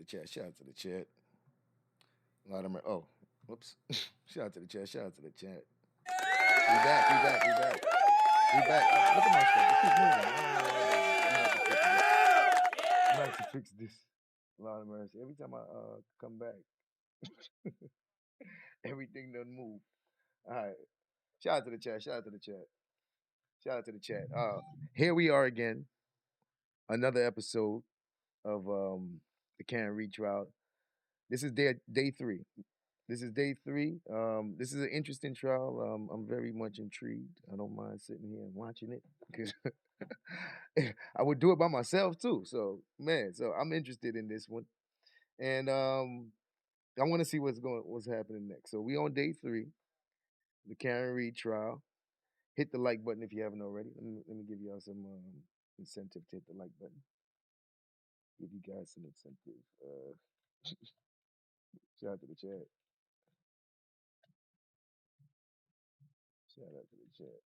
the chat. Shout out to the chat. A lot of them. Oh, whoops. Shout out to the chat. Shout out to the chat. We back. We back. We back. We back. Look at my stuff. It keeps moving. I have to fix this. Lord of mercy. Every time I come back, everything doesn't move. All right. Shout out to the chat. Shout out to the chat. Shout out to the chat. Here we are again. Another episode of the Karen Retrial. This is day 3. This is day 3. This is an interesting trial. I'm very much intrigued. I don't mind sitting here and watching it because I would do it by myself too. So I'm interested in this one, and I want to see what's happening next. So we on day 3, the Karen Reed trial. Hit the like button if you haven't already. Let me give y'all some incentive to hit the like button. Give you guys some incentive. Shout out to the chat. Shout out to the chat.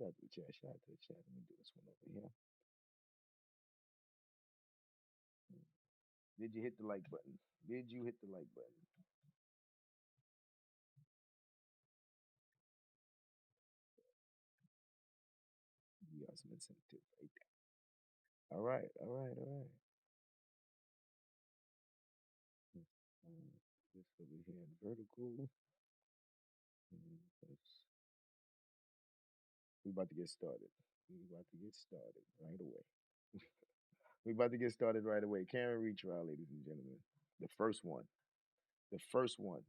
Shout out to the chat. Shout out to the chat. Let me do this one over here. Did you hit the like button? Did you hit the like button? You got some incentive right there. All right. This over here in vertical. We about to get started. Right away. We about to get started right away. Karen Retrial, ladies and gentlemen. The first one.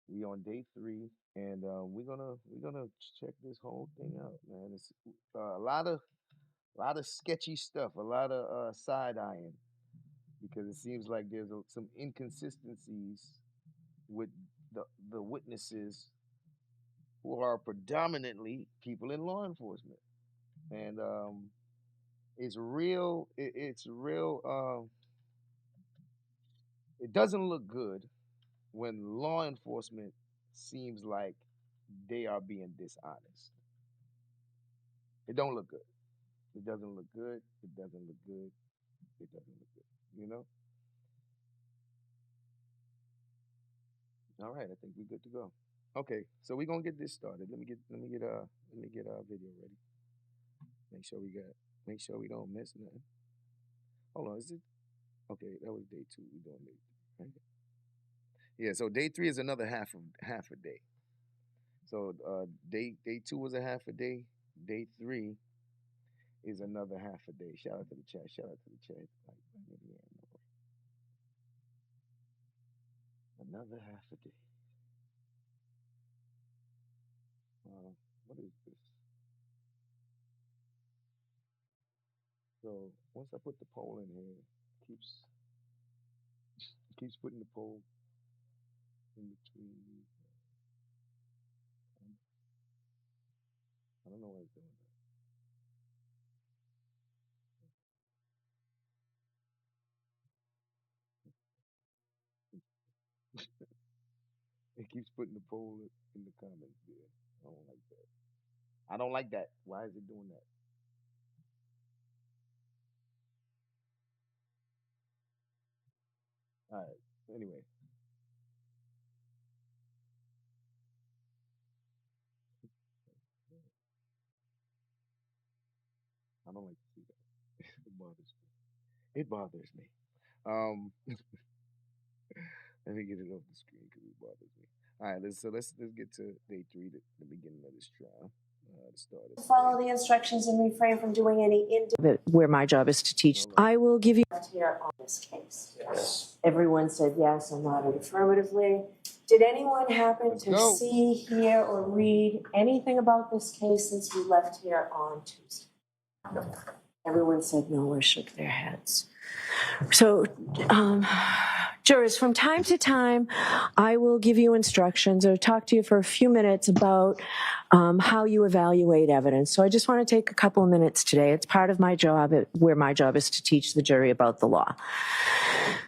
We on day 3, and we're gonna check this whole thing out, man. It's a lot of sketchy stuff, a lot of side eyeing, because it seems like there's some inconsistencies with the witnesses who are predominantly people in law enforcement, and it's real. It's real. It doesn't look good when law enforcement seems like they are being dishonest. It don't look good. It doesn't look good. It doesn't look good. It doesn't look good. You know. All right, I think we're good to go. Okay, so we're gonna get this started. Let me get our video ready. Make sure we don't miss nothing. Hold on, is it? Okay, that was day 2. We're doing day 3, right? Yeah, so day 3 is another half a day. So day 2 was a half a day. Day 3 is another half a day. Shout out to the chat. Another half a day. What is this? So once I put the poll in here, it keeps putting the poll in between these. I don't know why it's doing that. It keeps putting the poll in the comments there. I don't like that. I don't like that. Why is it doing that? All right. Anyway. I don't like to see that. It bothers me. It bothers me. Let me get it off the screen because it bothers me. All right, let's get to day 3, the beginning of this trial. Follow the instructions and refrain from doing any where my job is to teach. I will give you here on this case. Yes. Everyone said yes and nodded affirmatively. Did anyone happen to see, hear, or read anything about this case since we left here on Tuesday? No. Everyone said no or shook their heads. So, jurors, from time to time, I will give you instructions or talk to you for a few minutes about how you evaluate evidence. So I just want to take a couple of minutes today. It's part of my job, where my job is to teach the jury about the law.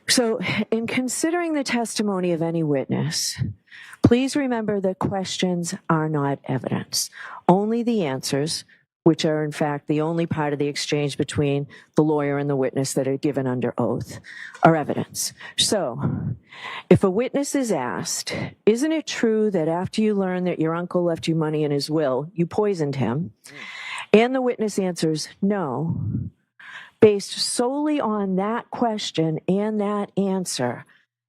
So in considering the testimony of any witness, please remember that questions are not evidence. Only the answers, which are in fact the only part of the exchange between the lawyer and the witness that are given under oath, are evidence. So, if a witness is asked, isn't it true that after you learned that your uncle left you money in his will, you poisoned him? And the witness answers no, based solely on that question and that answer,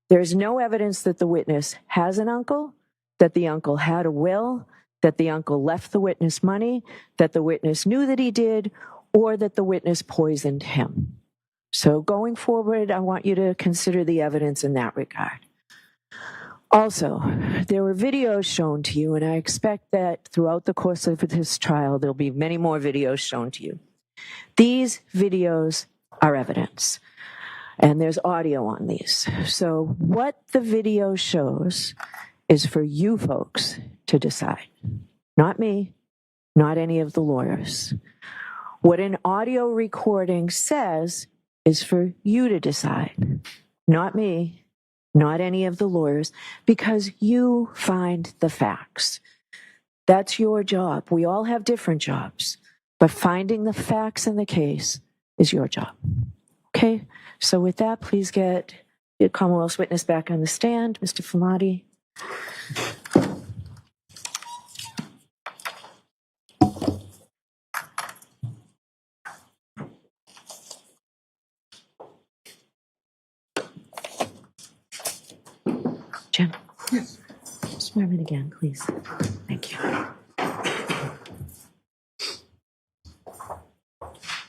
there's no evidence that the witness has an uncle, that the uncle had a will, that the uncle left the witness money, that the witness knew that he did, or that the witness poisoned him. So going forward, I want you to consider the evidence in that regard. Also, there were videos shown to you, and I expect that throughout the course of this trial, there'll be many more videos shown to you. These videos are evidence, and there's audio on these. So what the video shows is for you folks to decide. Not me, not any of the lawyers. What an audio recording says is for you to decide. Not me, not any of the lawyers, because you find the facts. That's your job. We all have different jobs, but finding the facts in the case is your job. Okay? So with that, please get the Commonwealth's witness back on the stand, Mr. Flamati. Jim? Yes. Swear him in again, please. Thank you.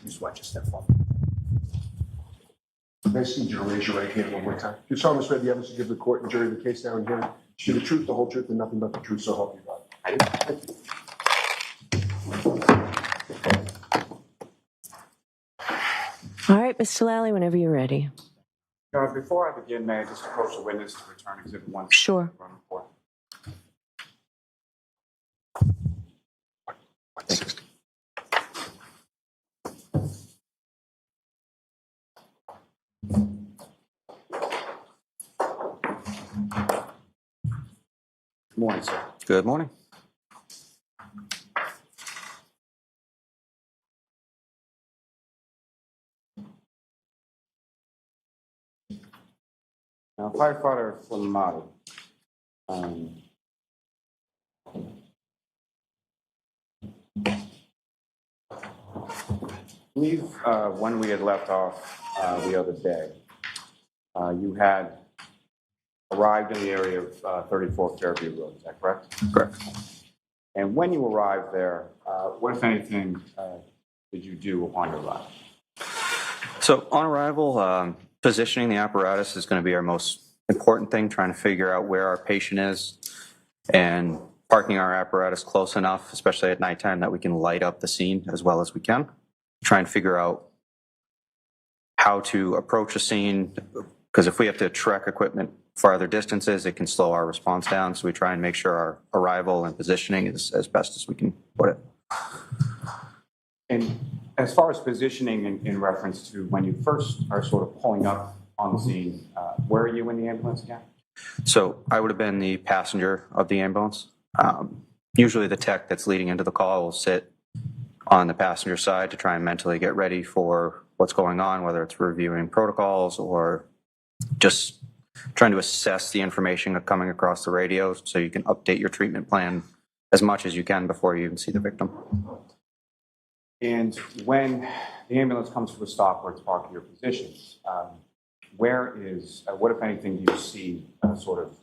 Just watch your step forward. I just need you to raise your right hand one more time. You solemnly swear the evidence you give the court and jury the case now and here, the truth, the whole truth, and nothing but the truth, so help you God. I do. All right, Mr. Lally, whenever you're ready. Before I begin, may I just approach the witness to return Exhibit 1? Sure. Thanks. Good morning, sir. Good morning. Now, firefighter Flamati, I believe when we had left off the other day, you had arrived in the area of 34 Fairview Road, is that correct? Correct. And when you arrived there, what, if anything, did you do upon your arrival? So on arrival, positioning the apparatus is going to be our most important thing, trying to figure out where our patient is and parking our apparatus close enough, especially at nighttime, that we can light up the scene as well as we can. Try and figure out how to approach a scene, because if we have to trek equipment farther distances, it can slow our response down. So we try and make sure our arrival and positioning is as best as we can put it. And as far as positioning in reference to when you first are sort of pulling up on the scene, where are you in the ambulance again? So I would have been the passenger of the ambulance. Usually the tech that's leading into the call will sit on the passenger side to try and mentally get ready for what's going on, whether it's reviewing protocols or just trying to assess the information coming across the radio so you can update your treatment plan as much as you can before you even see the victim. And when the ambulance comes to a stop where it's parked in your positions, where is, what if anything do you see sort of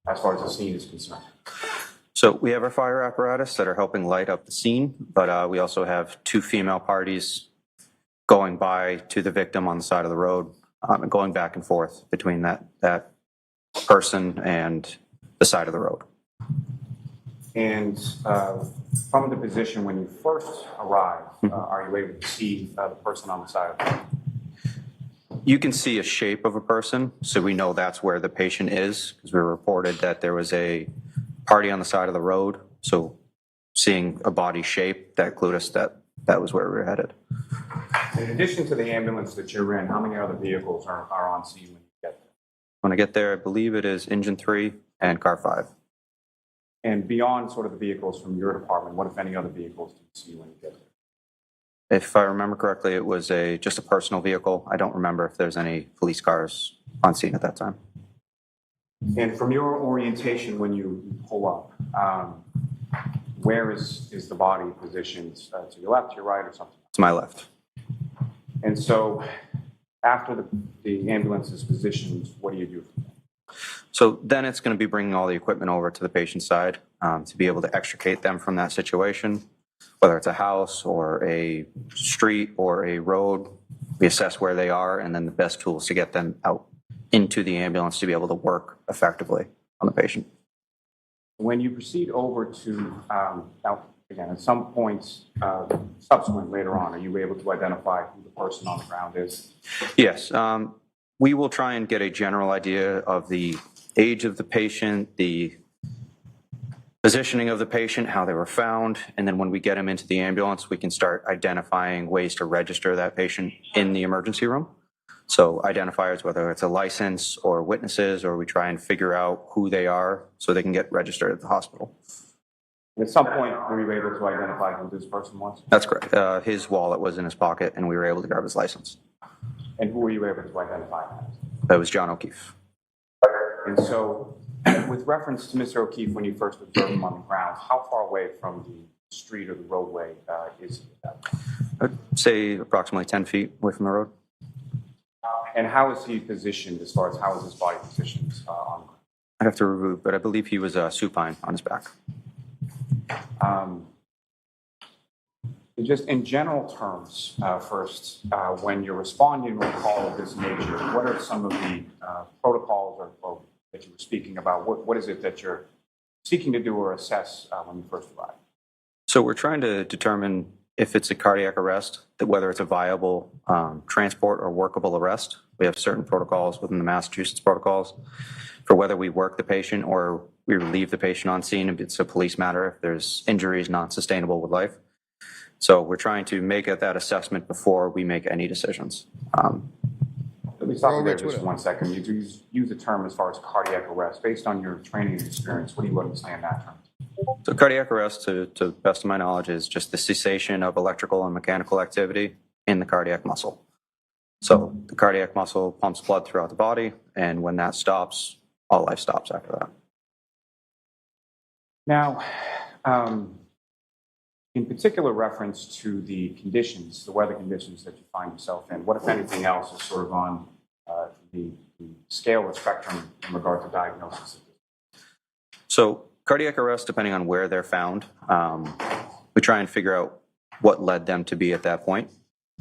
as far as the scene is concerned? So we have our fire apparatus that are helping light up the scene, but we also have two female parties going by to the victim on the side of the road and going back and forth between that person and the side of the road. And from the position when you first arrive, are you able to see the person on the side of the road? You can see a shape of a person, so we know that's where the patient is, because we reported that there was a party on the side of the road. So seeing a body shape, that clued us that that was where we were headed. In addition to the ambulance that you're in, how many other vehicles are on scene when you get there? When I get there, I believe it is engine 3 and car 5. And beyond sort of the vehicles from your department, what, if any, other vehicles do you see when you get there? If I remember correctly, it was just a personal vehicle. I don't remember if there's any police cars on scene at that time. And from your orientation when you pull up, where is the body positioned? To your left, to your right, or something? To my left. And so after the ambulance is positioned, what do you do? So then it's going to be bringing all the equipment over to the patient's side to be able to extricate them from that situation, whether it's a house or a street or a road. We assess where they are, and then the best tools to get them out into the ambulance to be able to work effectively on the patient. When you proceed over to, now, again, at some point subsequent later on, are you able to identify who the person on the ground is? Yes. We will try and get a general idea of the age of the patient, the positioning of the patient, how they were found, and then when we get them into the ambulance, we can start identifying ways to register that patient in the emergency room. So identifiers, whether it's a license or witnesses, or we try and figure out who they are so they can get registered at the hospital. At some point, were you able to identify who this person was? That's correct. His wallet was in his pocket, and we were able to grab his license. And who were you able to identify as? That was John O'Keefe. And so, with reference to Mr. O'Keefe, when you first observed him on the ground, how far away from the street or the roadway is he at that point? I'd say approximately 10 feet away from the road. And how is he positioned as far as how is his body positioned on the ground? I'd have to review, but I believe he was supine on his back. Just in general terms, first, when you're responding to a call of this nature, what are some of the protocols or that you were speaking about? What is it that you're seeking to do or assess when you first arrive? So we're trying to determine if it's a cardiac arrest, that whether it's a viable transport or workable arrest. We have certain protocols within the Massachusetts protocols for whether we work the patient or we relieve the patient on scene if it's a police matter, if there's injuries not sustainable with life. So we're trying to make that assessment before we make any decisions. Let me stop you there just 1 second. You use the term as far as cardiac arrest. Based on your training and experience, what do you understand that term? So cardiac arrest, to the best of my knowledge, is just the cessation of electrical and mechanical activity in the cardiac muscle. So the cardiac muscle pumps blood throughout the body, and when that stops, all life stops after that. Now, in particular reference to the conditions, the weather conditions that you find yourself in, what, if anything else, is sort of on the scale or spectrum in regard to diagnosis? So cardiac arrest, depending on where they're found, we try and figure out what led them to be at that point.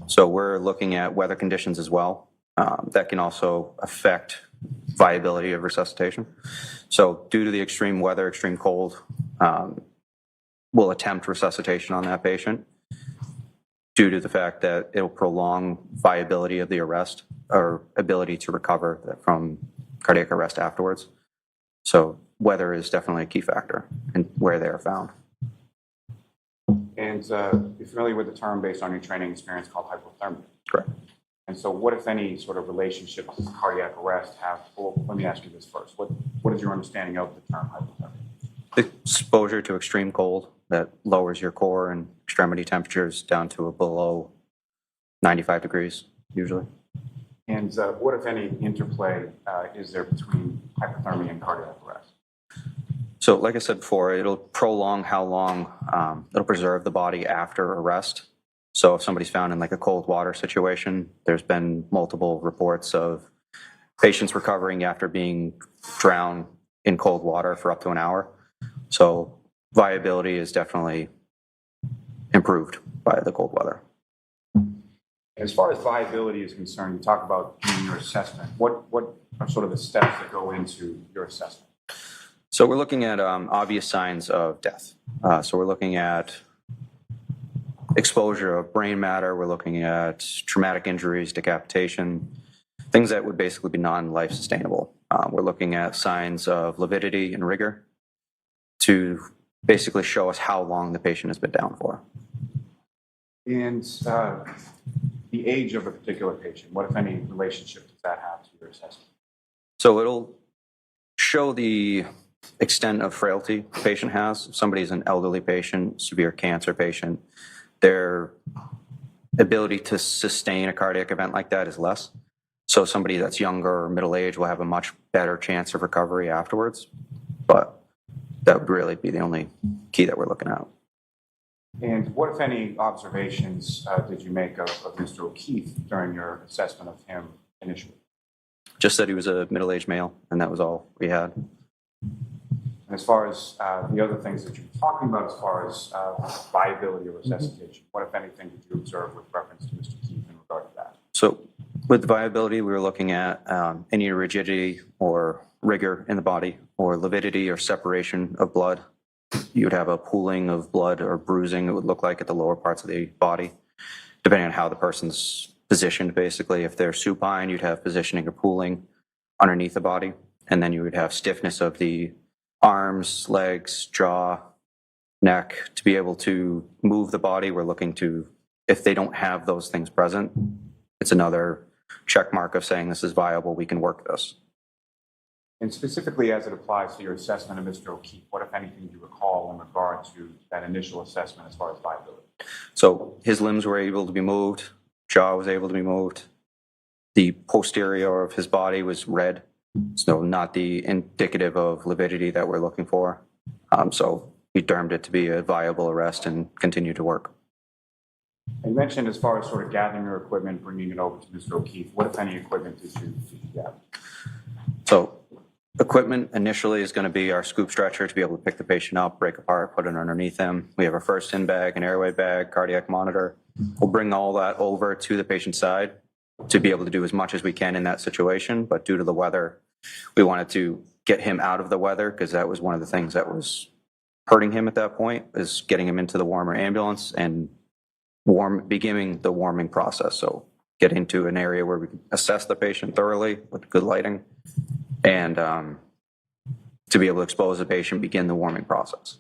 So we're looking at weather conditions as well. That can also affect viability of resuscitation. So due to the extreme weather, extreme cold, we'll attempt resuscitation on that patient due to the fact that it'll prolong viability of the arrest or ability to recover from cardiac arrest afterwards. So weather is definitely a key factor in where they are found. And you're familiar with the term based on your training experience called hypothermia? Correct. And so what, if any, sort of relationship does cardiac arrest have? Well, let me ask you this first. What is your understanding of the term hypothermia? Exposure to extreme cold that lowers your core and extremity temperatures down to below 95 degrees, usually. And what, if any, interplay is there between hypothermia and cardiac arrest? So like I said before, it'll prolong how long, it'll preserve the body after arrest. So if somebody's found in like a cold water situation, there's been multiple reports of patients recovering after being drowned in cold water for up to an hour. So viability is definitely improved by the cold weather. As far as viability is concerned, you talk about doing your assessment. What are sort of the steps that go into your assessment? So we're looking at obvious signs of death. So we're looking at exposure of brain matter. We're looking at traumatic injuries, decapitation. things that would basically be non-life sustainable. We're looking at signs of lividity and rigor to basically show us how long the patient has been down for. And the age of a particular patient, what, if any, relationship does that have to your assessment? So it'll show the extent of frailty the patient has. If somebody's an elderly patient, severe cancer patient, their ability to sustain a cardiac event like that is less. So somebody that's younger or middle-aged will have a much better chance of recovery afterwards. But that would really be the only key that we're looking at. And what, if any, observations did you make of Mr. O'Keefe during your assessment of him initially? Just that he was a middle-aged male, and that was all we had. And as far as the other things that you were talking about, as far as viability or resuscitation, what, if anything, did you observe with reference to Mr. Keefe in regard to that? So with viability, we were looking at any rigidity or rigor in the body, or lividity or separation of blood. You would have a pooling of blood or bruising, it would look like, at the lower parts of the body, depending on how the person's positioned, basically. If they're supine, you'd have positioning or pooling underneath the body, and then you would have stiffness of the arms, legs, jaw, neck. To be able to move the body, we're looking to, if they don't have those things present, it's another check mark of saying this is viable, we can work this. And specifically as it applies to your assessment of Mr. O'Keefe, what, if anything, do you recall in regard to that initial assessment as far as viability? So his limbs were able to be moved, jaw was able to be moved. The posterior of his body was red, so not the indicative of lividity that we're looking for. So we termed it to be a viable arrest and continued to work. And you mentioned, as far as sort of gathering your equipment, bringing it over to Mr. O'Keefe, what, if any, equipment did you gather? So equipment initially is going to be our scoop stretcher to be able to pick the patient up, break apart, put it underneath him. We have our first in bag, an airway bag, cardiac monitor. We'll bring all that over to the patient's side to be able to do as much as we can in that situation. But due to the weather, we wanted to get him out of the weather, because that was one of the things that was hurting him at that point, is getting him into the warmer ambulance and beginning the warming process. So get into an area where we can assess the patient thoroughly with good lighting, and to be able to expose the patient, begin the warming process.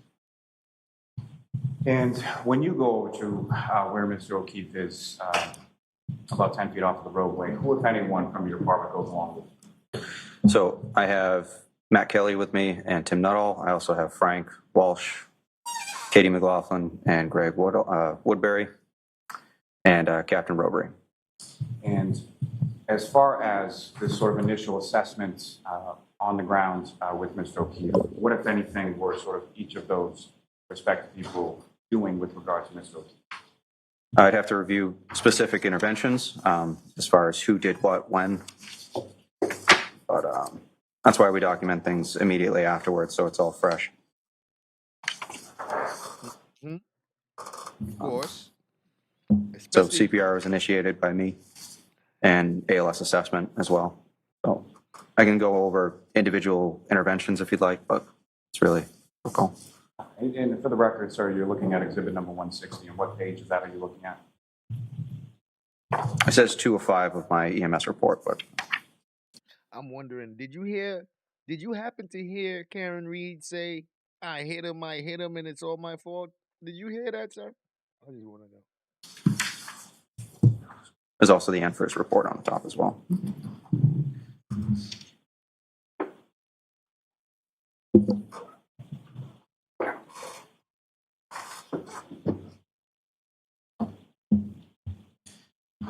And when you go over to where Mr. O'Keefe is, about 10 feet off of the roadway, who, if anyone, from your department goes along with you? So I have Matt Kelly with me and Tim Nuttall. I also have Frank Walsh, Katie McLaughlin, and Greg Woodbury, and Captain Robbery. And as far as this sort of initial assessment on the ground with Mr. O'Keefe, what, if anything, were sort of each of those respective people doing with regard to Mr. O'Keefe? I'd have to review specific interventions as far as who did what, when. But that's why we document things immediately afterwards, so it's all fresh. Of course. So Especially- CPR was initiated by me, and ALS assessment as well. So I can go over individual interventions if you'd like, but it's really cool. And for the record, sir, you're looking at exhibit number 160, and what page of that are you looking at? It says 2 of 5 of my EMS report, but I'm wondering, did you happen to hear Karen Reed say, I hit him, and it's all my fault? Did you hear that, sir? I just want to know. there's also the NFIRS report on the top as well.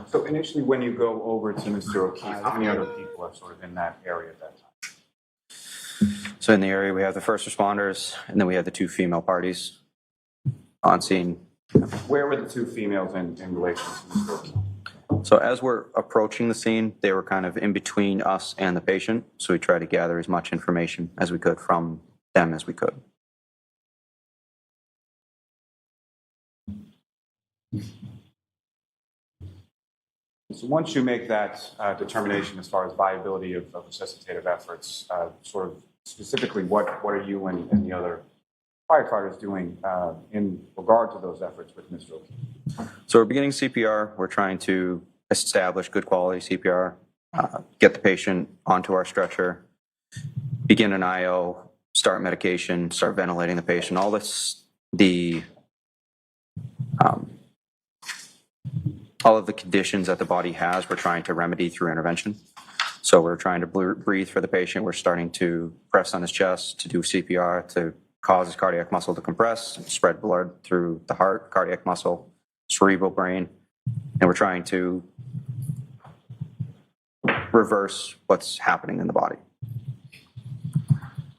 So initially, when you go over to Mr. O'Keefe, how many other people are sort of in that area at that time? So in the area, we have the first responders, and then we have the 2 female parties on scene. Where were the 2 females in relation to Mr. O'Keefe? So as we're approaching the scene, they were kind of in between us and the patient. So we tried to gather as much information as we could from them as we could. So once you make that determination as far as viability of resuscitative efforts, sort of specifically, what are you and the other firefighters doing in regard to those efforts with Mr. O'Keefe? So we're beginning CPR. We're trying to establish good quality CPR. get the patient onto our stretcher, begin an IO, start medication, start ventilating the patient. All this, all of the conditions that the body has, we're trying to remedy through intervention. So we're trying to breathe for the patient. We're starting to press on his chest, to do CPR, to cause his cardiac muscle to compress, spread blood through the heart, cardiac muscle, cerebral brain. And we're trying to reverse what's happening in the body.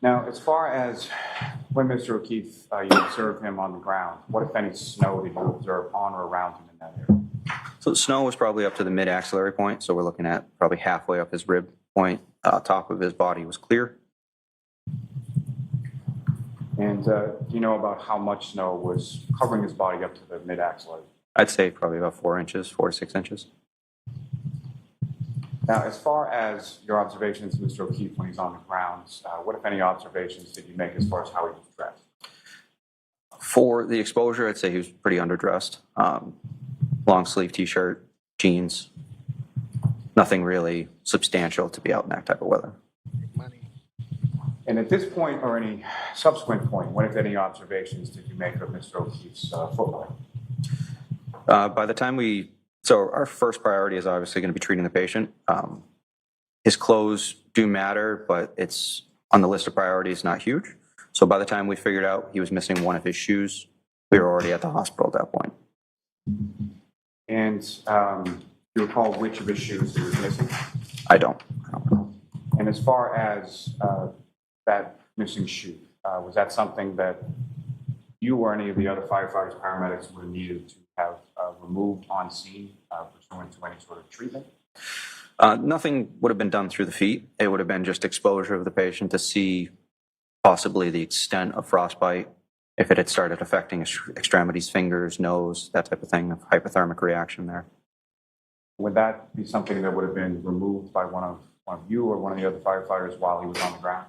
Now, as far as when Mr. O'Keefe, you observed him on the ground, what, if any, snow did you observe on or around him in that area? So the snow was probably up to the mid-axillary point, so we're looking at probably halfway up his rib point. Top of his body was clear. And do you know about how much snow was covering his body up to the mid-axillary? I'd say probably about 4 inches, 4 to 6 inches. Now, as far as your observations of Mr. O'Keefe when he's on the ground, what, if any, observations did you make as far as how he was dressed? For the exposure, I'd say he was pretty underdressed. Long sleeve t-shirt, jeans, nothing really substantial to be out in that type of weather. And at this point or any subsequent point, what, if any, observations did you make of Mr. O'Keefe's footwear? By the time so our first priority is obviously going to be treating the patient. His clothes do matter, but it's on the list of priorities, not huge. So by the time we figured out he was missing one of his shoes, we were already at the hospital at that point. And you recall which of his shoes he was missing? I don't know. And as far as that missing shoe, was that something that you or any of the other firefighters, paramedics would have needed to have removed on scene pursuant to any sort of treatment? Nothing would have been done through the feet. It would have been just exposure of the patient to see possibly the extent of frostbite, if it had started affecting extremities, fingers, nose, that type of thing, of hypothermic reaction there. Would that be something that would have been removed by one of you or one of the other firefighters while he was on the ground?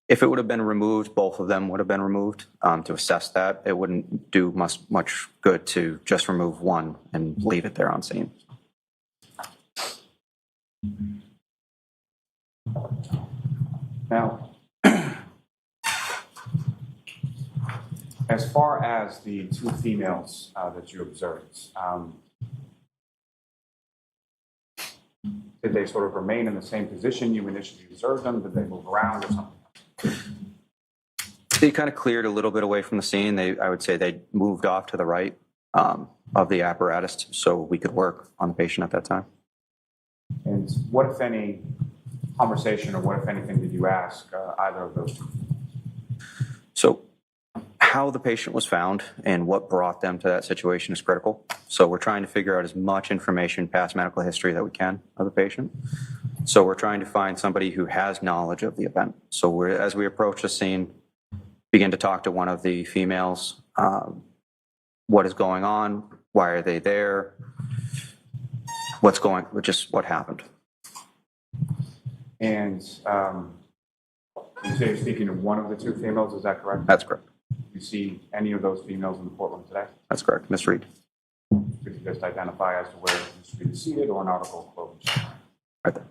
If it would have been removed, both of them would have been removed to assess that. It wouldn't do much good to just remove one and leave it there on scene. Now, as far as the two females that you observed, did they sort of remain in the same position you initially observed them? Did they move around or something? They kind of cleared a little bit away from the scene. I would say they moved off to the right of the apparatus so we could work on the patient at that time. And what, if any, conversation or what, if anything, did you ask either of those two? So how the patient was found and what brought them to that situation is critical. So we're trying to figure out as much information, past medical history that we can of the patient. So we're trying to find somebody who has knowledge of the event. So as we approach the scene, begin to talk to one of the females. What is going on? Why are they there? What happened? And you say you're speaking to one of the two females, is that correct? That's correct. You see any of those females in the courtroom today? That's correct. Miss Reed. Could you just identify as to where Ms. Reed is seated or an article closed? Right there.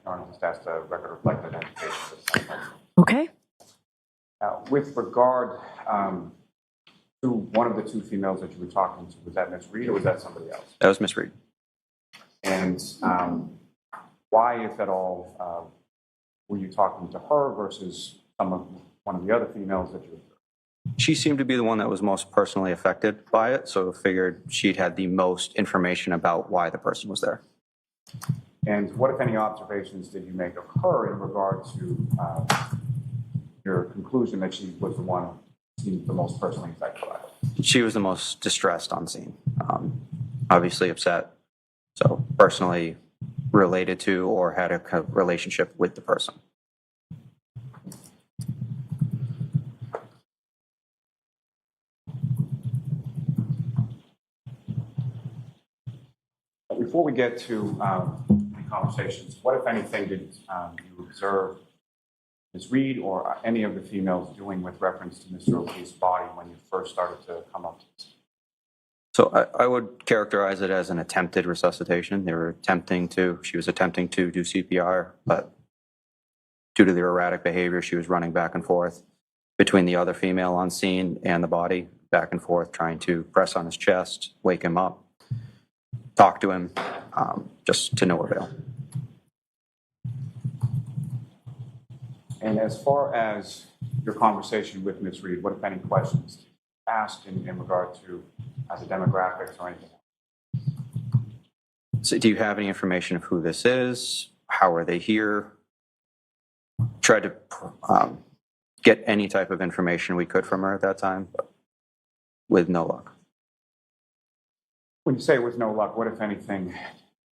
I'll just ask the record reflect identification. Okay. With regard to one of the two females that you were talking to, was that Ms. Reed or was that somebody else? That was Miss Reed. And why, if at all, were you talking to her versus one of the other females that you observed? She seemed to be the one that was most personally affected by it, so figured she'd had the most information about why the person was there. And what, if any, observations did you make of her in regard to your conclusion that she was the one who seemed the most personally affected by it? She was the most distressed on scene, obviously upset, so personally related to or had a kind of relationship with the person. Before we get to the conversations, what, if anything, did you observe Ms. Reed or any of the females doing with reference to Mr. O'Keefe's body when you first started to come up to this? So I would characterize it as an attempted resuscitation. She was attempting to do CPR, but due to the erratic behavior, she was running back and forth between the other female on scene and the body, back and forth, trying to press on his chest, wake him up, talk to him, just to no avail. And as far as your conversation with Ms. Reed, what, if any, questions asked in regard to the demographics or anything? So do you have any information of who this is? How are they here? Tried to get any type of information we could from her at that time, but with no luck. When you say with no luck, what, if anything,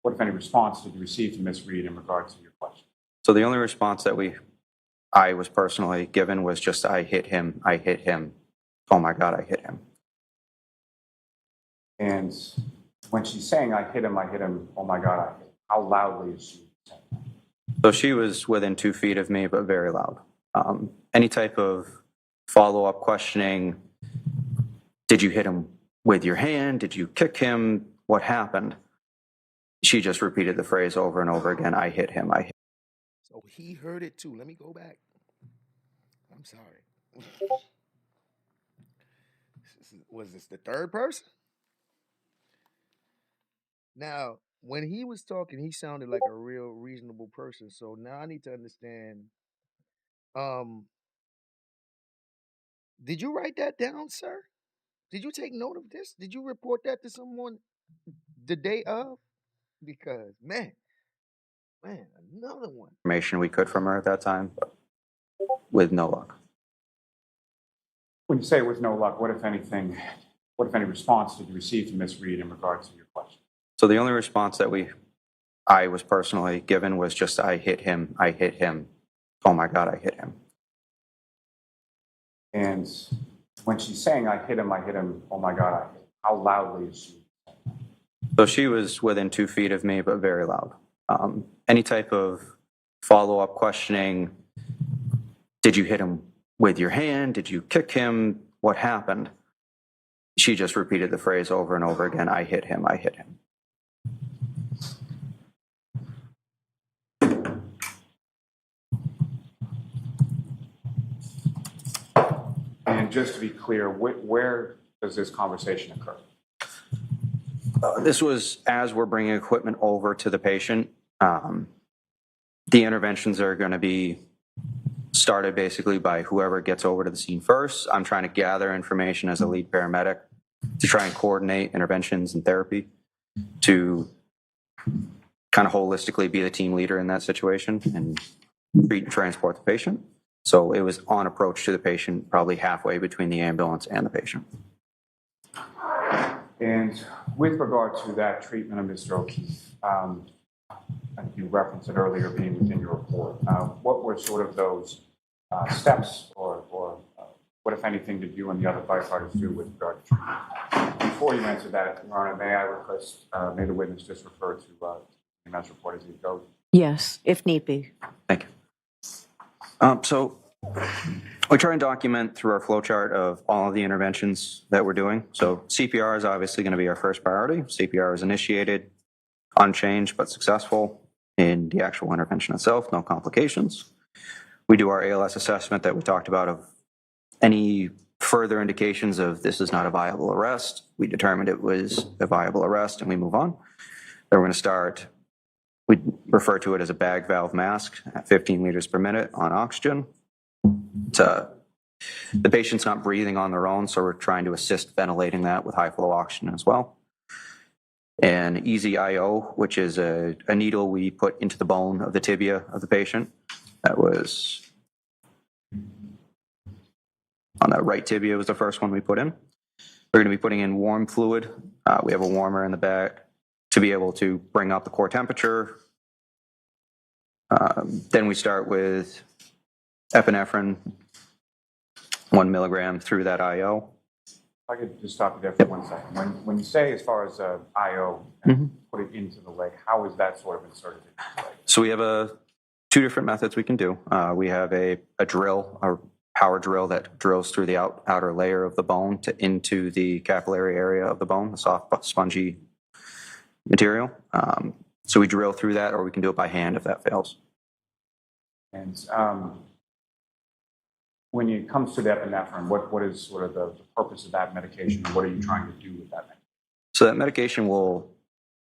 what, if any, response did you receive from Ms. Reed in regard to your question? So the only response that I was personally given was just, I hit him, oh my God, I hit him. And when she's saying, I hit him, oh my God, I hit him, how loudly is she saying that? So she was within 2 feet of me, but very loud. Any type of follow-up questioning, did you hit him with your hand? Did you kick him? What happened? She just repeated the phrase over and over again, I hit him, I hit him. So he heard it too. Let me go back. I'm sorry. Was this the third person? Now, when he was talking, he sounded like a real reasonable person. So now I need to understand. Did you write that down, sir? Did you take note of this? Did you report that to someone the day of? Because man, another one. Information we could from her at that time, but with no luck. When you say with no luck, what, if anything, what, if any, response did you receive from Ms. Reed in regard to your question? So the only response that I was personally given was just, I hit him, oh my God, I hit him. And when she's saying, I hit him, oh my God, I hit him, how loudly is she saying that? So she was within 2 feet of me, but very loud. Any type of follow-up questioning, did you hit him with your hand? Did you kick him? What happened? She just repeated the phrase over and over again, I hit him, I hit him. And just to be clear, where does this conversation occur? This was as we're bringing equipment over to the patient. The interventions are going to be started basically by whoever gets over to the scene first. I'm trying to gather information as a lead paramedic to try and coordinate interventions and therapy to kind of holistically be the team leader in that situation and treat and transport the patient. So it was on approach to the patient, probably halfway between the ambulance and the patient. And with regard to that treatment of Mr. O'Keefe, I think you referenced it earlier being within your report. What were sort of those steps or what, if anything, did you and the other firefighters do with regard to treatment? Before you answer that, Your Honor, may I request, may the witness just refer to the EMS report as he goes? Yes, if need be. Thank you. So we try and document through our flowchart of all of the interventions that we're doing. So CPR is obviously going to be our first priority. CPR is initiated, unchanged but successful in the actual intervention itself, no complications. We do our ALS assessment that we talked about of any further indications of this is not a viable arrest. We determined it was a viable arrest and we move on. Then we're going to start, we refer to it as a bag valve mask at 15 liters per minute on oxygen. The patient's not breathing on their own, so we're trying to assist ventilating that with high flow oxygen as well. And easy IO, which is a needle we put into the bone of the tibia of the patient. That was on that right tibia was the first one we put in. We're going to be putting in warm fluid. We have a warmer in the back to be able to bring up the core temperature. Then we start with epinephrine, 1 milligram through that IO. If I could just stop you there for 1 second. When you say as far as IO, put it into the leg, how is that sort of inserted into the leg? So we have two different methods we can do. We have a drill, a power drill that drills through the outer layer of the bone into the capillary area of the bone, the soft, spongy material. So we drill through that, or we can do it by hand if that fails. And when it comes to the epinephrine, what is sort of the purpose of that medication? What are you trying to do with that medication? So that medication will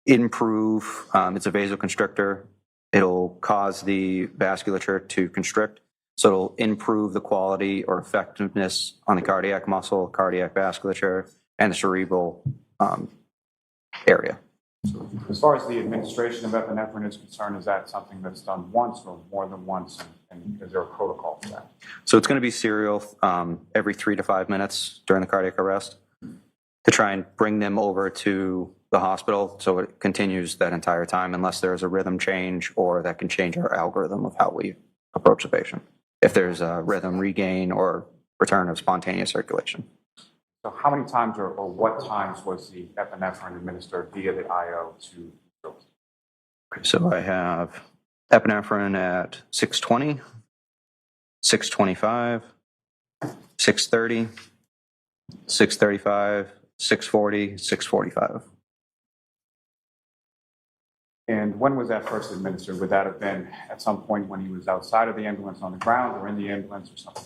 improve, it's a vasoconstrictor. It'll cause the vasculature to constrict. So it'll improve the quality or effectiveness on the cardiac muscle, cardiac vasculature, and the cerebral area. So as far as the administration of epinephrine is concerned, is that something that's done once or more than once? And is there a protocol for that? So it's going to be serial every 3 to 5 minutes during the cardiac arrest to try and bring them over to the hospital so it continues that entire time unless there's a rhythm change or that can change our algorithm of how we approach the patient. If there's a rhythm regain or return of spontaneous circulation. So how many times or what times was the epinephrine administered via the IO to children? So I have epinephrine at 620, 625, 630, 635, 640, 645. And when was that first administered? Would that have been at some point when he was outside of the ambulance on the ground or in the ambulance or something?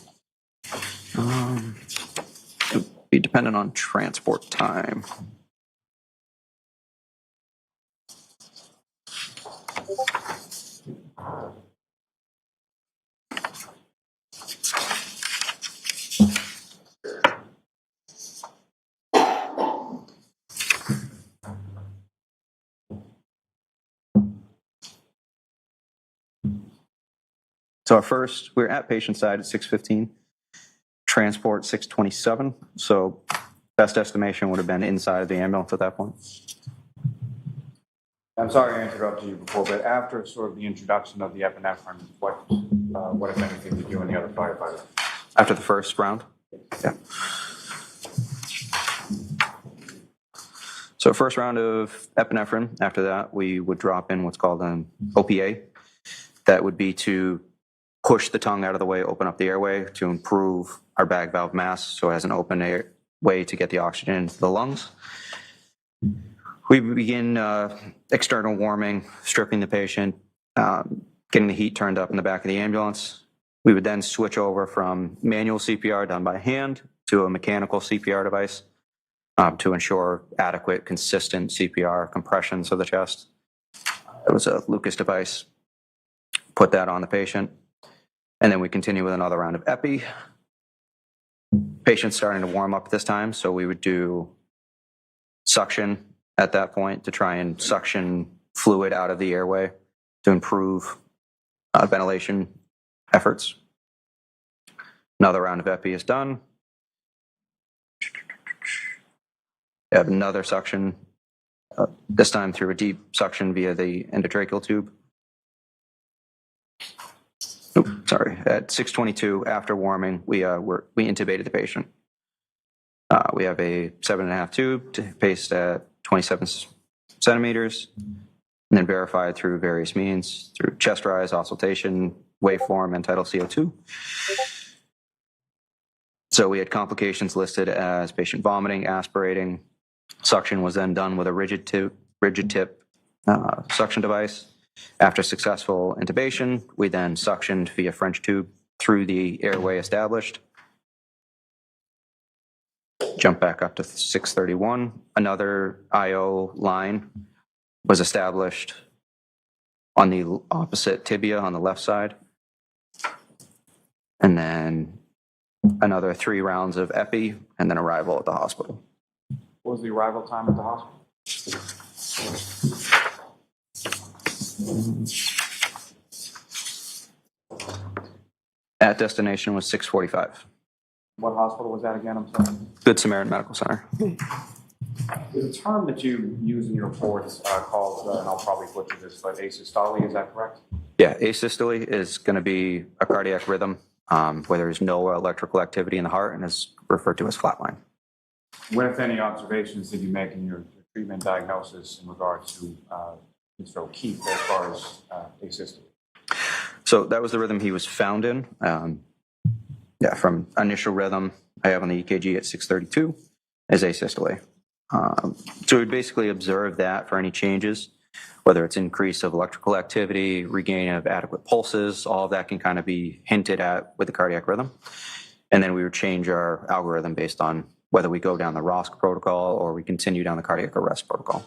It would be dependent on transport time. So we're at patient side at 6:15, transport 6:27. So best estimation would have been inside of the ambulance at that point. I'm sorry I interrupted you before, but after sort of the introduction of the epinephrine, what if anything, did you and the other firefighters? After the first round? Yeah. So first round of epinephrine. After that, we would drop in what's called an OPA. That would be to push the tongue out of the way, open up the airway to improve our bag valve mass so it has an open way to get the oxygen into the lungs. We begin external warming, stripping the patient, getting the heat turned up in the back of the ambulance. We would then switch over from manual CPR done by hand to a mechanical CPR device to ensure adequate, consistent CPR compressions of the chest. It was a Lucas device. Put that on the patient. And then we continue with another round of epi. Patient's starting to warm up at this time, so we would do suction at that point to try and suction fluid out of the airway to improve ventilation efforts. Another round of epi is done. We have another suction, this time through a deep suction via the endotracheal tube. At 6:22, after warming, we intubated the patient. We have a 7.5 tube paced at 27 centimeters, and then verified through various means, through chest rise, auscultation, waveform, and tidal CO2. So we had complications listed as patient vomiting, aspirating. Suction was then done with a rigid tip suction device. After successful intubation, we then suctioned via French tube through the airway established. Jump back up to 6:31. Another IO line was established on the opposite tibia on the left side. And then another 3 rounds of epi and then arrival at the hospital. What was the arrival time at the hospital? At destination was 6:45. What hospital was that again? I'm sorry. Good Samaritan Medical Center. There's a term that you use in your reports called, and I'll probably butcher this, but asystole, is that correct? Yeah, asystole is going to be a cardiac rhythm where there's no electrical activity in the heart and is referred to as flatline. What, if any, observations did you make in your treatment diagnosis in regards to Mr. O'Keefe as far as asystole? So that was the rhythm he was found in. Yeah, from initial rhythm I have on the EKG at 632 as asystole. So we'd basically observe that for any changes, whether it's increase of electrical activity, regain of adequate pulses, all of that can kind of be hinted at with the cardiac rhythm. And then we would change our algorithm based on whether we go down the ROSC protocol or we continue down the cardiac arrest protocol.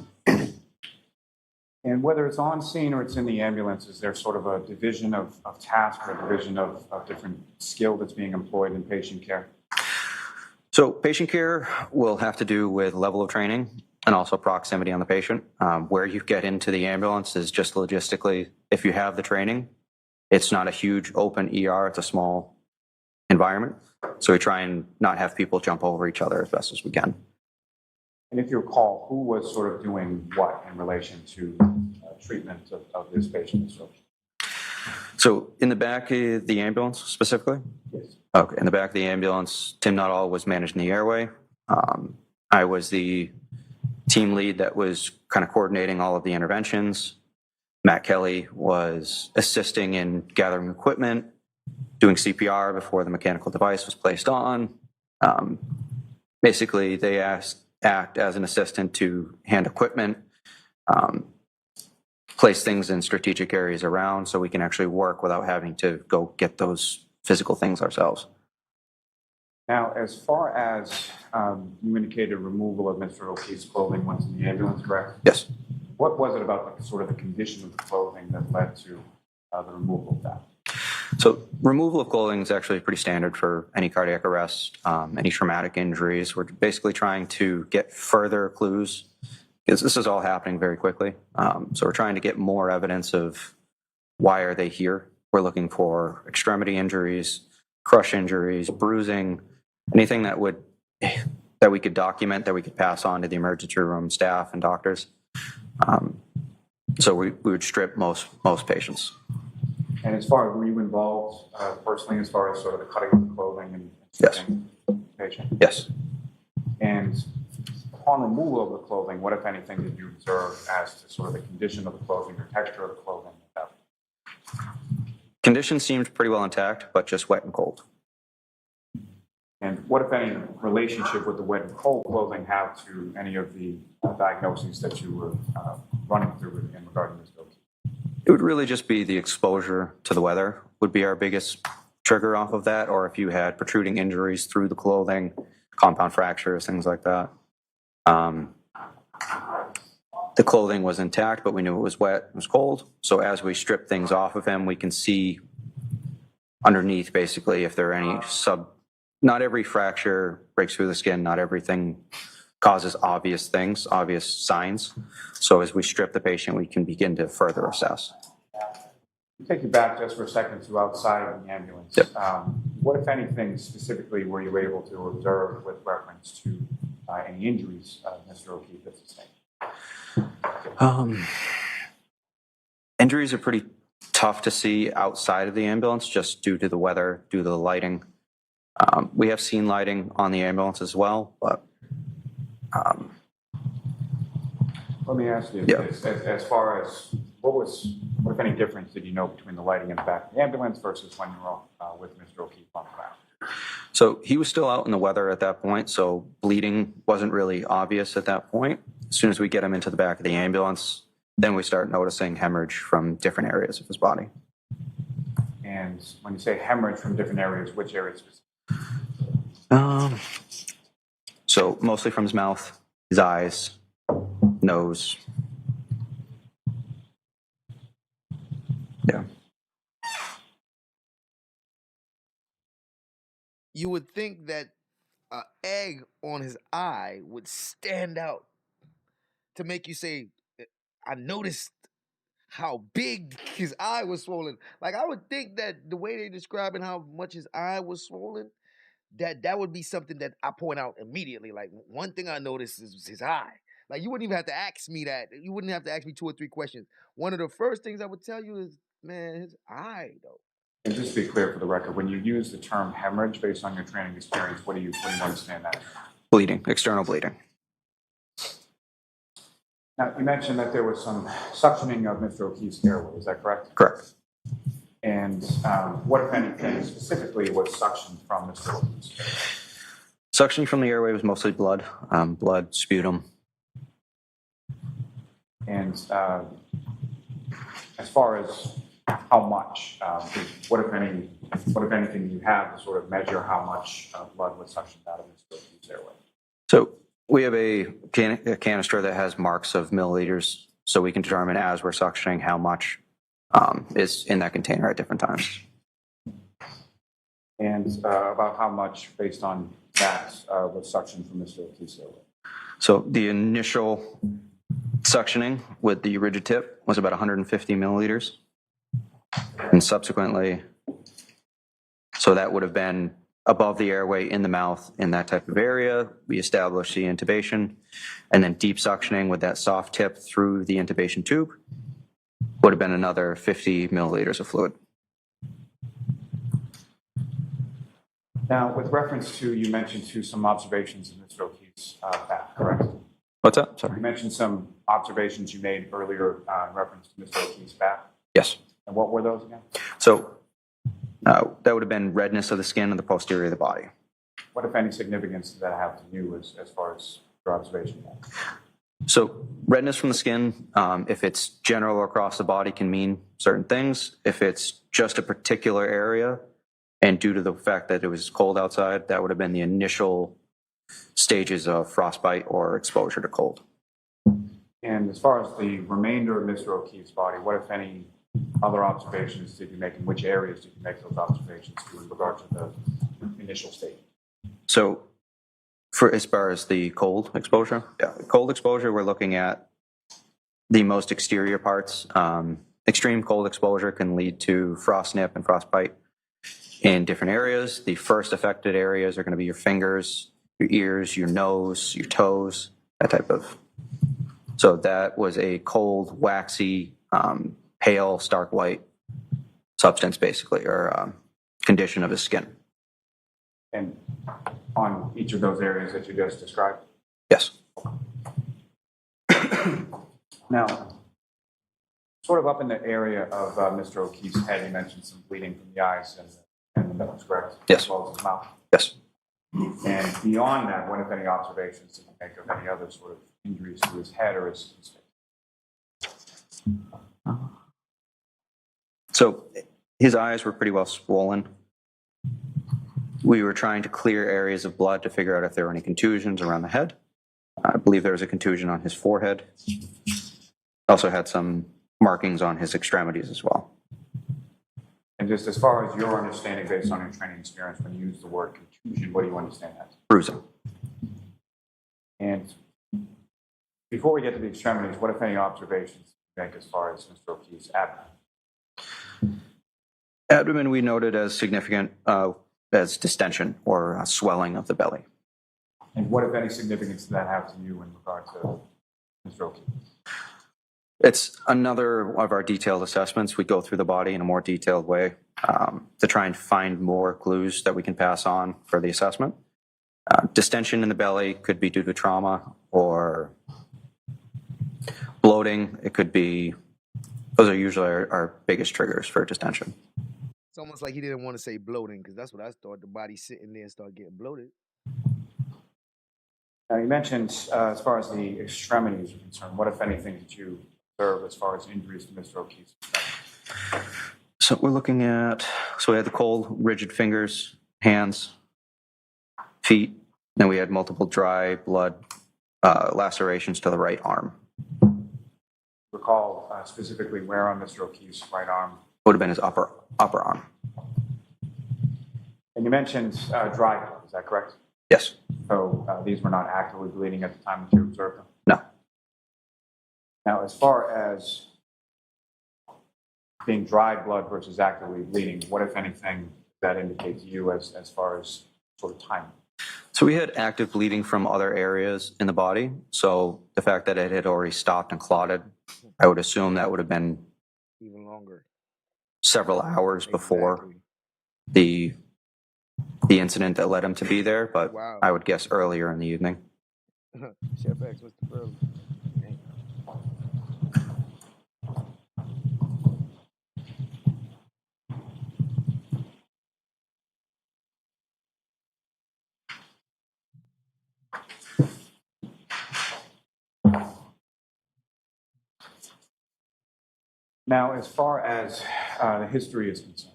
And whether it's on scene or it's in the ambulance, is there sort of a division of task or a division of different skill that's being employed in patient care? So patient care will have to do with level of training and also proximity on the patient. Where you get into the ambulance is just logistically, if you have the training, it's not a huge open ER, it's a small environment. So we try and not have people jump over each other as best as we can. And if you recall, who was sort of doing what in relation to treatment of this patient? So in the back of the ambulance specifically? Yes. Okay, in the back of the ambulance, Tim Nuttall was managing the airway. I was the team lead that was kind of coordinating all of the interventions. Matt Kelly was assisting in gathering equipment, doing CPR before the mechanical device was placed on. Basically, they act as an assistant to hand equipment, place things in strategic areas around so we can actually work without having to go get those physical things ourselves. Now, as far as you indicated removal of Mr. O'Keefe's clothing once in the ambulance, correct? Yes. What was it about sort of the condition of the clothing that led to the removal of that? So removal of clothing is actually pretty standard for any cardiac arrest, any traumatic injuries. We're basically trying to get further clues because this is all happening very quickly. So we're trying to get more evidence of why are they here. We're looking for extremity injuries, crush injuries, bruising, anything that we could document, that we could pass on to the emergency room staff and doctors. So we would strip most patients. And as far as, were you involved personally as far as sort of the cutting of the clothing and stripping the patient? Yes. And upon removal of the clothing, what, if anything, did you observe as to sort of the condition of the clothing or texture of the clothing? Condition seemed pretty well intact, but just wet and cold. And what, if any, relationship would the wet and cold clothing have to any of the diagnoses that you were running through in regard to this dose? It would really just be the exposure to the weather would be our biggest trigger off of that, or if you had protruding injuries through the clothing, compound fractures, things like that. The clothing was intact, but we knew it was wet, it was cold. So as we strip things off of him, we can see underneath basically if there are any not every fracture breaks through the skin, not everything causes obvious things, obvious signs. So as we strip the patient, we can begin to further assess. Take you back just for a second to outside of the ambulance. Yep. What, if anything, specifically were you able to observe with reference to any injuries Mr. O'Keefe has sustained? Injuries are pretty tough to see outside of the ambulance just due to the weather, due to the lighting. We have seen lighting on the ambulance as well, but let me ask you this, as far as what, if any, difference did you know between the lighting in the back of the ambulance versus when you were with Mr. O'Keefe on the ground? So he was still out in the weather at that point, so bleeding wasn't really obvious at that point. As soon as we get him into the back of the ambulance, then we start noticing hemorrhage from different areas of his body. And when you say hemorrhage from different areas, which areas specifically? So mostly from his mouth, his eyes, nose. Yeah. You would think that an egg on his eye would stand out to make you say, I noticed how big his eye was swollen. Like, I would think that the way they're describing how much his eye was swollen, that would be something that I point out immediately. Like, one thing I noticed is his eye. Like, you wouldn't even have to ask me that. You wouldn't have to ask me 2 or 3 questions. One of the first things I would tell you is, man, his eye, though. And just to be clear for the record, when you use the term hemorrhage based on your training experience, what do you understand that? Bleeding, external bleeding. Now, you mentioned that there was some suctioning of Mr. O'Keefe's airway, is that correct? Correct. And what, if anything, specifically was suctioned from Mr. Ortiz? Suctioning from the airway was mostly blood, blood, sputum. And as far as how much, what if anything, you have to sort of measure how much blood was suctioned out of Mr. Ortiz's airway? So we have a canister that has marks of milliliters, so we can determine as we're suctioning how much is in that container at different times. And about how much, based on that, was suctioned from Mr. Ortiz's airway? So the initial suctioning with the rigid tip was about 150 milliliters. And subsequently, so that would have been above the airway in the mouth in that type of area. We established the intubation, and then deep suctioning with that soft tip through the intubation tube would have been another 50 milliliters of fluid. Now, with reference to, you mentioned some observations in Mr. Ortiz's back, correct? What's that? You Sorry. mentioned some observations you made earlier in reference to Mr. Ortiz's back. Yes. And what were those again? So that would have been redness of the skin and the posterior of the body. What, if any, significance did that have to you as far as your observation goes? So redness from the skin, if it's general or across the body, can mean certain things. If it's just a particular area, and due to the fact that it was cold outside, that would have been the initial stages of frostbite or exposure to cold. And as far as the remainder of Mr. O'Keefe's body, what, if any, other observations did you make, and which areas did you make those observations to in regard to the initial state? So for as far as the cold exposure, cold exposure, we're looking at the most exterior parts. Extreme cold exposure can lead to frost nip and frostbite in different areas. The first affected areas are going to be your fingers, your ears, your nose, your toes, that type of. So that was a cold, waxy, pale, stark white substance, basically, or condition of his skin. And on each of those areas that you just described? Yes. Now, sort of up in the area of Mr. O'Keefe's head, you mentioned some bleeding from the eyes and the nose, correct? Yes. As well as his mouth. Yes. And beyond that, what, if any, observations did you make of any other sort of injuries to his head or his face? So his eyes were pretty well swollen. We were trying to clear areas of blood to figure out if there were any contusions around the head. I believe there was a contusion on his forehead. Also had some markings on his extremities as well. And just as far as your understanding, based on your training experience, when you use the word contusion, what do you understand that? Bruising. And before we get to the extremities, what, if any, observations do you make as far as Mr. O'Keefe's abdomen? Abdomen we noted as significant as distension or swelling of the belly. And what, if any, significance did that have to you in regard to Mr. O'Keefe? It's another of our detailed assessments. We go through the body in a more detailed way to try and find more clues that we can pass on for the assessment. Distension in the belly could be due to trauma or bloating. It could be, those are usually our biggest triggers for distension. It's almost like he didn't want to say bloating, because that's what I thought. The body sitting there and start getting bloated. Now, you mentioned as far as the extremities are concerned, what, if anything, did you observe as far as injuries to Mr. O'Keefe's extremities? So we're looking at, so we had the cold, rigid fingers, hands, feet, then we had multiple dry blood lacerations to the right arm. Recall specifically where on Mr. O'Keefe's right arm? Would have been his upper arm. And you mentioned dry blood, is that correct? Yes. So these were not actively bleeding at the time that you observed them? No. Now, as far as being dry blood versus actively bleeding, what, if anything, that indicate to you as far as sort of timing? So we had active bleeding from other areas in the body. So the fact that it had already stopped and clotted, I would assume that would have been Even longer. several hours before Exactly. the incident that led him to be there, but Wow. I would guess earlier in the evening. Chef X, what's the problem? Now, as far as the history is concerned,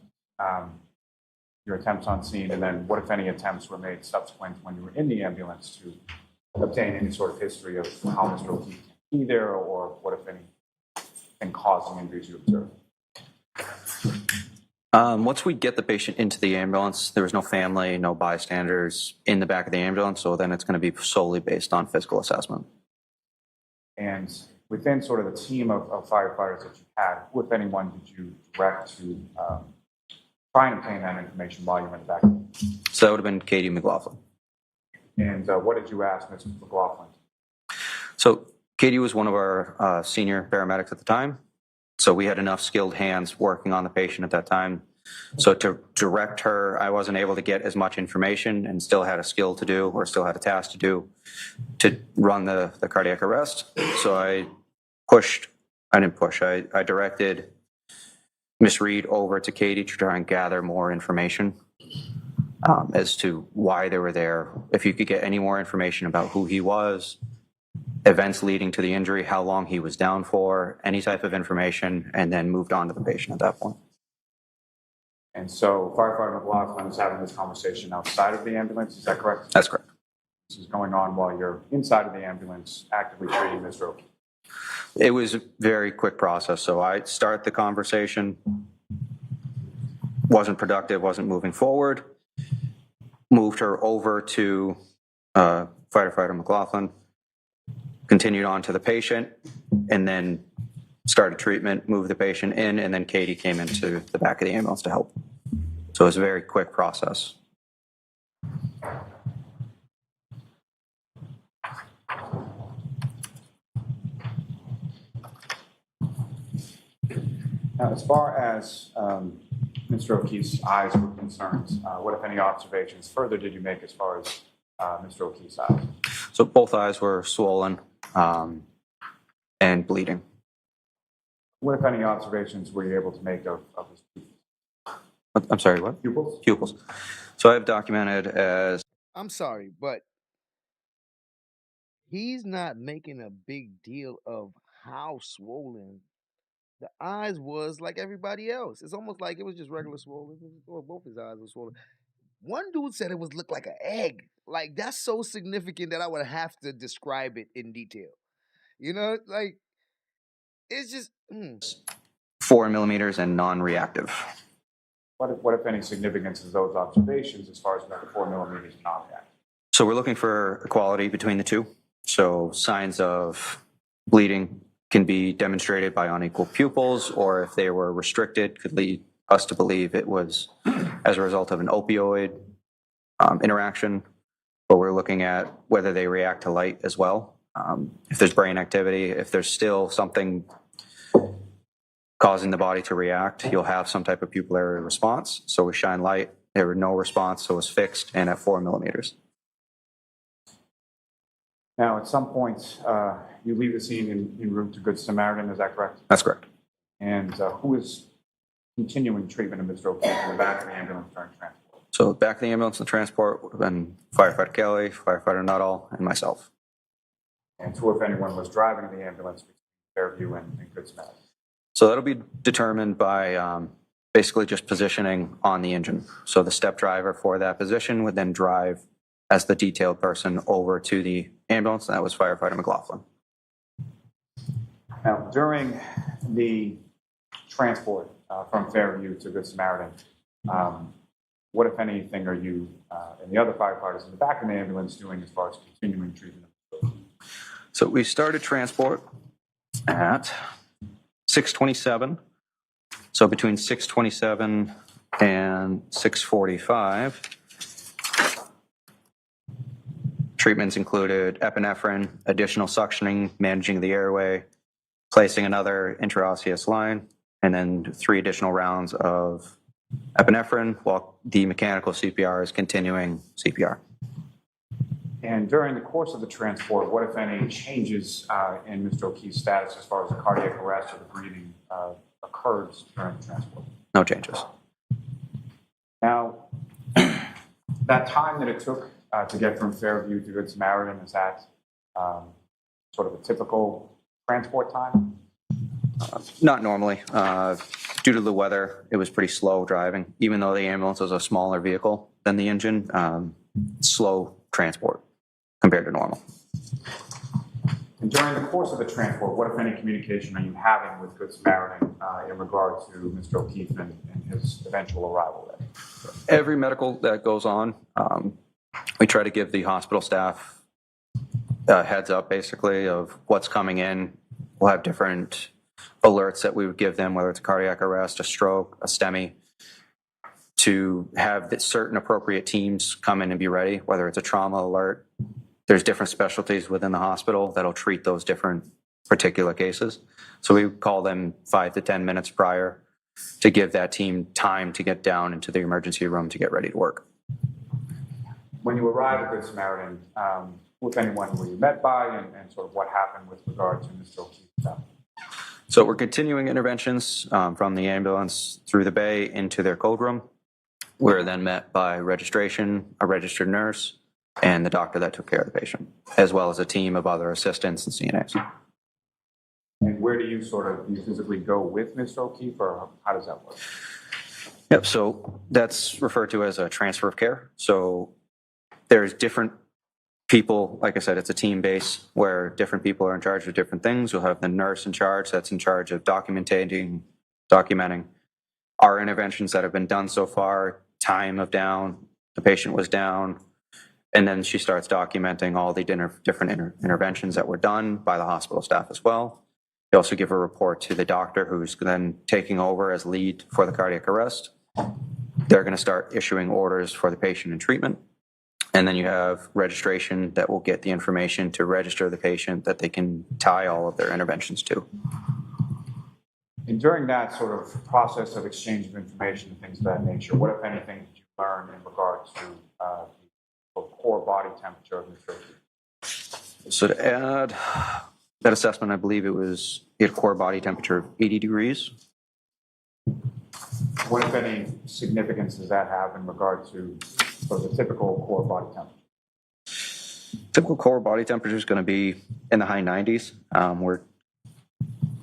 your attempts on scene, and then what, if any, attempts were made subsequent when you were in the ambulance to obtain any sort of history of how Mr. O'Keefe came to be there, or what, if any, can cause the injuries you observed? Once we get the patient into the ambulance, there was no family, no bystanders in the back of the ambulance, so then it's going to be solely based on physical assessment. And within sort of the team of firefighters that you had, who, if anyone, did you direct to try and obtain that information while you were in the back? So that would have been Katie McLaughlin. And what did you ask Ms. McLaughlin? So Katie was one of our senior paramedics at the time. So we had enough skilled hands working on the patient at that time. So to direct her, I wasn't able to get as much information and still had a skill to do, or still had a task to do, to run the cardiac arrest. So I directed Miss Reed over to Katie to try and gather more information as to why they were there. If you could get any more information about who he was, events leading to the injury, how long he was down for, any type of information, and then moved on to the patient at that point. And so Firefighter McLaughlin is having this conversation outside of the ambulance, is that correct? That's correct. This is going on while you're inside of the ambulance actively treating Mr. O'Keefe. It was a very quick process. So I start the conversation, wasn't productive, wasn't moving forward, moved her over to Firefighter McLaughlin, continued on to the patient, and then started treatment, moved the patient in, and then Katie came into the back of the ambulance to help. So it was a very quick process. Now, as far as Mr. O'Keefe's eyes were concerned, what, if any, observations further did you make as far as Mr. O'Keefe's eyes? So both eyes were swollen and bleeding. What, if any, observations were you able to make of his I'm sorry, what? pupils? Pupils. So I've documented as I'm sorry, but he's not making a big deal of how swollen the eyes was like everybody else. It's almost like it was just regular swollen. Or both his eyes were swollen. One dude said it was looked like an egg. Like, that's so significant that I would have to describe it in detail. You know, like, it's just 4 millimeters and non-reactive. What, if any, significance is those observations as far as the 4 millimeters non-reactive? So we're looking for equality between the two. So signs of bleeding can be demonstrated by unequal pupils, or if they were restricted, could lead us to believe it was as a result of an opioid interaction. But we're looking at whether they react to light as well. If there's brain activity, if there's still something causing the body to react, you'll have some type of pupillary response. So we shine light, there was no response, so it was fixed and at 4 millimeters. Now, at some point, you leave the scene en route to Good Samaritan, is that correct? That's correct. And who is continuing treatment of Mr. O'Keefe in the back of the ambulance during transport? So back of the ambulance and transport would have been Firefighter Kelly, Firefighter Nuttall, and myself. And who, if anyone, was driving the ambulance between Fairview and Good Samaritan? So that'll be determined by basically just positioning on the engine. So the step driver for that position would then drive as the detailed person over to the ambulance, and that was Firefighter McLaughlin. Now, during the transport from Fairview to Good Samaritan, what, if anything, are you and the other firefighters in the back of the ambulance doing as far as continuing treatment? So we started transport at 6:27. So between 6:27 and 6:45, treatments included epinephrine, additional suctioning, managing the airway, placing another intraosseous line, and then 3 additional rounds of epinephrine while the mechanical CPR is continuing CPR. And during the course of the transport, what, if any, changes in Mr. O'Keefe's status as far as the cardiac arrest or the breathing occurs during the transport? No changes. Now, that time that it took to get from Fairview to Good Samaritan, is that sort of a typical transport time? Not normally. Due to the weather, it was pretty slow driving. Even though the ambulance was a smaller vehicle than the engine, slow transport compared to normal. And during the course of the transport, what, if any, communication are you having with Good Samaritan in regard to Mr. O'Keefe and his eventual arrival there? Every medical that goes on, we try to give the hospital staff a heads up, basically, of what's coming in. We'll have different alerts that we would give them, whether it's a cardiac arrest, a stroke, a STEMI, to have certain appropriate teams come in and be ready, whether it's a trauma alert. There's different specialties within the hospital that'll treat those different particular cases. So we call them 5 to 10 minutes prior to give that team time to get down into the emergency room to get ready to work. When you arrived at Good Samaritan, with anyone were you met by, and sort of what happened with regard to Mr. O'Keefe's family? So we're continuing interventions from the ambulance through the bay into their code room. We're then met by registration, a registered nurse, and the doctor that took care of the patient, as well as a team of other assistants and CNAs. And where do you physically go with Mr. O'Keefe, or how does that work? Yep, so that's referred to as a transfer of care. So there's different people, like I said, it's a team base where different people are in charge of different things. You'll have the nurse in charge that's in charge of documenting our interventions that have been done so far, time of down, the patient was down, and then she starts documenting all the different interventions that were done by the hospital staff as well. They also give a report to the doctor, who's then taking over as lead for the cardiac arrest. They're going to start issuing orders for the patient in treatment. And then you have registration that will get the information to register the patient that they can tie all of their interventions to. And during that sort of process of exchange of information and things of that nature, what, if anything, did you learn in regard to the core body temperature of Mr. O'Keefe? So to add that assessment, I believe he had a core body temperature of 80 degrees. What, if any, significance does that have in regard to sort of the typical core body temperature? Typical core body temperature is going to be in the high 90s, where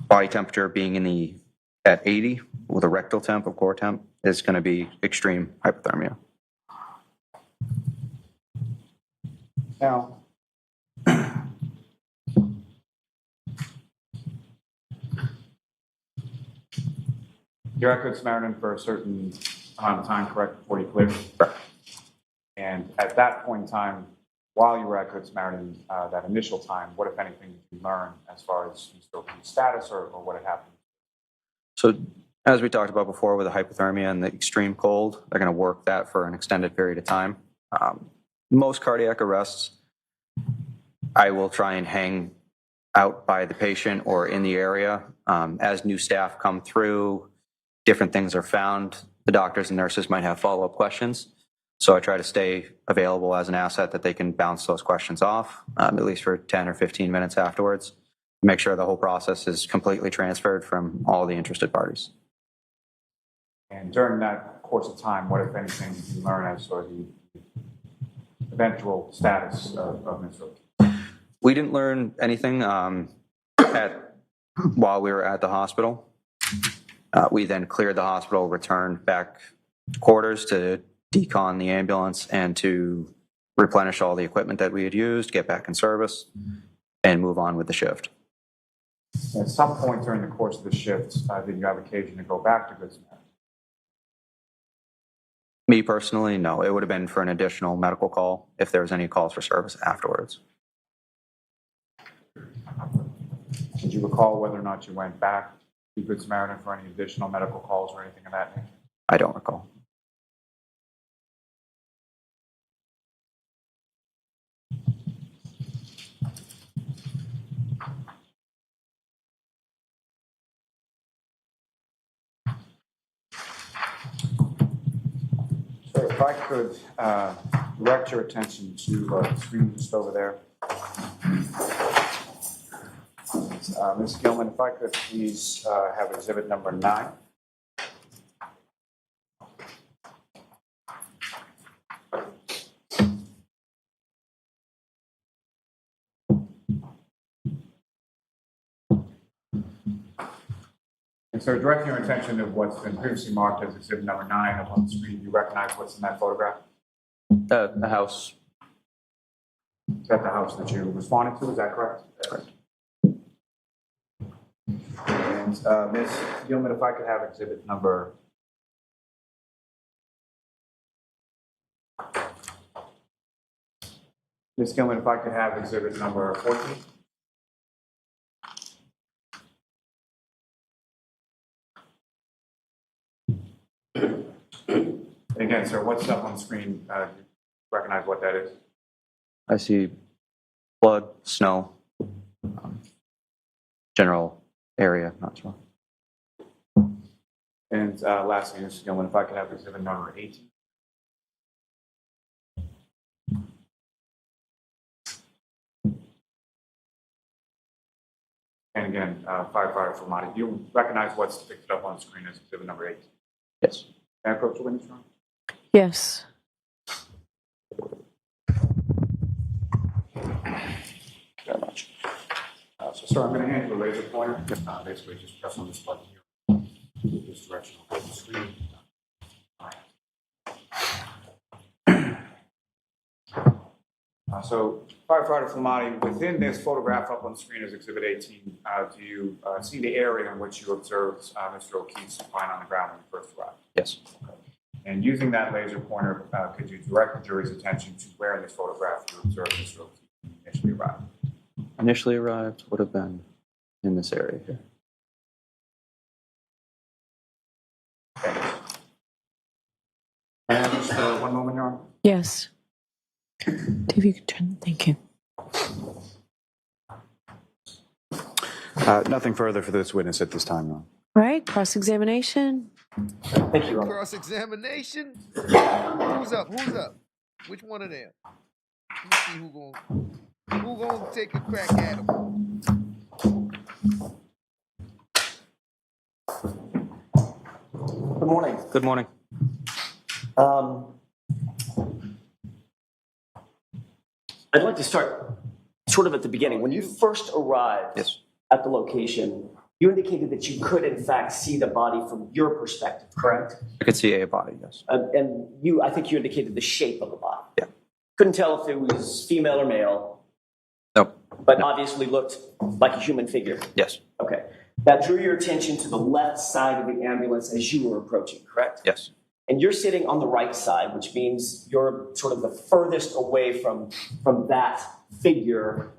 body temperature being at 80 with a rectal temp or core temp is going to be extreme hypothermia. Now, you're at Good Samaritan for a certain amount of time, correct, before you cleared? Correct. And at that point in time, while you were at Good Samaritan, that initial time, what, if anything, did you learn as far as Mr. O'Keefe's status or what had happened? So as we talked about before with the hypothermia and the extreme cold, they're going to work that for an extended period of time. Most cardiac arrests, I will try and hang out by the patient or in the area. As new staff come through, different things are found. The doctors and nurses might have follow-up questions. So I try to stay available as an asset that they can bounce those questions off, at least for 10 or 15 minutes afterwards, to make sure the whole process is completely transferred from all the interested parties. And during that course of time, what, if anything, did you learn as sort of the eventual status of Mr. O'Keefe? We didn't learn anything while we were at the hospital. We then cleared the hospital, returned back to quarters to decon the ambulance and to replenish all the equipment that we had used, get back in service, and move on with the shift. At some point during the course of the shift, did you have occasion to go back to Good Samaritan? Me personally, no. It would have been for an additional medical call if there was any calls for service afterwards. Did you recall whether or not you went back to Good Samaritan for any additional medical calls or anything of that nature? I don't recall. So if I could direct your attention to the screen just over there. Ms. Gilman, if I could please have exhibit number 9. sir, directing your attention to what's been previously marked as exhibit number 9 up on the screen. Do you recognize what's in that photograph? The house. Is that the house that you responded to? Is that correct? Correct. And Ms. Gilman, if I could have exhibit number. Ms. Gilman, if I could have exhibit number 14. Again, sir, what's up on the screen? Do you recognize what that is? I see blood, snow, general area, not sure. And lastly, Ms. Gilman, if I could have exhibit number 18. And again, firefighter Formati, do you recognize what's depicted up on the screen as exhibit number 18? Yes. Can I approach the witness, John? Yes. Very much. So, sir, I'm going to hand you a laser pointer. Basically, just press on this button here. This direction will go to the screen. So, firefighter Formati, within this photograph up on the screen as exhibit 18, do you see the area in which you observed Mr. O'Keefe's lying on the ground when you first arrived? Yes. And using that laser pointer, could you direct the jury's attention to where in this photograph you observed Mr. O'Keefe when you initially arrived? Initially arrived would have been in this area here. Thank you. And just 1 moment, Your Honor. Yes. If you could turn, thank you. Nothing further for this witness at this time, Your Honor. All right, cross-examination. Thank you, Your Honor. Cross-examination? Who's up? Who's up? Which one of them? Let me see who gonna take a crack at him. Good morning. Good morning. I'd like to start sort of at the beginning. When you first arrived Yes. at the location, you indicated that you could, in fact, see the body from your perspective, correct? I could see a body, yes. And I think you indicated the shape of the body. Yeah. Couldn't tell if it was female or male, Nope. but obviously looked like a human figure. Yes. Okay. That drew your attention to the left side of the ambulance as you were approaching, correct? Yes. And you're sitting on the right side, which means you're sort of the furthest away from that figure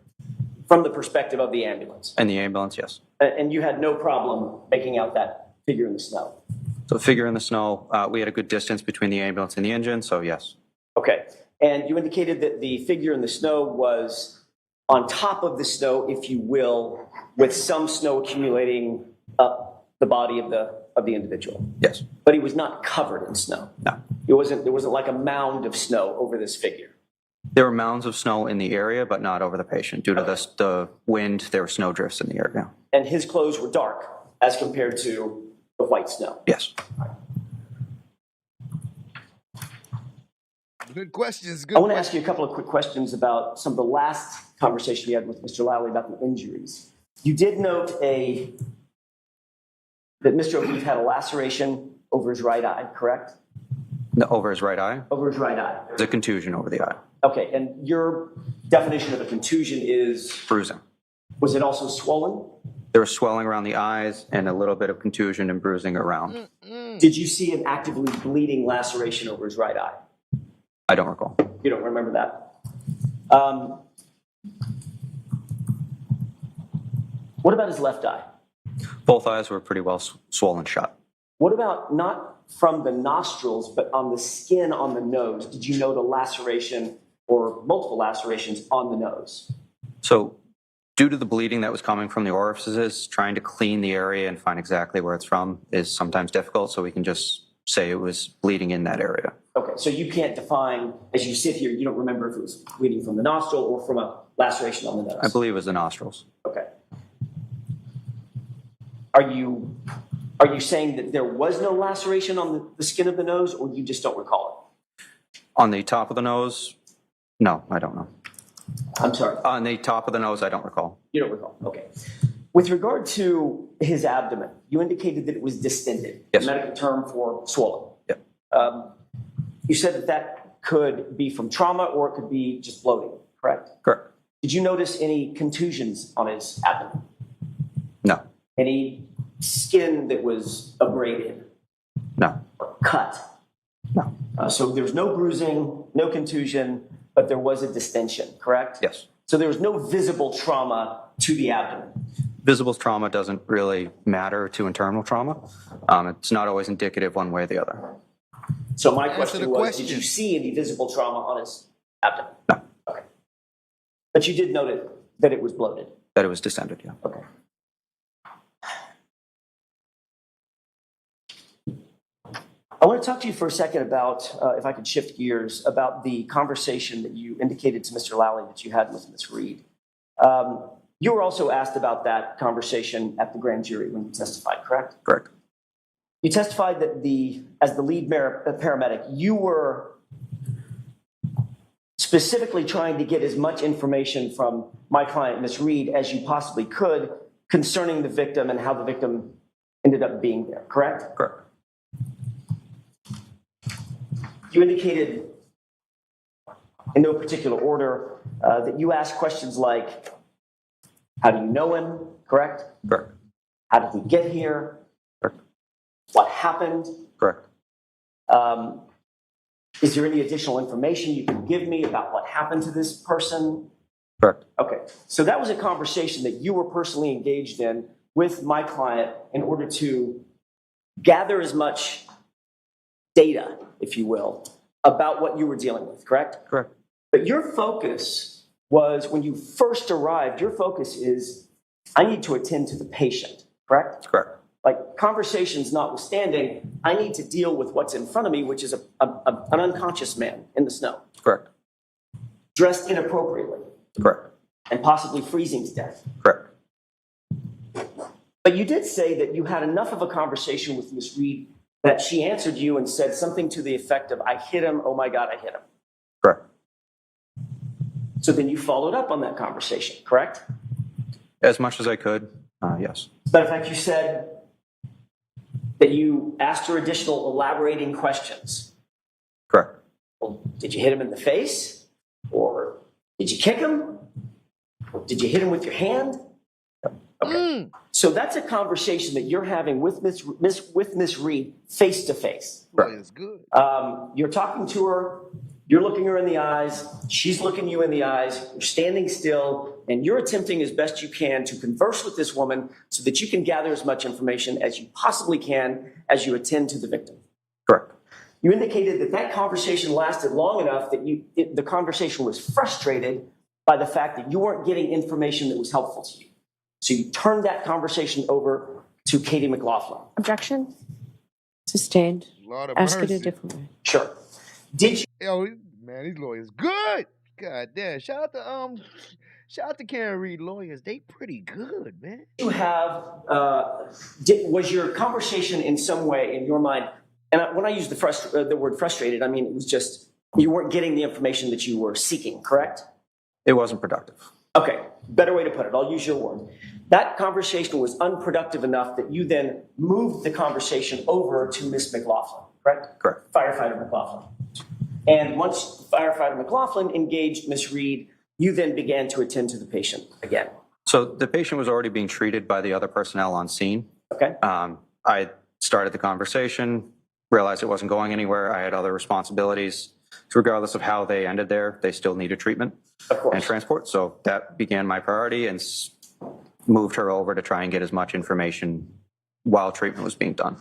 from the perspective of the ambulance. And the ambulance, yes. And you had no problem making out that figure in the snow. So figure in the snow, we had a good distance between the ambulance and the engine, so yes. Okay. And you indicated that the figure in the snow was on top of the snow, if you will, with some snow accumulating up the body of the individual. Yes. But he was not covered in snow. No. There wasn't like a mound of snow over this figure. There were mounds of snow in the area, but not over the patient. Due to the wind, there were snow drifts in the area. And his clothes were dark as compared to the white snow. Yes. Good questions. I want to ask you a couple of quick questions about some of the last conversation you had with Mr. Lowley about the injuries. You did note that Mr. O'Keefe had a laceration over his right eye, correct? No, over his right eye. Over his right eye. There's a contusion over the eye. Okay, and your definition of a contusion is, Bruising. was it also swollen? There was swelling around the eyes and a little bit of contusion and bruising around. Did you see an actively bleeding laceration over his right eye? I don't recall. You don't remember that? What about his left eye? Both eyes were pretty well swollen shut. What about not from the nostrils, but on the skin on the nose? Did you note a laceration or multiple lacerations on the nose? So due to the bleeding that was coming from the orifices, trying to clean the area and find exactly where it's from is sometimes difficult, so we can just say it was bleeding in that area. Okay, so you can't define, as you sit here, you don't remember if it was bleeding from the nostril or from a laceration on the nose? I believe it was the nostrils. Okay. Are you saying that there was no laceration on the skin of the nose, or you just don't recall it? On the top of the nose, no, I don't know. I'm sorry. On the top of the nose, I don't recall. You don't recall. Okay. With regard to his abdomen, you indicated that it was distended, Yes. a medical term for swollen. Yep. You said that that could be from trauma or it could be just bloating, correct? Correct. Did you notice any contusions on his abdomen? No. Any skin that was abraded No. or cut? No. So there was no bruising, no contusion, but there was a distension, correct? Yes. So there was no visible trauma to the abdomen. Visible trauma doesn't really matter to internal trauma. It's not always indicative one way or the other. So my Answer question the was, question. did you see any visible trauma on his abdomen? No. Okay. But you did note that it was bloated. That it was distended, yeah. Okay. I want to talk to you for a second about, if I could shift gears, about the conversation that you indicated to Mr. Lally that you had with Ms. Reed. You were also asked about that conversation at the grand jury when you testified, correct? Correct. You testified that as the lead paramedic, you were specifically trying to get as much information from my client, Ms. Reed, as you possibly could concerning the victim and how the victim ended up being there, correct? Correct. You indicated, in no particular order, that you asked questions like, how do you know him, correct? Correct. How did he get here? Correct. What happened? Correct. Is there any additional information you can give me about what happened to this person? Correct. Okay, so that was a conversation that you were personally engaged in with my client in order to gather as much data, if you will, about what you were dealing with, correct? Correct. But your focus was, when you first arrived, your focus is, I need to attend to the patient, correct? Correct. Like, conversations notwithstanding, I need to deal with what's in front of me, which is an unconscious man in the snow, Correct. dressed inappropriately, Correct. and possibly freezing to death. Correct. But you did say that you had enough of a conversation with Ms. Reed that she answered you and said something to the effect of, I hit him, oh my God, I hit him. Correct. So then you followed up on that conversation, correct? As much as I could, yes. As a matter of fact, you said that you asked her additional elaborating questions. Correct. Well, did you hit him in the face? Or did you kick him? Or did you hit him with your hand? Okay. So that's a conversation that you're having with Miss Reed face to face. Boy, it's good. You're talking to her, you're looking her in the eyes, she's looking you in the eyes, you're standing still, and you're attempting as best you can to converse with this woman so that you can gather as much information as you possibly can as you attend to the victim. Correct. You indicated that that conversation lasted long enough that the conversation was frustrated by the fact that you weren't getting information that was helpful to you. So you turned that conversation over to Katie McLaughlin. Objection? Sustained. Lord of Ask it mercy. a different way. Sure. Did you Yo, man, these lawyers good. God damn. Shout out to Karen Reed lawyers. They pretty good, man. have, was your conversation in some way in your mind, and when I use the word frustrated, I mean, it was just, you weren't getting the information that you were seeking, correct? It wasn't productive. Okay, better way to put it. I'll use your word. That conversation was unproductive enough that you then moved the conversation over to Miss McLaughlin, correct? Correct. Firefighter McLaughlin. And once Firefighter McLaughlin engaged Miss Reed, you then began to attend to the patient again. So the patient was already being treated by the other personnel on scene. Okay? I started the conversation, realized it wasn't going anywhere. I had other responsibilities. So regardless of how they ended there, they still needed treatment Of course. and transport. So that began my priority and moved her over to try and get as much information while treatment was being done.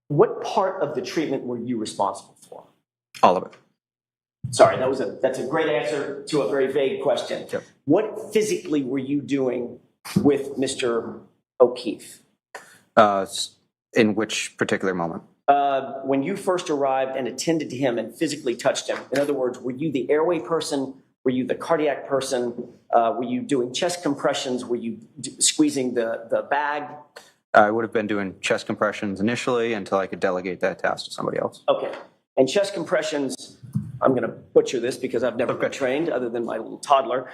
What part of the treatment were you responsible for? All of it. Sorry, that's a great answer to a very vague question. Yep. What physically were you doing with Mr. O'Keefe? In which particular moment? When you first arrived and attended to him and physically touched him, in other words, were you the airway person? Were you the cardiac person? Were you doing chest compressions? Were you squeezing the bag? I would have been doing chest compressions initially until I could delegate that task to somebody else. Okay. And chest compressions, I'm going to butcher this because I've never been trained other than my little toddler.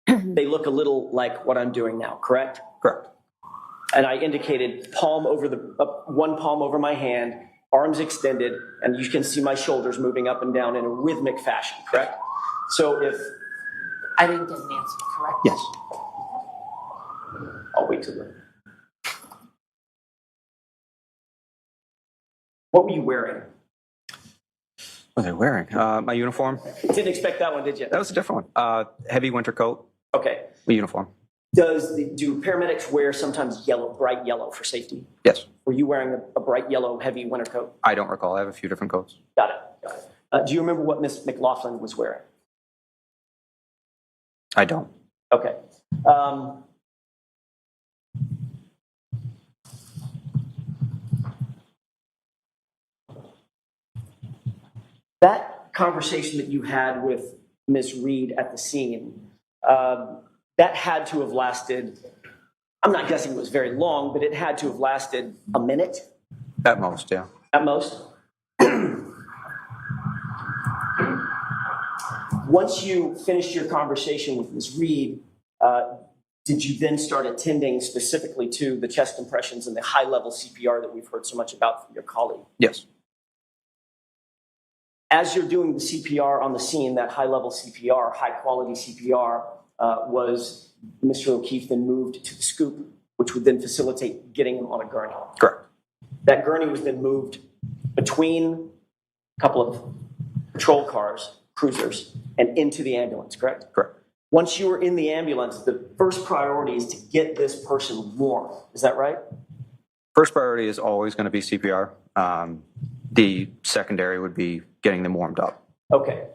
They look a little like what I'm doing now, correct? Correct. And I indicated palm over one palm over my hand, arms extended, and you can see my shoulders moving up and down in a rhythmic fashion, correct? So if I didn't get an answer, correct? yes, I'll wait till then. What were you wearing? What was I wearing? My uniform. Didn't expect that one, did you? That was a different one. Heavy winter coat. Okay. My uniform. Do paramedics wear sometimes yellow, bright yellow for safety? Yes. Were you wearing a bright yellow, heavy winter coat? I don't recall. I have a few different coats. Got it. Do you remember what Miss McLaughlin was wearing? I don't. Okay. That conversation that you had with Ms. Reed at the scene, that had to have lasted, I'm not guessing it was very long, but it had to have lasted a minute At most, yeah. at most. Once you finished your conversation with Ms. Reed, did you then start attending specifically to the chest compressions and the high-level CPR that we've heard so much about from your colleague? Yes. As you're doing the CPR on the scene, that high-level CPR, high-quality CPR, was Mr. O'Keefe then moved to the scoop, which would then facilitate getting him on a gurney. Correct. That gurney was then moved between a couple of patrol cars, cruisers, and into the ambulance, correct? Correct. Once you were in the ambulance, the first priority is to get this person warm. Is that right? First priority is always going to be CPR. The secondary would be getting them warmed up. Okay.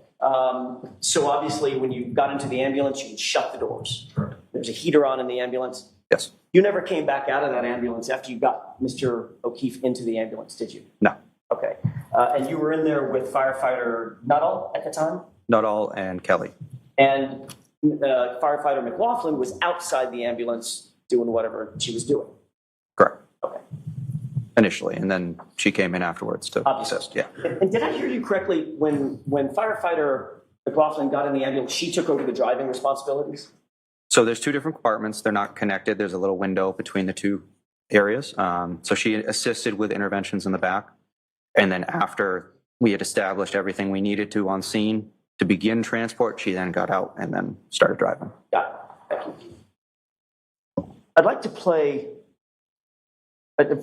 So obviously, when you got into the ambulance, you would shut the doors. There's a heater on in the ambulance. Yes. You never came back out of that ambulance after you got Mr. O'Keefe into the ambulance, did you? No. Okay. And you were in there with firefighter Nuttall at the time? Nuttall and Kelly. And firefighter McLaughlin was outside the ambulance doing whatever she was doing. Correct. Okay. Initially, and then she came in afterwards to Obviously. assist. Yeah. And did I hear you correctly when firefighter McLaughlin got in the ambulance, she took over the driving responsibilities? So there's two different compartments. They're not connected. There's a little window between the two areas. So she assisted with interventions in the back. And then after we had established everything we needed to on scene to begin transport, she then got out and then started driving. Got it. Thank you. I'd like to play.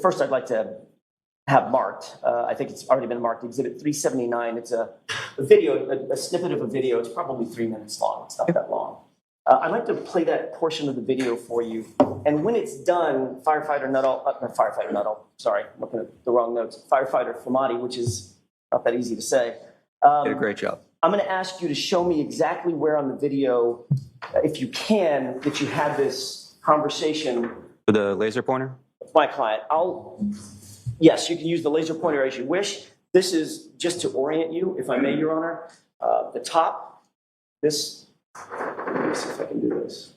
First, I'd like to have marked. I think it's already been marked. Exhibit 379. It's a video, a snippet of a video. It's probably 3 minutes long. It's not that long. I'd like to play that portion of the video for you. And when it's done, Firefighter Nuttall, sorry, I'm looking at the wrong notes. Firefighter Flamati, which is not that easy to say. Did a great job. I'm going to ask you to show me exactly where on the video, if you can, that you had this conversation With the laser pointer? with my client. Yes, you can use the laser pointer as you wish. This is just to orient you, if I may, Your Honor. The top, this, let me see if I can do this.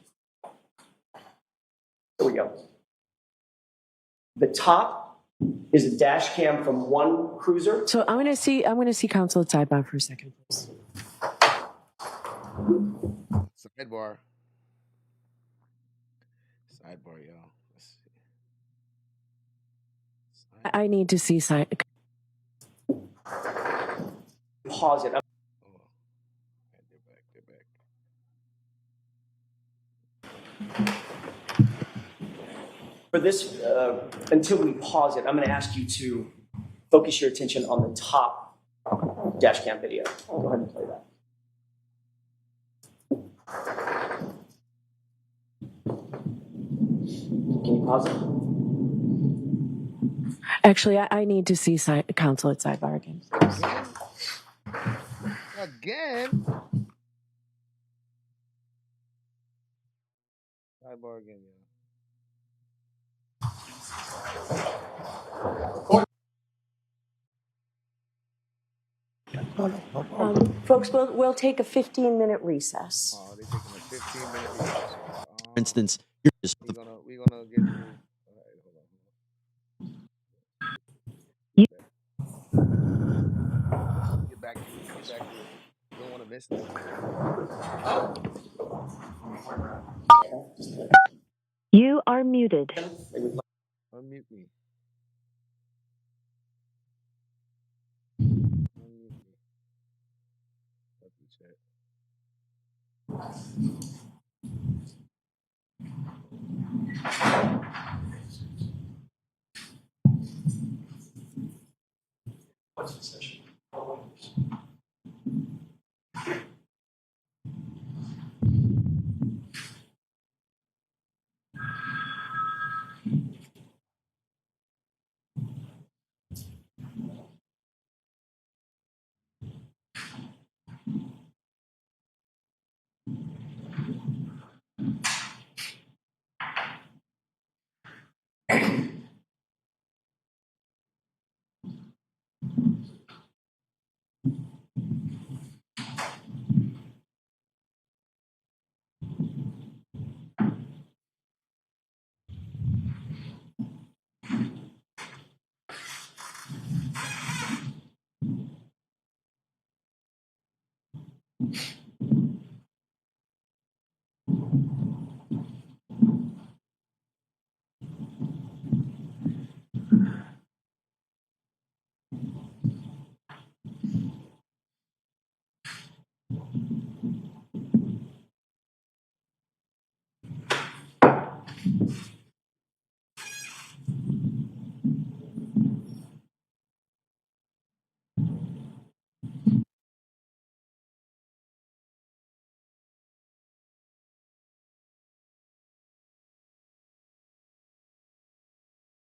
There we go. The top is a dash cam from one cruiser. So I'm going to see counsel at sidebar for a second, please. Sidebar. Sidebar, y'all. Let's see. I need to see side. Pause it. Oh, they're back. For this, until we pause it, I'm going to ask you to focus your attention on the top dash cam video. Go ahead and play that. Can you pause it? Actually, I need to see counsel at sidebar again. Again? Sidebar again, yeah. Folks, we'll take a 15-minute recess. Oh, they're taking a 15-minute recess. For instance, you're just We're gonna get through. All right, hold on. Get back to it. You don't want to miss that. You are muted. Unmute me. Unmute me. Let me check.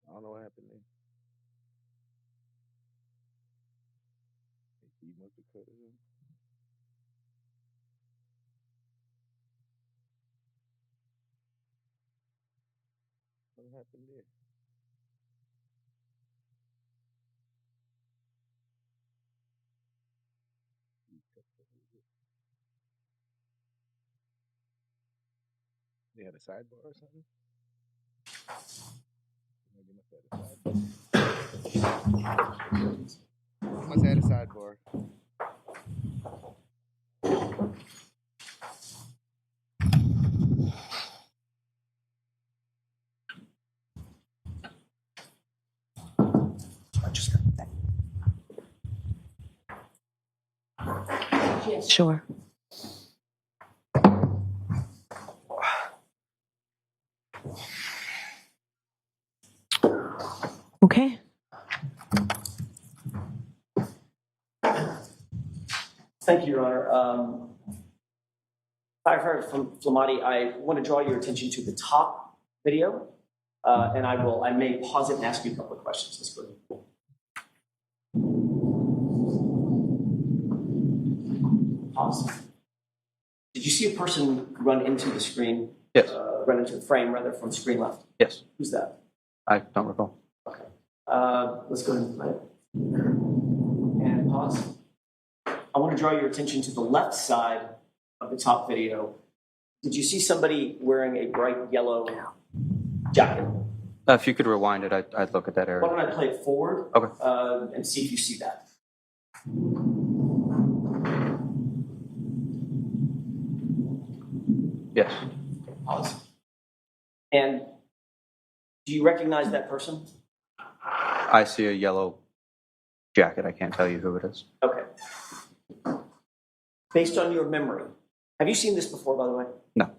I don't know what happened there. He must have cut it in. What happened there? They had a sidebar or something? Maybe must have had a sidebar. Must have had a sidebar. Sure. Okay. Thank you, Your Honor. Firefighter from Flamati, I want to draw your attention to the top video, and I may pause it and ask you a couple of questions. Let's go ahead. Pause. Did you see a person run into the screen? Yes. Run into the frame, rather, from screen left? Yes. Who's that? I don't recall. Okay. Let's go ahead and play it. And pause. I want to draw your attention to the left side of the top video. Did you see somebody wearing a bright yellow jacket? If you could rewind it, I'd look at that Why area. don't I play it forward? Okay. And see if you see that. Yes. Pause. And do you recognize that person? I see a yellow jacket. I can't tell you who it is. Okay. Based on your memory, have you seen this before, by the way? No.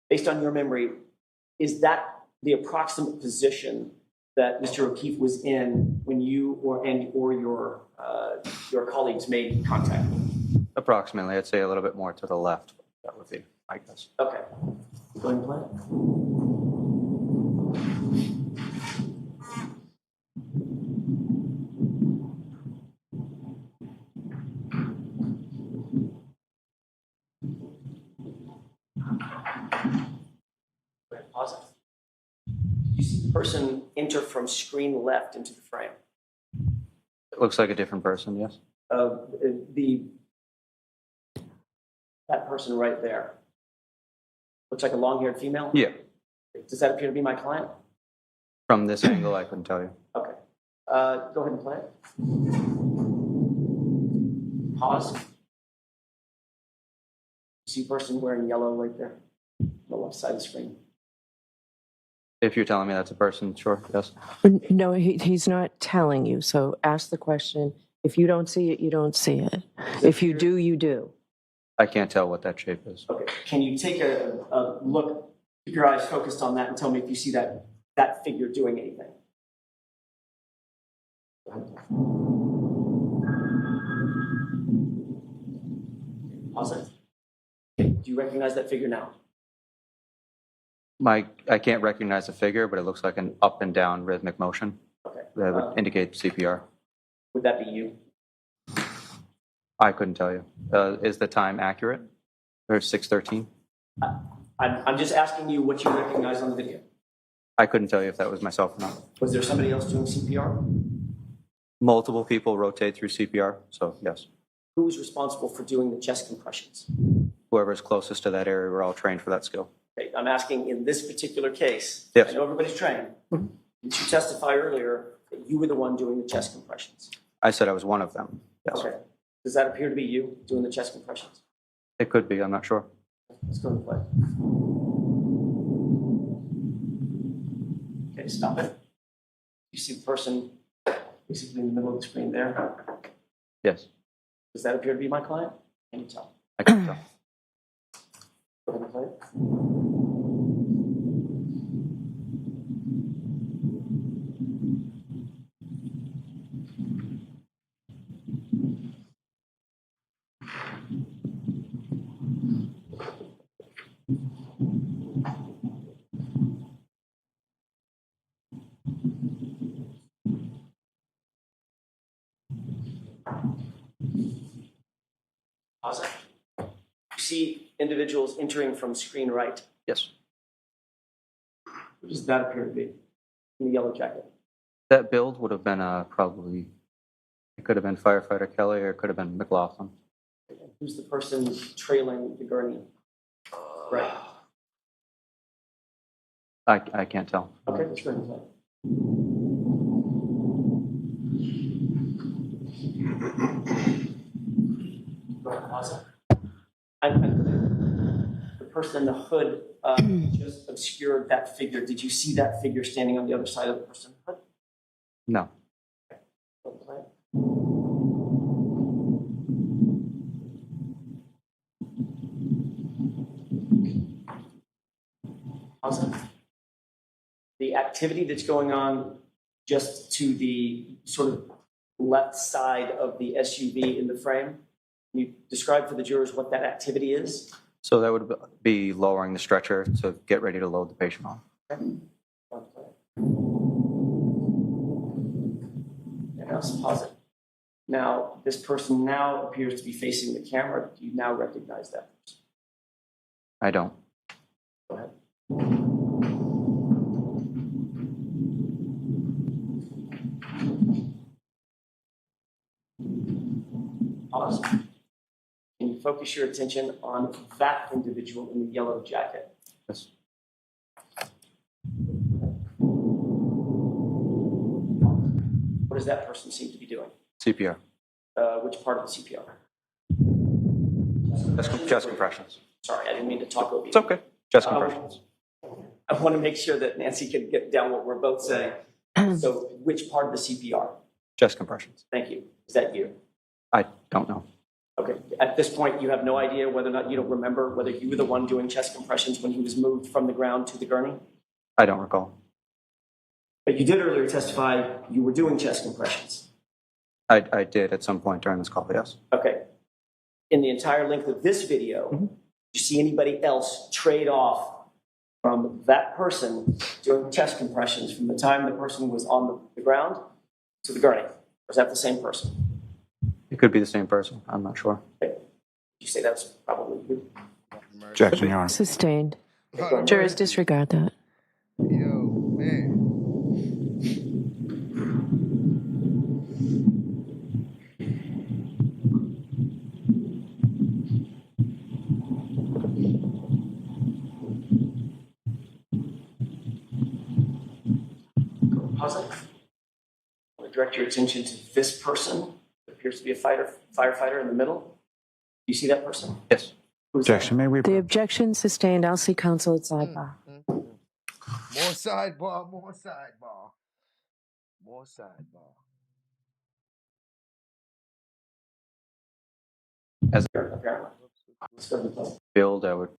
Based on your memory, is that the approximate position that Mr. O'Keefe was in when you or your colleagues made contact? Approximately. I'd say a little bit more to the left. That would be, I guess. Okay. Go ahead and play it. Go ahead, pause it. You see the person enter from screen left into the frame. It looks like a different person, yes? That person right there. Looks like a long-haired female? Yeah. Does that appear to be my client? From this angle, I couldn't tell you. Okay. Go ahead and play it. Pause. See a person wearing yellow right there? the left side of the screen. If you're telling me that's a person, sure, yes. No, he's not telling you. So ask the question. If you don't see it, you don't see it. If you do, you do. I can't tell what that shape is. Okay. Can you take a look, keep your eyes focused on that, and tell me if you see that figure doing anything? Pause it. Okay. Do you recognize that figure now? I can't recognize the figure, but it looks like an up and down rhythmic motion Okay. that would indicate CPR. Would that be you? I couldn't tell you. Is the time accurate? Or 6:13? I'm just asking you what you recognize on the video. I couldn't tell you if that was myself or not. Was there somebody else doing CPR? Multiple people rotate through CPR, so yes. Who was responsible for doing the chest compressions? Whoever's closest to that area, we're all trained for that skill. Okay, I'm asking in this particular case, Yes. I know everybody's trained. Did you testify earlier that you were the one doing the chest compressions? I said I was one of them, yes. Okay. Does that appear to be you doing the chest compressions? It could be, I'm not sure. Let's go and play. Okay, stop it. You see the person basically in the middle of the screen there? Yes, Does that appear to be my client? Can you tell? I can tell. Go ahead and play it. Pause it. You see individuals entering from screen right. Yes. What does that appear to be in the yellow jacket? That build would have been probably, it could have been firefighter Kelly or it could have been McLaughlin. Who's the person trailing the gurney? Right. I can't tell. Okay, let's go ahead and play. Go ahead, pause it. The person in the hood just obscured that figure. Did you see that figure standing on the other side of the person in the hood? No. Go ahead and play it. Pause it. The activity that's going on just to the sort of left side of the SUV in the frame, can you describe for the jurors what that activity is? So that would be lowering the stretcher to get ready to load the patient on. And now pause it. Now, this person now appears to be facing the camera. Do you now recognize that person? I don't. Go ahead. Pause. Can you focus your attention on that individual in the yellow jacket? Yes. What does that person seem to be doing? CPR. Which part of the CPR? Chest compressions. Sorry, I didn't mean to talk over you. It's okay. Chest compressions. I want to make sure that Nancy can get down what we're both saying. So which part of the CPR? Chest compressions. Thank you. Is that you? I don't know. Okay. At this point, you have no idea whether or not you don't remember whether you were the one doing chest compressions when he was moved from the ground to the gurney? I don't recall. But you did earlier testify you were doing chest compressions. I did at some point during this call, yes. Okay. In the entire length of this video, did you see anybody else trade off from that person doing chest compressions from the time the person was on the ground to the gurney? Or is that the same person? It could be the same person. I'm not sure. Okay. You say that's probably you. Objection, Your Honor. Sustained. Jurors disregard that. Yo, man. Pause it. I want to direct your attention to this person. It appears to be a firefighter in the middle. Do you see that person? Yes. Objection, may we? The objection sustained. I'll see counsel at sidebar. More sidebar, more sidebar, more sidebar. As build, I would.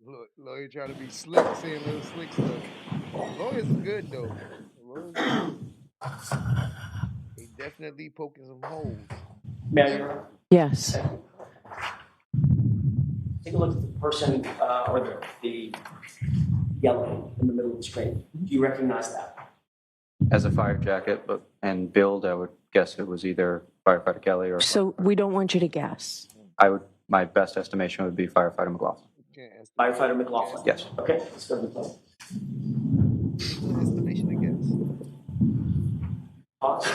Look, lawyer trying to be slick, saying little slick stuff. Lawyers are good though. Lawyers are good. They definitely poking some holes. May I, Your Honor? Yes. Take a look at the person or the yellow in the middle of the screen. Do you recognize that? As a fire jacket, but and build, I would guess it was either firefighter Kelly or. So we don't want you to guess. I would. My best estimation would be firefighter McLaughlin. Firefighter McLaughlin? Yes. Okay, let's go to the play. Estimation, I guess. Pause.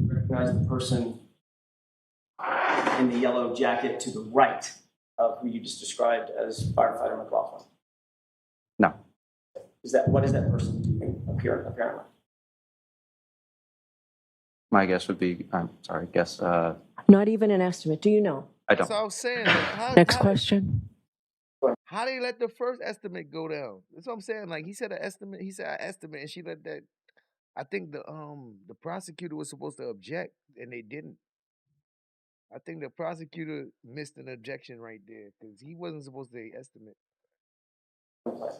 Recognize the person in the yellow jacket to the right of who you just described as firefighter McLaughlin. No. What is that person doing apparently? My guess would be. I'm sorry. Guess. Not even an estimate. Do you know? I don't. So I was saying, like, Next question. How do you let the first estimate go down? That's what I'm saying. Like he said an estimate, he said an estimate, and she let that. I think the prosecutor was supposed to object, and they didn't. I think the prosecutor missed an objection right there because he wasn't supposed to estimate. Okay.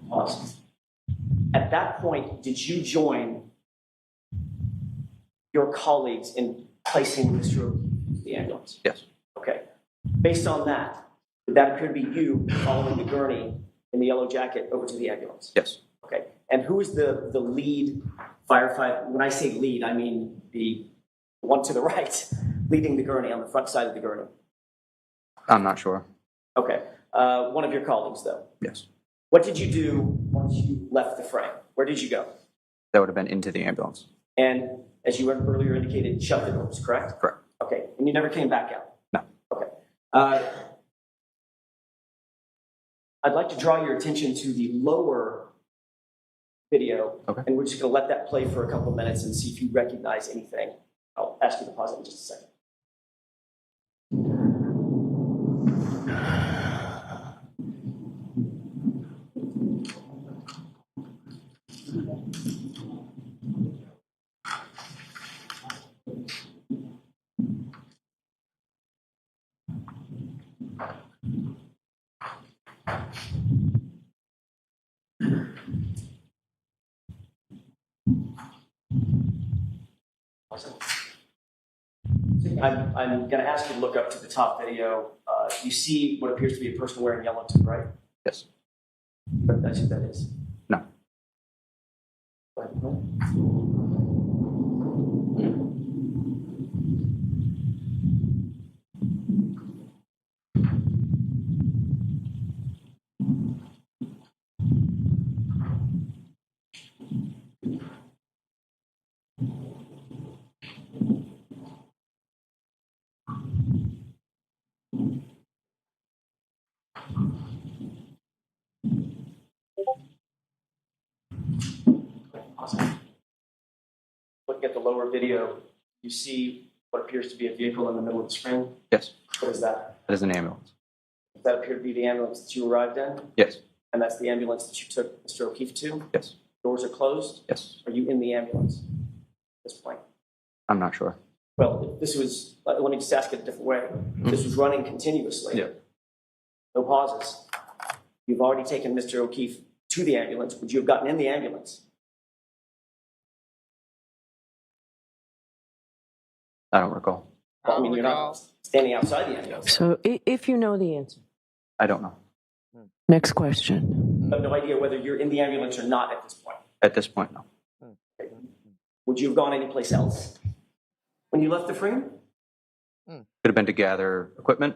Pause. At that point, did you join your colleagues in placing Mr. O'Keefe in the ambulance? Yes. Okay. Based on that, would that appear to be you following the gurney in the yellow jacket over to the ambulance? Yes. Okay. And who is the lead firefighter? When I say lead, I mean the one to the right, leading the gurney on the front side of the gurney. I'm not sure. Okay. One of your colleagues, though. Yes. What did you do once you left the frame? Where did you go? That would have been into the ambulance. And as you earlier indicated, shut the doors, correct? Correct. Okay. And you never came back out? No. Okay. I'd like to draw your attention to the lower video. Okay. And we're just going to let that play for a couple of minutes and see if you recognize anything. I'll ask you to pause it in just a second. I'm going to ask you to look up to the top video. You see what appears to be a person wearing yellow to the right? Yes. But that's who that is. No. Go ahead. Awesome. Looking at the lower video, you see what appears to be a vehicle in the middle of the screen. Yes. What is that? That is an ambulance. Does that appear to be the ambulance that you arrived in? Yes. And that's the ambulance that you took Mr. O'Keefe to? Yes. Doors are closed? Yes. Are you in the ambulance at this point? I'm not sure. Well, this was, let me just ask it a different way. This was running continuously. Yeah. No pauses. You've already taken Mr. O'Keefe to the ambulance. Would you have gotten in the ambulance? I don't recall. Well, I mean, you're not standing outside the ambulance. So if you know the answer. I don't know. Next question. You have no idea whether you're in the ambulance or not at this point. At this point, no. Would you have gone anyplace else when you left the frame? Could have been to gather equipment,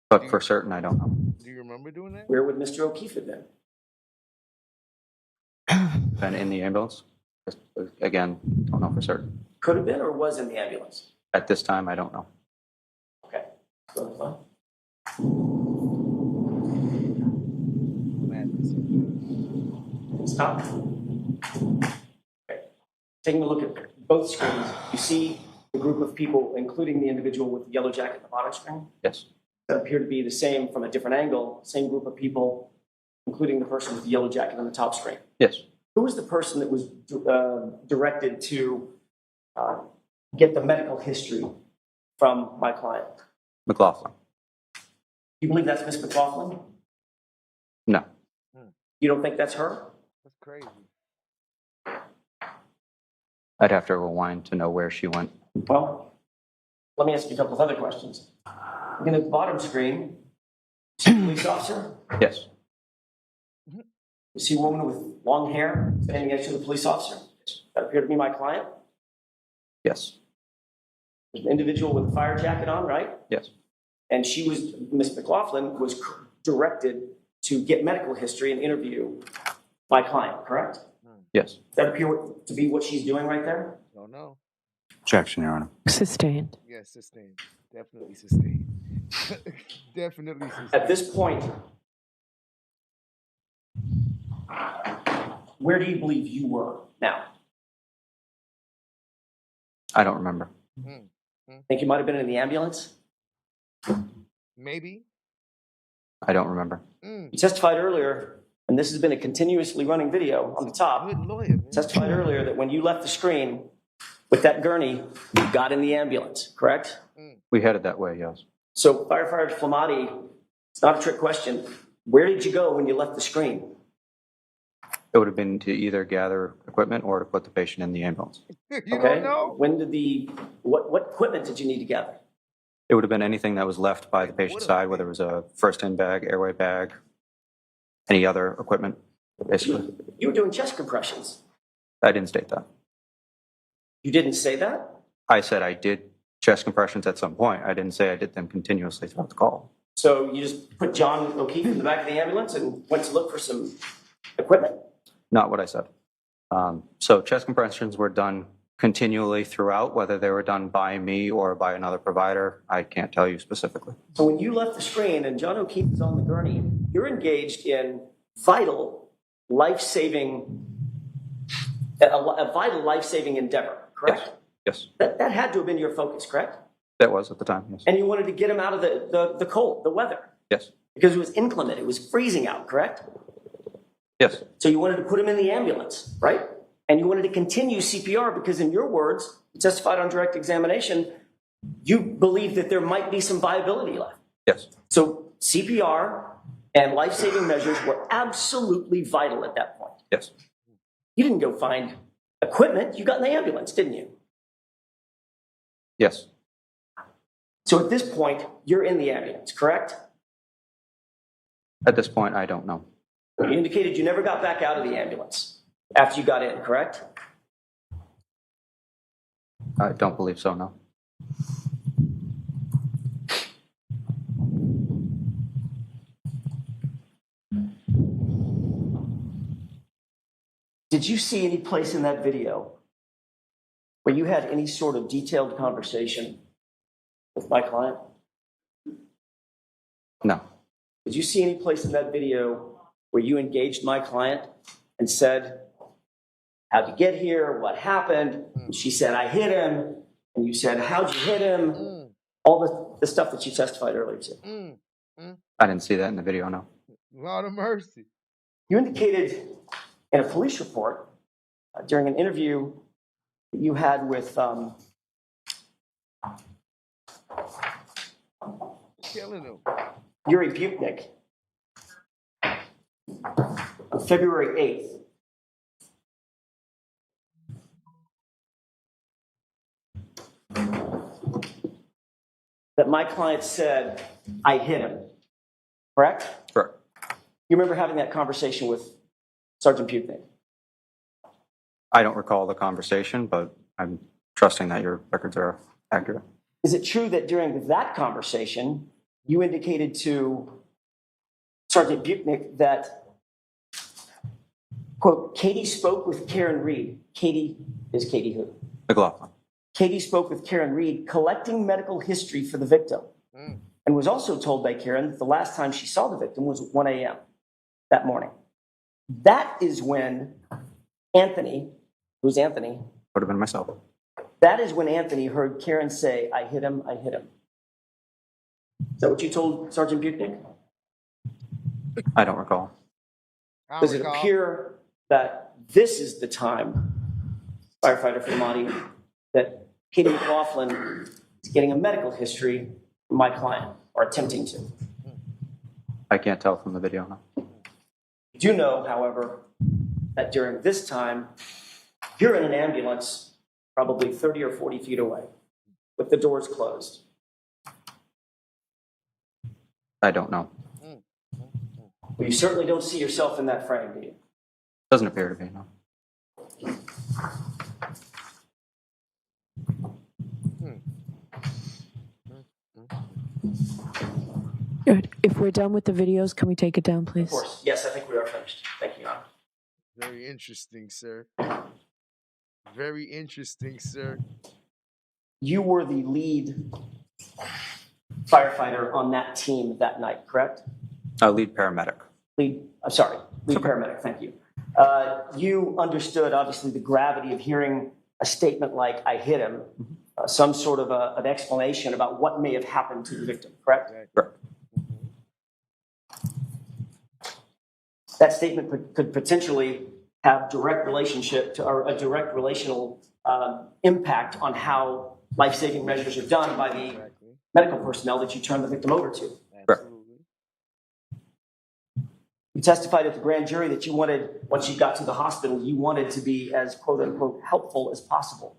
but for certain, I don't know. Do you remember doing that? Where would Mr. O'Keefe have been? Been in the ambulance. Just, again, don't know for certain. Could have been or was in the ambulance? At this time, I don't know. Okay. Go ahead, fine. top? Okay. Taking a look at both screens, you see the group of people, including the individual with the yellow jacket at the bottom screen, Yes. that appear to be the same from a different angle, same group of people, including the person with the yellow jacket on the top screen. Yes. Who was the person that was directed to get the medical history from my client? McLaughlin. You believe that's Miss McLaughlin? No. You don't think that's her? That's crazy. I'd have to rewind to know where she went. Well, let me ask you a couple of other questions. Looking at the bottom screen, see a police officer? Yes. You see a woman with long hair standing next to the police officer? That appeared to be my client. Yes. There's an individual with a fire jacket on, right? Yes. And she was, Miss McLaughlin was directed to get medical history and interview my client, correct? Yes. Does that appear to be what she's doing right there? Don't know. Objection, Your Honor. Sustained. Yes, sustained. Definitely sustained. Definitely sustained. At this point, where do you believe you were now? I don't remember. Think you might have been in the ambulance? Maybe. I don't remember. You testified earlier, and this has been a continuously running video on the top. Good lawyer, man. Testified earlier that when you left the screen with that gurney, you got in the ambulance, correct? We headed that way, yes. So, Firefighter Flamati, it's not a trick question. Where did you go when you left the screen? It would have been to either gather equipment or to put the patient in the ambulance. You Okay. don't know? When did what equipment did you need to gather? It would have been anything that was left by the patient's side, whether it was a first-in bag, airway bag, any other equipment, basically. You were doing chest compressions. I didn't state that. You didn't say that? I said I did chest compressions at some point. I didn't say I did them continuously throughout the call. So you just put John O'Keefe in the back of the ambulance and went to look for some equipment? Not what I said. So chest compressions were done continually throughout, whether they were done by me or by another provider. I can't tell you specifically. So when you left the screen and John O'Keefe is on the gurney, you're engaged in vital, life-saving, a vital life-saving endeavor, correct? Yes. That had to have been your focus, correct? That was at the time, yes. And you wanted to get him out of the cold, the weather, Yes. because it was inclement, it was freezing out, correct? Yes. So you wanted to put him in the ambulance, right? And you wanted to continue CPR because in your words, you testified on direct examination, you believed that there might be some viability left. Yes. So CPR and life-saving measures were absolutely vital at that point. Yes. You didn't go find equipment, you got in the ambulance, didn't you? Yes. So at this point, you're in the ambulance, correct? At this point, I don't know. You indicated you never got back out of the ambulance after you got in, correct? I don't believe so, no. Did you see any place in that video where you had any sort of detailed conversation with my client? No. Did you see any place in that video where you engaged my client and said, how'd you get here? What happened? And she said, I hit him. And you said, how'd you hit him? All the stuff that you testified earlier to. I didn't see that in the video, no. Lord of mercy. You indicated in a police report during an interview that you had with Killing him. Yuri Butnik on February 8th. That my client said, I hit him. Correct? Correct. You remember having that conversation with Sergeant Butnik? I don't recall the conversation, but I'm trusting that your records are accurate. Is it true that during that conversation, you indicated to Sergeant Butnik that, quote, Katie spoke with Karen Reed. Katie is Katie who? McLaughlin. Katie spoke with Karen Reed, collecting medical history for the victim, and was also told by Karen that the last time she saw the victim was at 1 a.m. that morning. That is when Anthony, who's Anthony? Would have been myself. That is when Anthony heard Karen say, I hit him, I hit him. Is that what you told Sergeant Buchnick? I don't recall. Does it appear that this is the time, firefighter Flamati, that Katie McLaughlin is getting a medical history from my client, or attempting to? I can't tell from the video. No. You do know, however, that during this time, you're in an ambulance probably 30 or 40 feet away with the doors closed. I don't know. Well, you certainly don't see yourself in that frame, do you? Doesn't appear to be, no. Good. If we're done with the videos, can we take it down, please? Of course. Yes, I think we are finished. Thank you, Your Honor. Very interesting, sir. Very interesting, sir. You were the lead firefighter on that team that night, correct? Lead paramedic. Lead paramedic, thank you. You understood, obviously, the gravity of hearing a statement like, I hit him, some sort of an explanation about what may have happened to the victim, correct? Correct. That statement could potentially have direct relationship to, or a direct relational impact on how life-saving measures are done by the medical personnel that you turn the victim over to. Correct. You testified at the grand jury that you wanted, once you got to the hospital, you wanted to be as quote unquote helpful as possible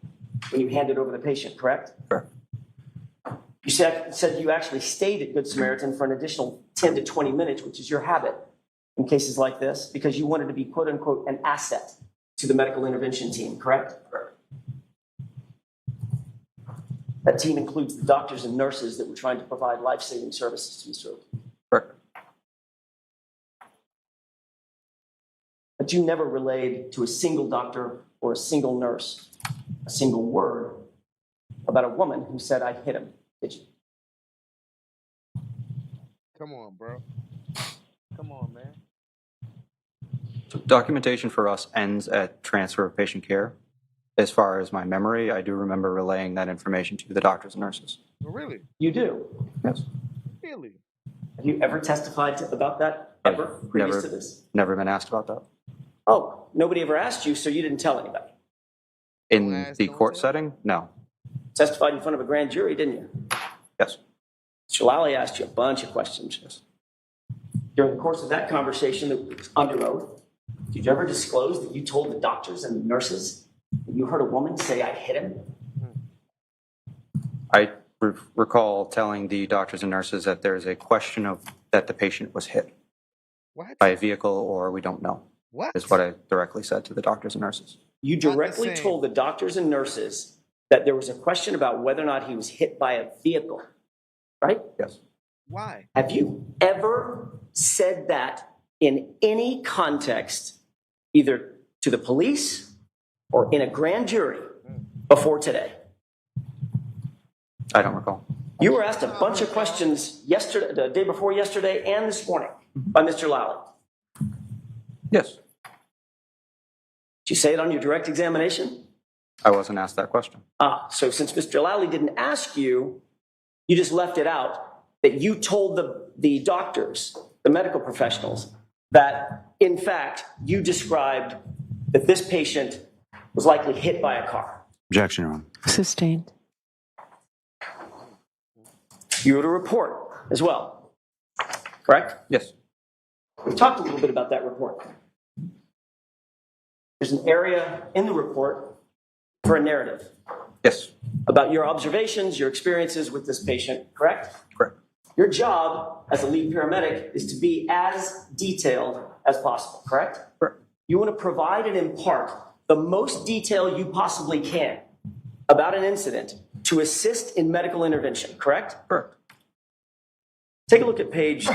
when you handed over the patient, correct? Correct. You said you actually stayed at Good Samaritan for an additional 10 to 20 minutes, which is your habit in cases like this, because you wanted to be quote unquote an asset to the medical intervention team, correct? Correct. That team includes the doctors and nurses that were trying to provide life-saving services to Mr. Oakley. Correct. But you never relayed to a single doctor or a single nurse a single word about a woman who said, I hit him, did you? Come on, bro. Come on, man. So documentation for us ends at transfer of patient care. As far as my memory, I do remember relaying that information to the doctors and nurses. Oh, really? You do. Yes. Really? Have you ever testified about that ever previous to this? Never been asked about that. Oh, nobody ever asked you, so you didn't tell anybody. In the court setting? No. Testified in front of a grand jury, didn't you? Yes. Mr. Lally asked you a bunch of questions. Yes. During the course of that conversation that was under oath, did you ever disclose that you told the doctors and the nurses that you heard a woman say, I hit him? I recall telling the doctors and nurses that there's a question of that the patient was hit What? by a vehicle or we don't know. What? Is what I directly said to the doctors and nurses. You directly Not the same. told the doctors and nurses that there was a question about whether or not he was hit by a vehicle, right? Yes. Why? Have you ever said that in any context, either to the police or in a grand jury before today? I don't recall. You were asked a bunch of questions yesterday, the day before yesterday, and this morning by Mr. Lally. Yes. Did you say it on your direct examination? I wasn't asked that question. So since Mr. Lally didn't ask you, you just left it out that you told the doctors, the medical professionals, that in fact you described that this patient was likely hit by a car. Objection, Your Honor. Sustained. You wrote a report as well, correct? Yes. We talked a little bit about that report. There's an area in the report for a narrative Yes. about your observations, your experiences with this patient, correct? Correct. Your job as a lead paramedic is to be as detailed as possible, correct? Correct. You want to provide and impart the most detail you possibly can about an incident to assist in medical intervention, correct? Correct. Take a look at page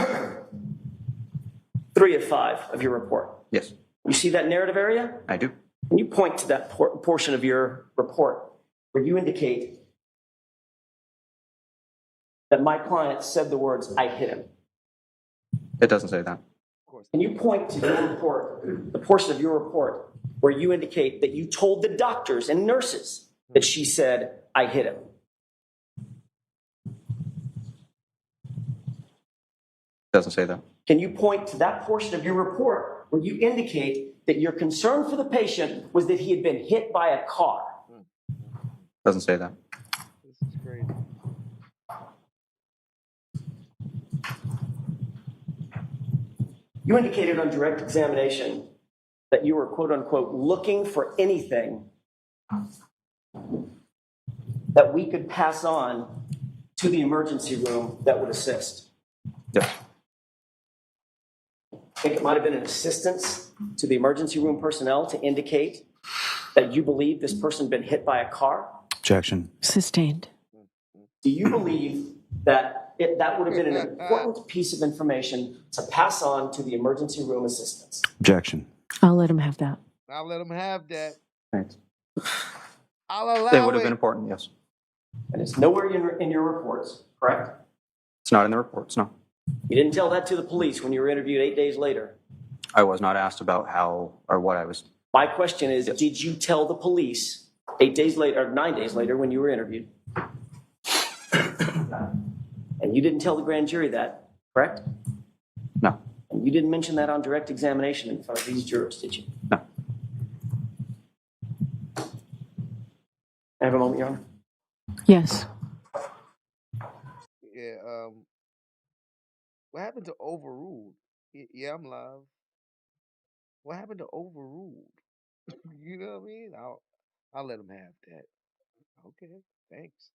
3 of 5 of your report. Yes. You see that narrative area? I do. Can you point to that portion of your report where you indicate that my client said the words, I hit him? It doesn't say that. course. Can you point to your report, the portion of your report, where you indicate that you told the doctors and nurses that she said, I hit him? Doesn't say that. Can you point to that portion of your report where you indicate that your concern for the patient was that he had been hit by a car? Doesn't say that. This is crazy. You indicated on direct examination that you were, quote unquote, looking for anything that we could pass on to the emergency room that would assist. Yes. I think it might have been an assistance to the emergency room personnel to indicate that you believe this person had been hit by a car. Objection. Sustained. Do you believe that that would have been an important piece of information to pass on to the emergency room assistants? Objection. I'll let him have that. I'll let him have that. Thanks. I'll allow It would have it. been important, yes. And it's nowhere in your reports, correct? It's not in the reports, no. You didn't tell that to the police when you were interviewed 8 days later. I was not asked about how or what I was. My question is, Yes. did you tell the police 8 days later, or 9 days later when you were interviewed? And you didn't tell the grand jury that, correct? No. And you didn't mention that on direct examination in front of these jurors, did you? No. I have a moment, Your Honor. Yes. Yeah. What happened to overruled? Yeah, I'm live. What happened to overruled? You know what I mean? I'll let him have that. Okay. Thanks.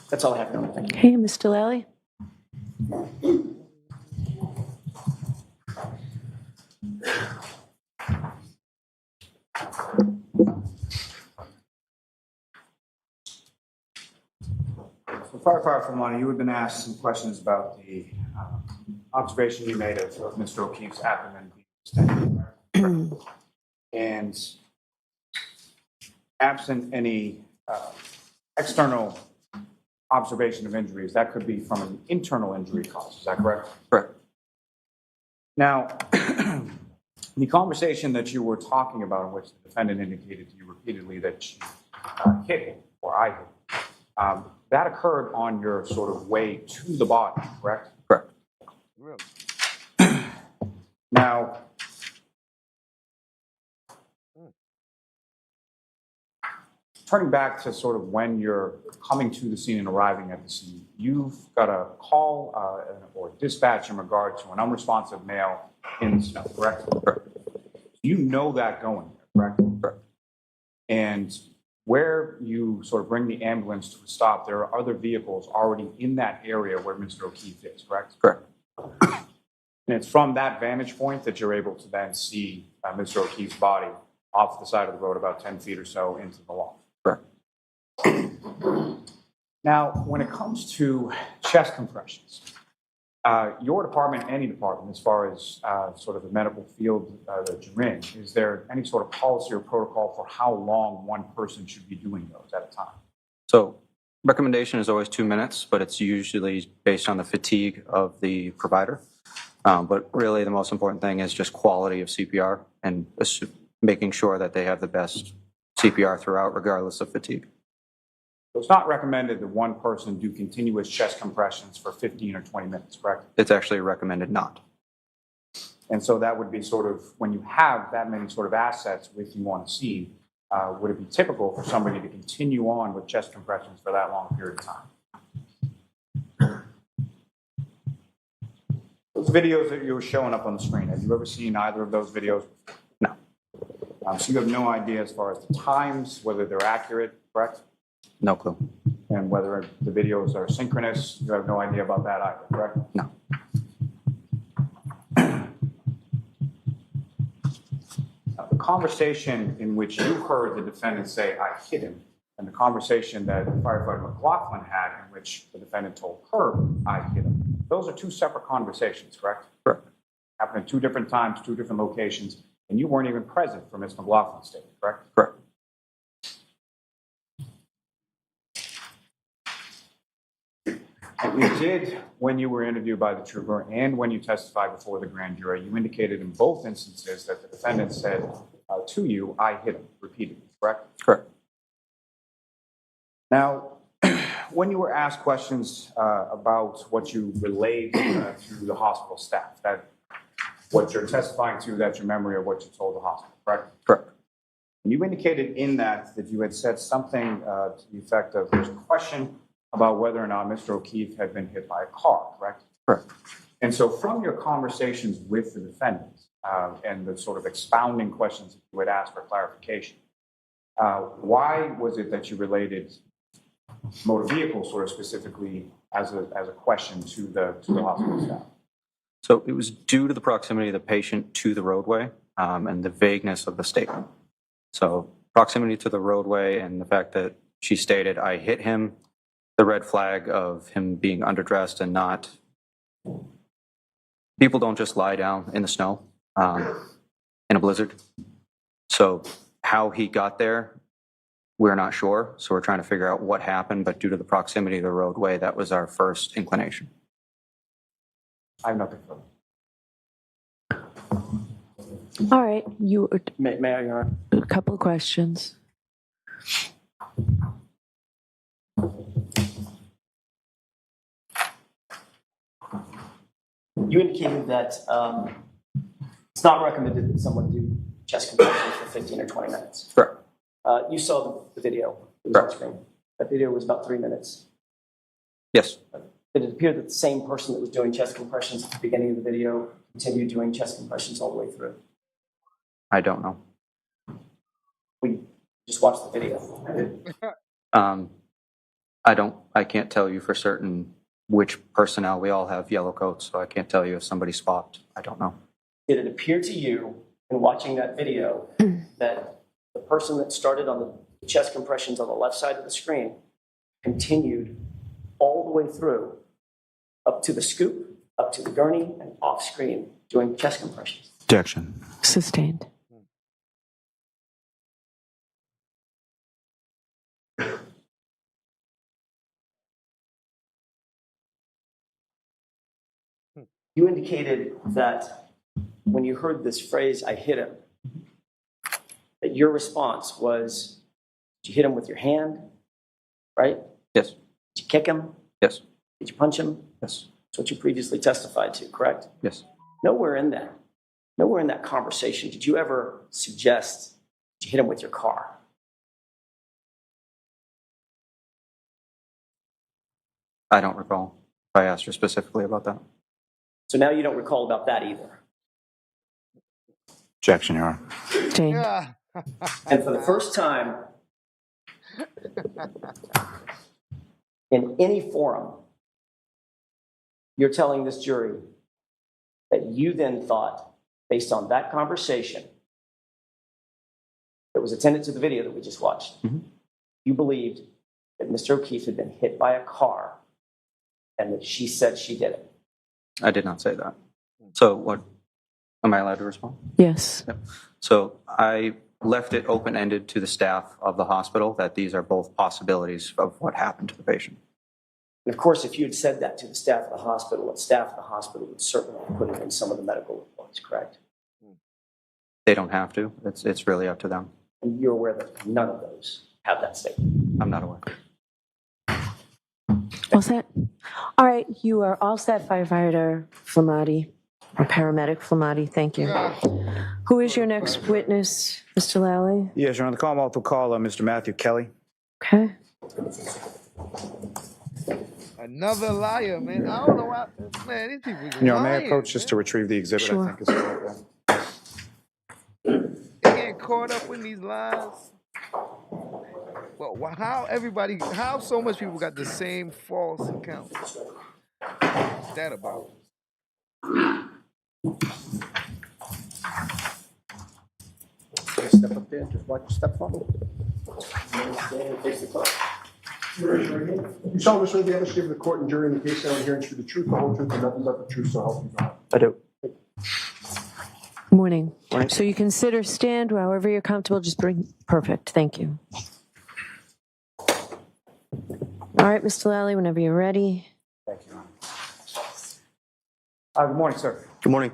That's all I have, Your Honor. Thank you. Hey, Mr. Lally. So Firefighter Fulmani, you had been asked some questions about the observation you made of Mr. O'Keefe's abdomen being distended. And absent any external observation of injuries, that could be from an internal injury cause. Is that correct? Correct. Now, the conversation that you were talking about, in which the defendant indicated to you repeatedly that she hit him, or I hit him, that occurred on your sort of way to the body, correct? Correct. Really? Now, turning back to sort of when you're coming to the scene and arriving at the scene, you've got a call or dispatch in regard to an unresponsive male in the snow, correct? Correct. You know that going there, correct? Correct. And where you sort of bring the ambulance to a stop, there are other vehicles already in that area where Mr. O'Keefe is, correct? Correct. And it's from that vantage point that you're able to then see Mr. O'Keefe's body off the side of the road about 10 feet or so into the lawn. Correct. Now, when it comes to chest compressions, your department, any department, as far as sort of the medical field that you're in, is there any sort of policy or protocol for how long one person should be doing those at a time? So recommendation is always 2 minutes, but it's usually based on the fatigue of the provider. But really the most important thing is just quality of CPR and making sure that they have the best CPR throughout, regardless of fatigue. So it's not recommended that one person do continuous chest compressions for 15 or 20 minutes, correct? It's actually recommended not. And so that would be sort of, when you have that many sort of assets with you on scene, would it be typical for somebody to continue on with chest compressions for that long period of time? Those videos that you were showing up on the screen, have you ever seen either of those videos? No. So you have no idea as far as the times, whether they're accurate, correct? No clue. And whether the videos are synchronous, you have no idea about that either, correct? No. Now, the conversation in which you heard the defendant say, I hit him, and the conversation that firefighter McLaughlin had in which the defendant told her, I hit him, those are two separate conversations, correct? Correct. Happened at two different times, two different locations, and you weren't even present for Ms. McLaughlin's statement, correct? Correct. You did, when you were interviewed by the trooper and when you testified before the grand jury, you indicated in both instances that the defendant said to you, "I hit him," repeatedly, correct? Correct. Now, when you were asked questions about what you relayed to the hospital staff, that what you're testifying to, that's your memory of what you told the hospital, correct? Correct. And you indicated in that you had said something to the effect of there's a question about whether or not Mr. O'Keefe had been hit by a car, correct? Correct. And so from your conversations with the defendant and the sort of expounding questions that you would ask for clarification, why was it that you related motor vehicle sort of specifically as a question to the hospital staff? So it was due to the proximity of the patient to the roadway and the vagueness of the statement. So proximity to the roadway and the fact that she stated, "I hit him," the red flag of him being underdressed and not. People don't just lie down in the snow in a blizzard. So how he got there, we're not sure. So we're trying to figure out what happened, but due to the proximity of the roadway, that was our first inclination. I have nothing further. All right, you, May I, Your Honor? a couple of questions. You indicated that it's not recommended that someone do chest compressions for 15 or 20 minutes. Correct. You saw the video. It was on screen. That video was about 3 minutes. Yes. Did it appear that the same person that was doing chest compressions at the beginning of the video continued doing chest compressions all the way through? I don't know. We just watched the video. I can't tell you for certain which personnel. We all have yellow coats, so I can't tell you if somebody swapped. I don't know. Did it appear to you in watching that video that the person that started on the chest compressions on the left side of the screen continued all the way through up to the scoop, up to the gurney, and off screen doing chest compressions? Objection. Sustained. You indicated that when you heard this phrase, "I hit him," that your response was, did you hit him with your hand, right? Yes. Did you kick him? Yes. Did you punch him? Yes. That's what you previously testified to, correct? Yes. Nowhere in that conversation did you ever suggest you hit him with your car. I don't recall if I asked her specifically about that. So now you don't recall about that either. Objection, Your Honor. Jane. Yeah. And for the first time in any forum, you're telling this jury that you then thought, based on that conversation that was attendant to the video that we just watched, you believed that Mr. O'Keefe had been hit by a car and that she said she did it. I did not say that. So what? Am I allowed to respond? Yes. Yep. So I left it open-ended to the staff of the hospital that these are both possibilities of what happened to the patient. And of course, if you had said that to the staff of the hospital, the staff of the hospital would certainly put it in some of the medical reports, correct? They don't have to. It's really up to them. And you're aware that none of those have that statement. I'm not aware. All set? All right, you are all set, firefighter Flamati, or paramedic Flamati. Thank you. Who is your next witness, Mr. Lally? Yes, Your Honor. The Commonwealth will call Mr. Matthew Kelly. Okay. Another liar, man. I don't know why. Man, these people. Your Honor, may I approach just to retrieve the exhibit? Sure. I think it's right there. They getting caught up in these lies. Well, how so much people got the same false account? What's that about? Step up there, just watch your step forward. You solemnly swear the evidence you give the court and jury in the case now and hearing to the truth, the whole truth, and nothing but the truth, so help you God. I do. Morning. So you consider stand however you're comfortable. Just bring. Perfect. Thank you. All right, Mr. Lally, whenever you're ready. Thank Good morning, sir. Good morning.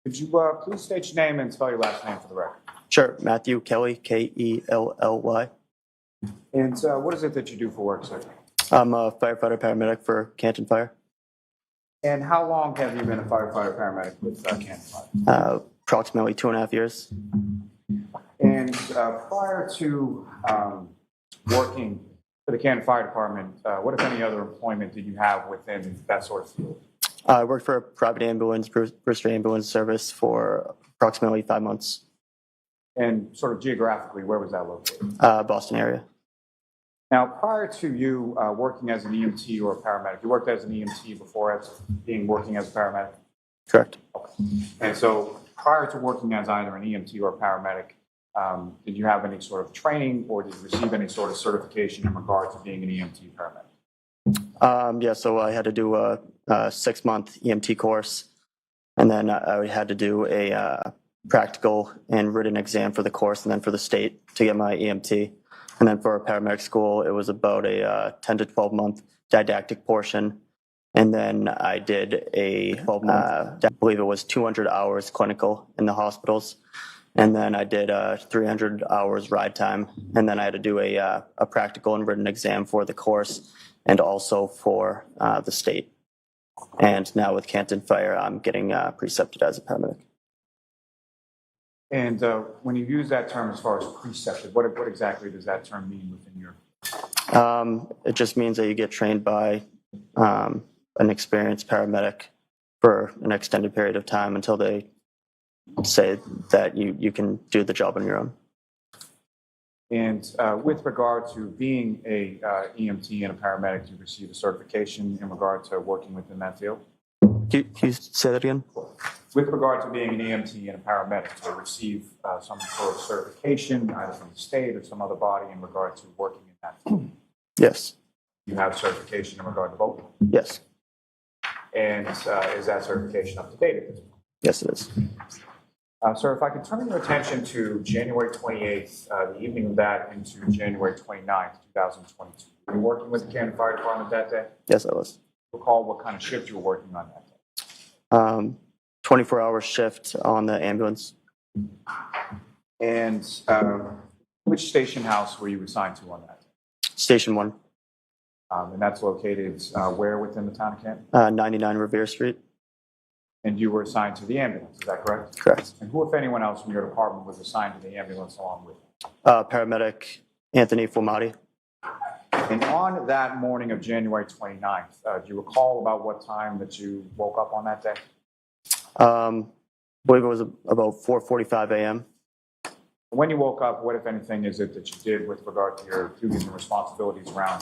Could you please state your name and spell your last name for the record? Sure. Matthew Kelly, Kelly. And what is it that you do for work, sir? I'm a firefighter paramedic for Canton Fire. And how long have you been a firefighter paramedic with Canton Fire? Approximately 2.5 years. And prior to working for the Canton Fire Department, what, if any, other employment did you have within that sort of field? I worked for a private ambulance, first ambulance service for approximately 5 months. And sort of geographically, where was that located? Boston area. Now, prior to you working as an EMT or a paramedic, you worked as an EMT before working as a paramedic? Correct. Okay. And so prior to working as either an EMT or a paramedic, did you have any sort of training or did you receive any sort of certification in regard to being an EMT paramedic? Yeah, so I had to do a 6-month EMT course, and then I had to do a practical and written exam for the course and then for the state to get my EMT. And then for a paramedic school, it was about a 10 to 12 month didactic portion. And then I did a 12-month, I believe it was 200 hours clinical in the hospitals. And then I did 300 hours ride time. And then I had to do a practical and written exam for the course and also for the state. And now with Canton Fire, I'm getting precepted as a paramedic. And when you use that term as far as precepted, what exactly does that term mean within your? It just means that you get trained by an experienced paramedic for an extended period of time until they say that you can do the job on your own. And with regard to being a EMT and a paramedic, you receive a certification in regard to working within that field? Can you say that again? With regard to being an EMT and a paramedic, to receive some sort of certification, either from the state or some other body in regard to working in that field? Yes. You have certification in regard to both? Yes. And is that certification up to date at this point? Yes, it is. Sir, if I could turn your attention to January 28th, the evening of that, into January 29th, 2022. Were you working with the Canton Fire Department that day? Yes, I was. Recall what kind of shift you were working on that day? 24-hour shift on the ambulance. And which station house were you assigned to on that day? Station 1. And that's located where within the town of Canton? 99 Revere Street. And you were assigned to the ambulance, is that correct? Correct. And who, if anyone else from your department, was assigned to the ambulance along with you? Paramedic Anthony Fulmati. And on that morning of January 29th, do you recall about what time that you woke up on that day? I believe it was about 4:45 a.m. When you woke up, what, if anything, is it that you did with regard to your duties and responsibilities around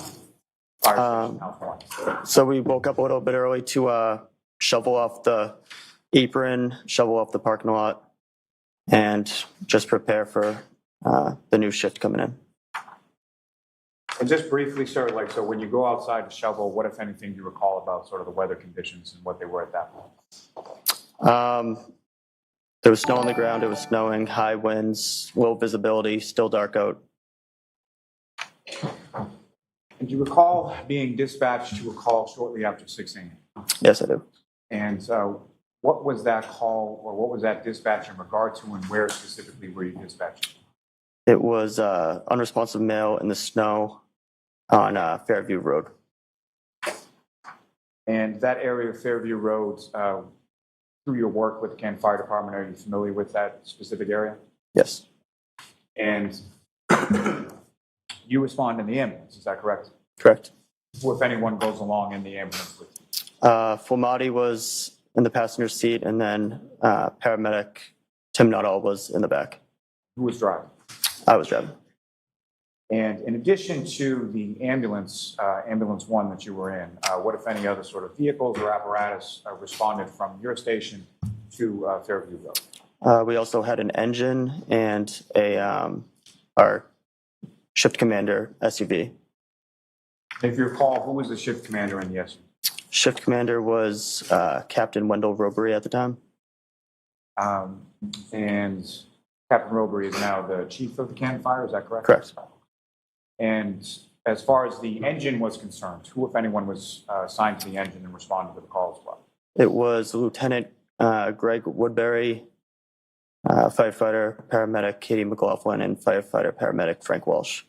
fire station house 1? So we woke up a little bit early to shovel off the apron, shovel off the parking lot, and just prepare for the new shift coming in. And just briefly, sir, so when you go outside to shovel, what, if anything, do you recall about sort of the weather conditions and what they were at that point? There was snow on the ground. It was snowing, high winds, low visibility, still dark out. And do you recall being dispatched to a call shortly after 6 a.m.? Yes, I do. And what was that call, or what was that dispatch in regard to, and where specifically were you dispatched? It was unresponsive male in the snow on Fairview Road. And that area of Fairview Road, through your work with the Canton Fire Department, are you familiar with that specific area? Yes. And you respond in the ambulance, is that correct? Correct. Who, if anyone, goes along in the ambulance with you? Fulmati was in the passenger seat, and then paramedic Tim Nuttall was in the back. Who was driving? I was driving. And in addition to the ambulance, ambulance 1 that you were in, what, if any, other sort of vehicles or apparatus responded from your station to Fairview Road? We also had an engine and our shift commander SUV. If you recall, who was the shift commander in the SUV? Shift commander was Captain Wendell Robery at the time. And Captain Robery is now the chief of the Canton Fire, is that correct? Correct. And as far as the engine was concerned, who, if anyone, was assigned to the engine and responded to the call as well? It was Lieutenant Greg Woodbury, firefighter, paramedic Katie McLaughlin, and firefighter, paramedic Frank Walsh.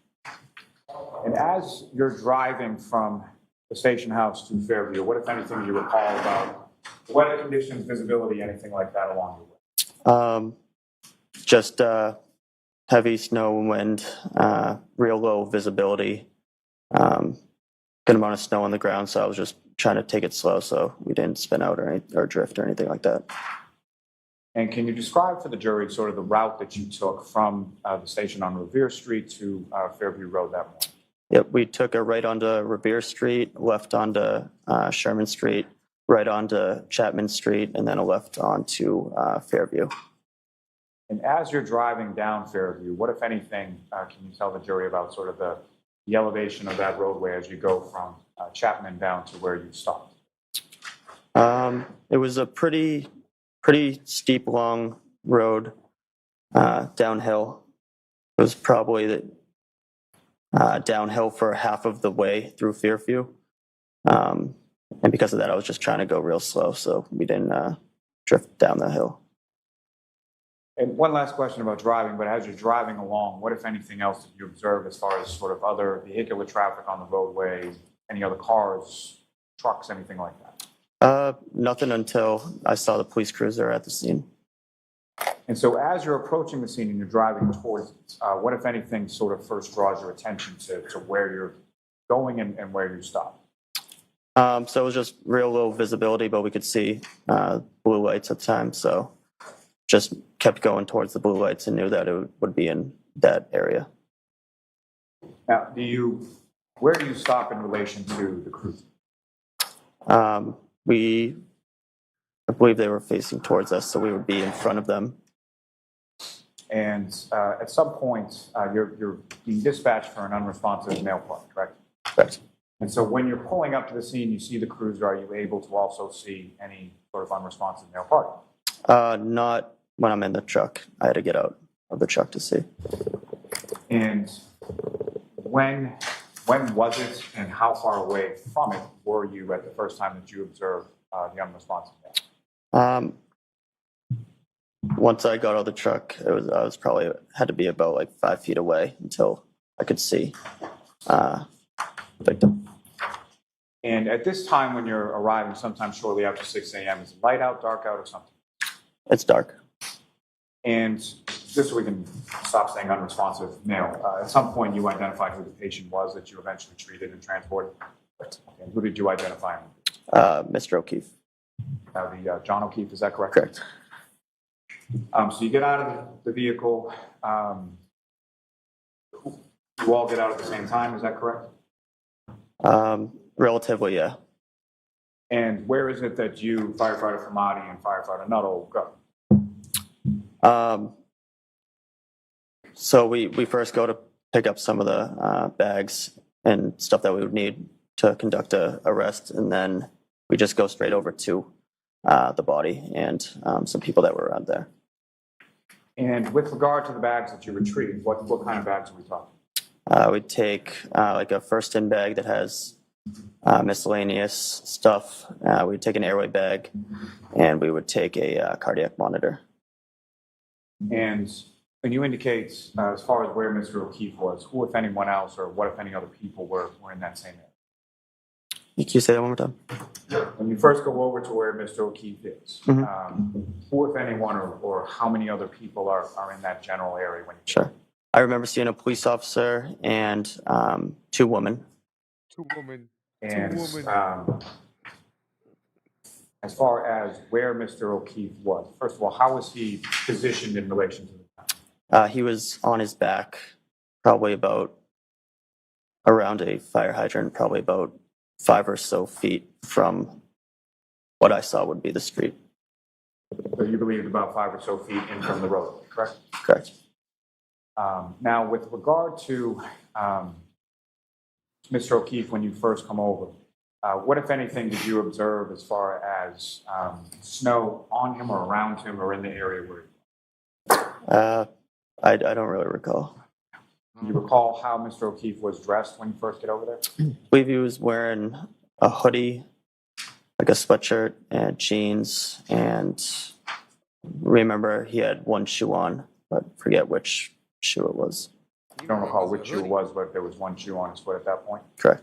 And as you're driving from the station house to Fairview, what, if anything, do you recall about weather conditions, visibility, anything like that along the way? Just heavy snow and wind, real low visibility, good amount of snow on the ground, so I was just trying to take it slow so we didn't spin out or drift or anything like that. And can you describe for the jury sort of the route that you took from the station on Revere Street to Fairview Road that morning? Yep, we took a right onto Revere Street, left onto Sherman Street, right onto Chapman Street, and then a left onto Fairview. And as you're driving down Fairview, what, if anything, can you tell the jury about sort of the elevation of that roadway as you go from Chapman down to where you stopped? It was a pretty steep, long road downhill. It was probably downhill for half of the way through Fairview. And because of that, I was just trying to go real slow so we didn't drift down the hill. And one last question about driving, but as you're driving along, what, if anything else, did you observe as far as sort of other vehicular traffic on the roadway, any other cars, trucks, anything like that? Nothing until I saw the police cruiser at the scene. And so as you're approaching the scene and you're driving towards it, what, if anything, sort of first draws your attention to where you're going and where you stop? So it was just real low visibility, but we could see blue lights at the time. So just kept going towards the blue lights and knew that it would be in that area. Now, where do you stop in relation to the cruiser? I believe they were facing towards us, so we would be in front of them. And at some point, you're being dispatched for an unresponsive male party, correct? Correct. And so when you're pulling up to the scene, you see the cruiser, are you able to also see any sort of unresponsive male party? Not when I'm in the truck. I had to get out of the truck to see. And when was it and how far away from it were you at the first time that you observed the unresponsive male? Once I got out of the truck, I was probably had to be about like 5 feet away until I could see the victim. And at this time when you're arriving, sometime shortly after 6 a.m., is it light out, dark out, or something? It's dark. And just so we can stop saying unresponsive male, at some point you identified who the patient was that you eventually treated and transported. And who did you identify him? Mr. O'Keefe. The John O'Keefe, is that correct? Correct. So you get out of the vehicle. You all get out at the same time, is that correct? Relatively, yeah. And where is it that you, firefighter Fermati and firefighter Nuttall, go? So we first go to pick up some of the bags and stuff that we would need to conduct a arrest, and then we just go straight over to the body and some people that were around there. And with regard to the bags that you retrieved, what kind of bags are we talking? We'd take like a first-in bag that has miscellaneous stuff. We'd take an airway bag, and we would take a cardiac monitor. And when you indicate, as far as where Mr. O'Keefe was, who, if anyone else, or what, if any other people were in that same area? Can you say that one more time? When you first go over to where Mr. O'Keefe is, Mm-hmm. who, if anyone, or how many other people are in that general area? When you Sure. I remember seeing a police officer and 2 women. Two women. And as far as where Mr. O'Keefe was, first of all, how was he positioned in relation to the town? He was on his back, probably about around a fire hydrant, probably about 5 or so feet from what I saw would be the street. So you believed about 5 or so feet in from the road, correct? Correct. Now, with regard to Mr. O'Keefe, when you first come over, what, if anything, did you observe as far as snow on him or around him or in the area where? I don't really recall. Do you recall how Mr. O'Keefe was dressed when you first get over there? I believe he was wearing a hoodie, like a sweatshirt and jeans, and remember he had one shoe on, but forget which shoe it was. You don't recall which shoe it was, but if there was one shoe on his foot at that point. Correct.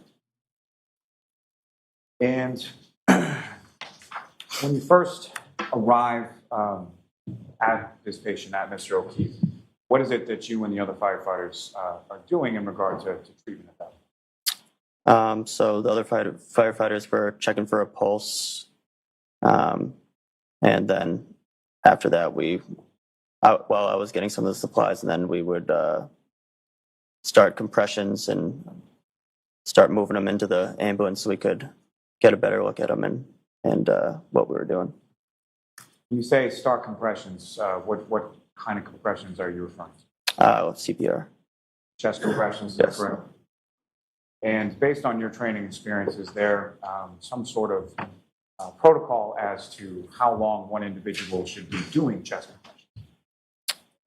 And when you first arrive at this patient, at Mr. O'Keefe, what is it that you and the other firefighters are doing in regard to treatment at that point? So the other firefighters were checking for a pulse, and then after that, I was getting some of the supplies, and then we would start compressions and start moving them into the ambulance so we could get a better look at them and what we were doing. When you say start compressions, what kind of compressions are you referring to? CPR. Chest compressions, Yes. correct? And based on your training experience, is there some sort of protocol as to how long one individual should be doing chest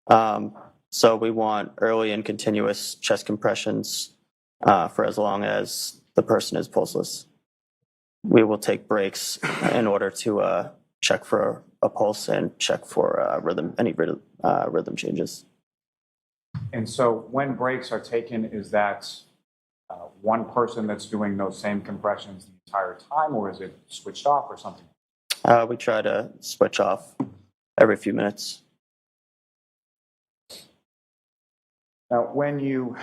compressions? So we want early and continuous chest compressions for as long as the person is pulseless. We will take breaks in order to check for a pulse and check for rhythm changes. And so when breaks are taken, is that one person that's doing those same compressions the entire time, or is it switched off or something? We try to switch off every few minutes. Now, when you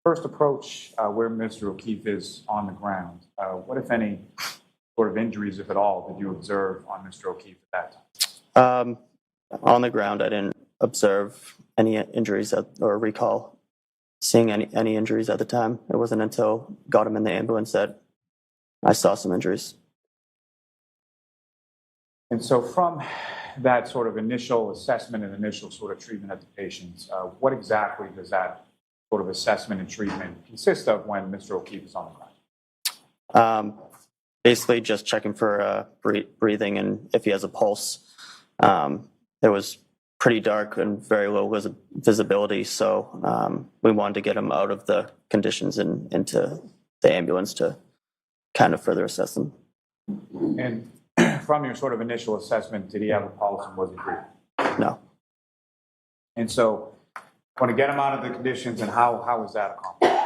first approach where Mr. O'Keefe is on the ground, what, if any, sort of injuries, if at all, did you observe on Mr. O'Keefe at that time? On the ground, I didn't observe any injuries or recall seeing any injuries at the time. It wasn't until got him in the ambulance that I saw some injuries. And so from that sort of initial assessment and initial sort of treatment of the patients, what exactly does that sort of assessment and treatment consist of when Mr. O'Keefe is on the ground? Basically just checking for breathing and if he has a pulse. It was pretty dark and very low visibility, so we wanted to get him out of the conditions and into the ambulance to kind of further assess him. And from your sort of initial assessment, did he have a pulse and was he breathing? No. And so want to get him out of the conditions, and how was that accomplished?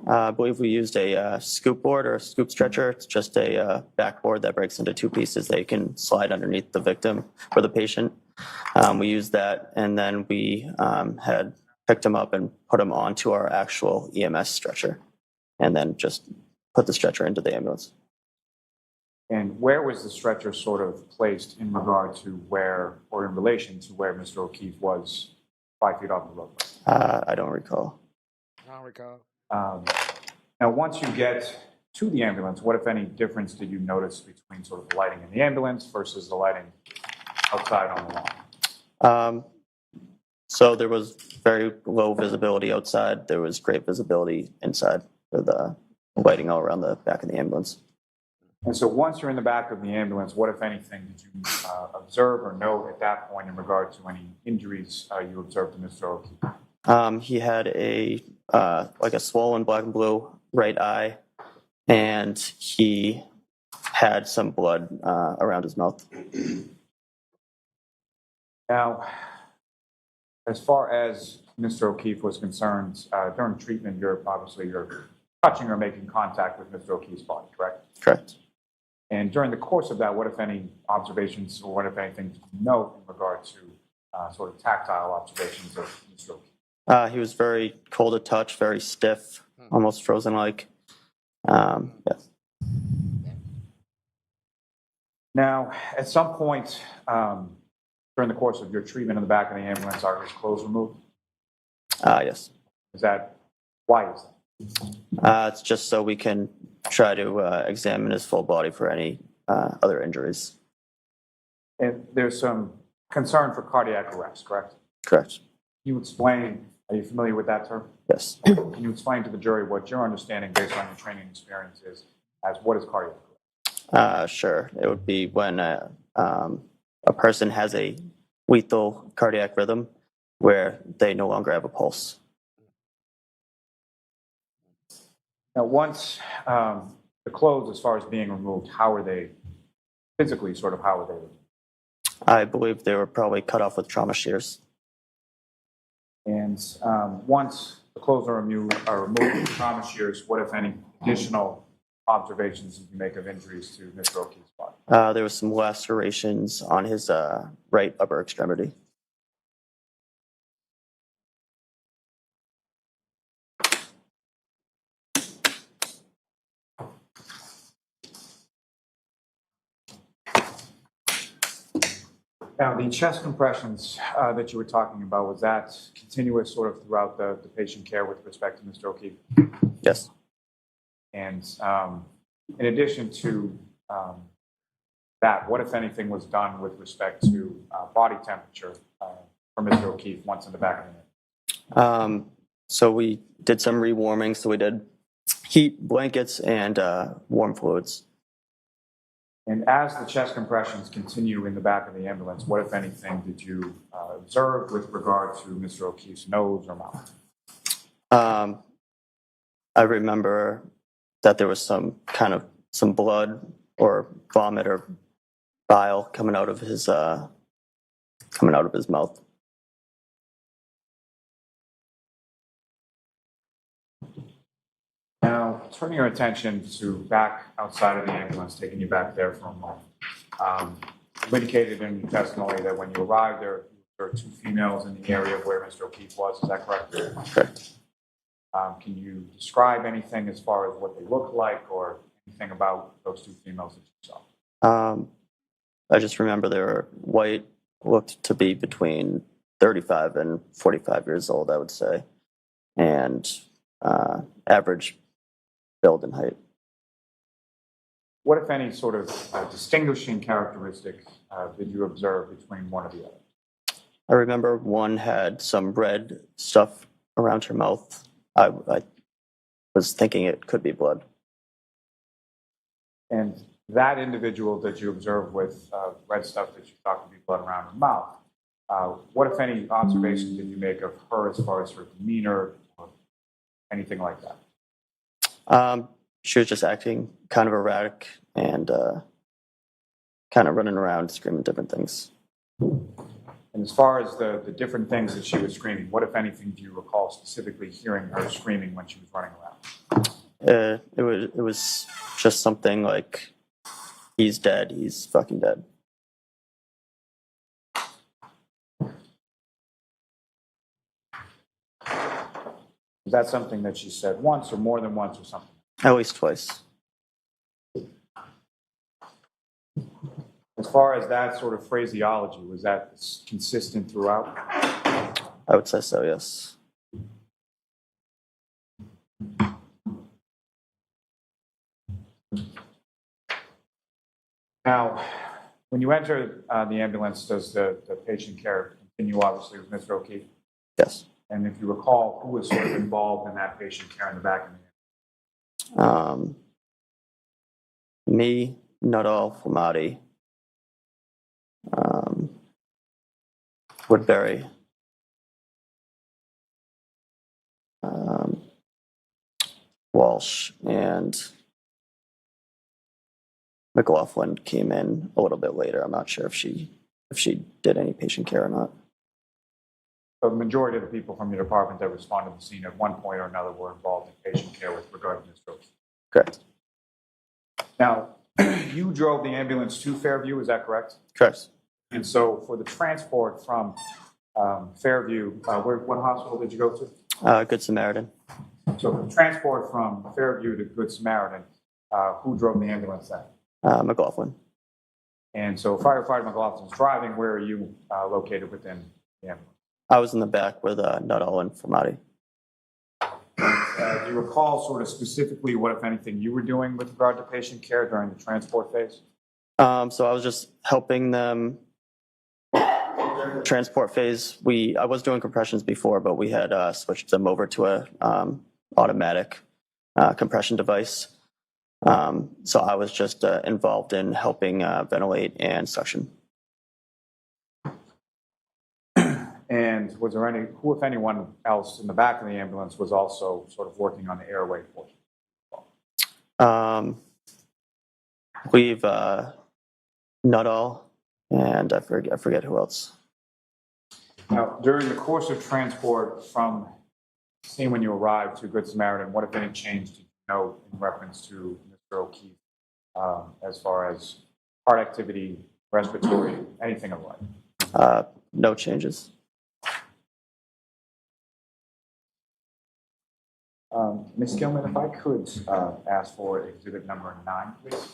I believe we used a scoop board or a scoop stretcher. It's just a backboard that breaks into two pieces that you can slide underneath the victim or the patient. We used that, and then we had picked him up and put him onto our actual EMS stretcher, and then just put the stretcher into the ambulance. And where was the stretcher sort of placed in regard to where, or in relation to where Mr. O'Keefe was 5 feet off the road? I don't recall. I don't recall. Now, once you get to the ambulance, what, if any, difference did you notice between sort of the lighting in the ambulance versus the lighting outside on the lawn? So there was very low visibility outside. There was great visibility inside with the lighting all around the back of the ambulance. And so once you're in the back of the ambulance, what, if anything, did you observe or note at that point in regard to any injuries you observed to Mr. O'Keefe? He had like a swollen black and blue right eye, and he had some blood around his mouth. Now, as far as Mr. O'Keefe was concerned, during treatment, you're touching or making contact with Mr. O'Keefe's body, correct? Correct. And during the course of that, what, if any, observations or what, if anything, did you note in regard to sort of tactile observations of Mr. O'Keefe? He was very cold to touch, very stiff, almost frozen-like. Yeah. Now, at some point during the course of your treatment in the back of the ambulance, are his clothes removed? Yes. Why is that? It's just so we can try to examine his full body for any other injuries. And there's some concern for cardiac arrest, correct? Correct. Can you explain, are you familiar with that term? Yes. Can you explain to the jury what your understanding based on your training experience is as what is cardiac arrest? Sure. It would be when a person has a lethal cardiac rhythm where they no longer have a pulse. Now, once the clothes, as far as being removed, how are they physically, sort of how were they looking? I believe they were probably cut off with trauma shears. And once the clothes are removed with trauma shears, what, if any, additional observations did you make of injuries to Mr. O'Keefe's body? There was some lacerations on his right upper extremity. Now, the chest compressions that you were talking about, was that continuous sort of throughout the patient care with respect to Mr. O'Keefe? Yes. And in addition to that, what, if anything, was done with respect to body temperature for Mr. O'Keefe once in the back of the neck? So we did some rewarming. So we did heat blankets and warm fluids. And as the chest compressions continue in the back of the ambulance, what, if anything, did you observe with regard to Mr. O'Keefe's nose or mouth? I remember that there was some blood or vomit or bile coming out of his mouth. Now, turning your attention to back outside of the ambulance, taking you back there for a moment. You indicated in your testimony that when you arrived there were two females in the area where Mr. O'Keefe was. Is that correct? Correct. Can you describe anything as far as what they look like or anything about those two females that you saw? I just remember they were white, looked to be between 35 and 45 years old, I would say, and average build and height. What, if any, sort of distinguishing characteristics did you observe between one or the other? I remember one had some red stuff around her mouth. I was thinking it could be blood. And that individual that you observed with red stuff that you thought could be blood around her mouth, what, if any, observations did you make of her as far as her demeanor or anything like that? She was just acting kind of erratic and kind of running around screaming different things. And as far as the different things that she was screaming, what, if anything, do you recall specifically hearing her screaming when she was running around? It was just something like, "He's dead. He's fucking dead." Is that something that she said once or more than once or something? At least twice. As far as that sort of phraseology, was that consistent throughout? I would say so, yes. Now, when you enter the ambulance, does the patient care continue, obviously, with Mr. O'Keefe? Yes. And if you recall, who was sort of involved in that patient care in the back of the ambulance? Me, Nuttall, Flamati, Woodbury, Walsh, and McLaughlin came in a little bit later. I'm not sure if she did any patient care or not. So the majority of the people from your department that responded to the scene at one point or another were involved in patient care with regard to Mr. O'Keefe. Correct. Now, you drove the ambulance to Fairview, is that correct? Correct. And so for the transport from Fairview, what hospital did you go to? Good Samaritan. So for the transport from Fairview to Good Samaritan, who drove the ambulance then? McLaughlin. And so firefighter McLaughlin's driving, where are you located within the ambulance? I was in the back with Nuttall and Flamati. Do you recall sort of specifically what, if anything, you were doing with regard to patient care during the transport phase? So I was just helping them. Transport phase, I was doing compressions before, but we had switched them over to a automatic compression device. So I was just involved in helping ventilate and suction. And was there who, if anyone else in the back of the ambulance was also sort of working on the airway portion? We've Nuttall, and I forget who else. Now, during the course of transport from the scene when you arrived to Good Samaritan, what, if any, change did you note in reference to Mr. O'Keefe as far as heart activity, respiratory, anything of like? No changes. Ms. Gilman, if I could ask for exhibit number 9, please.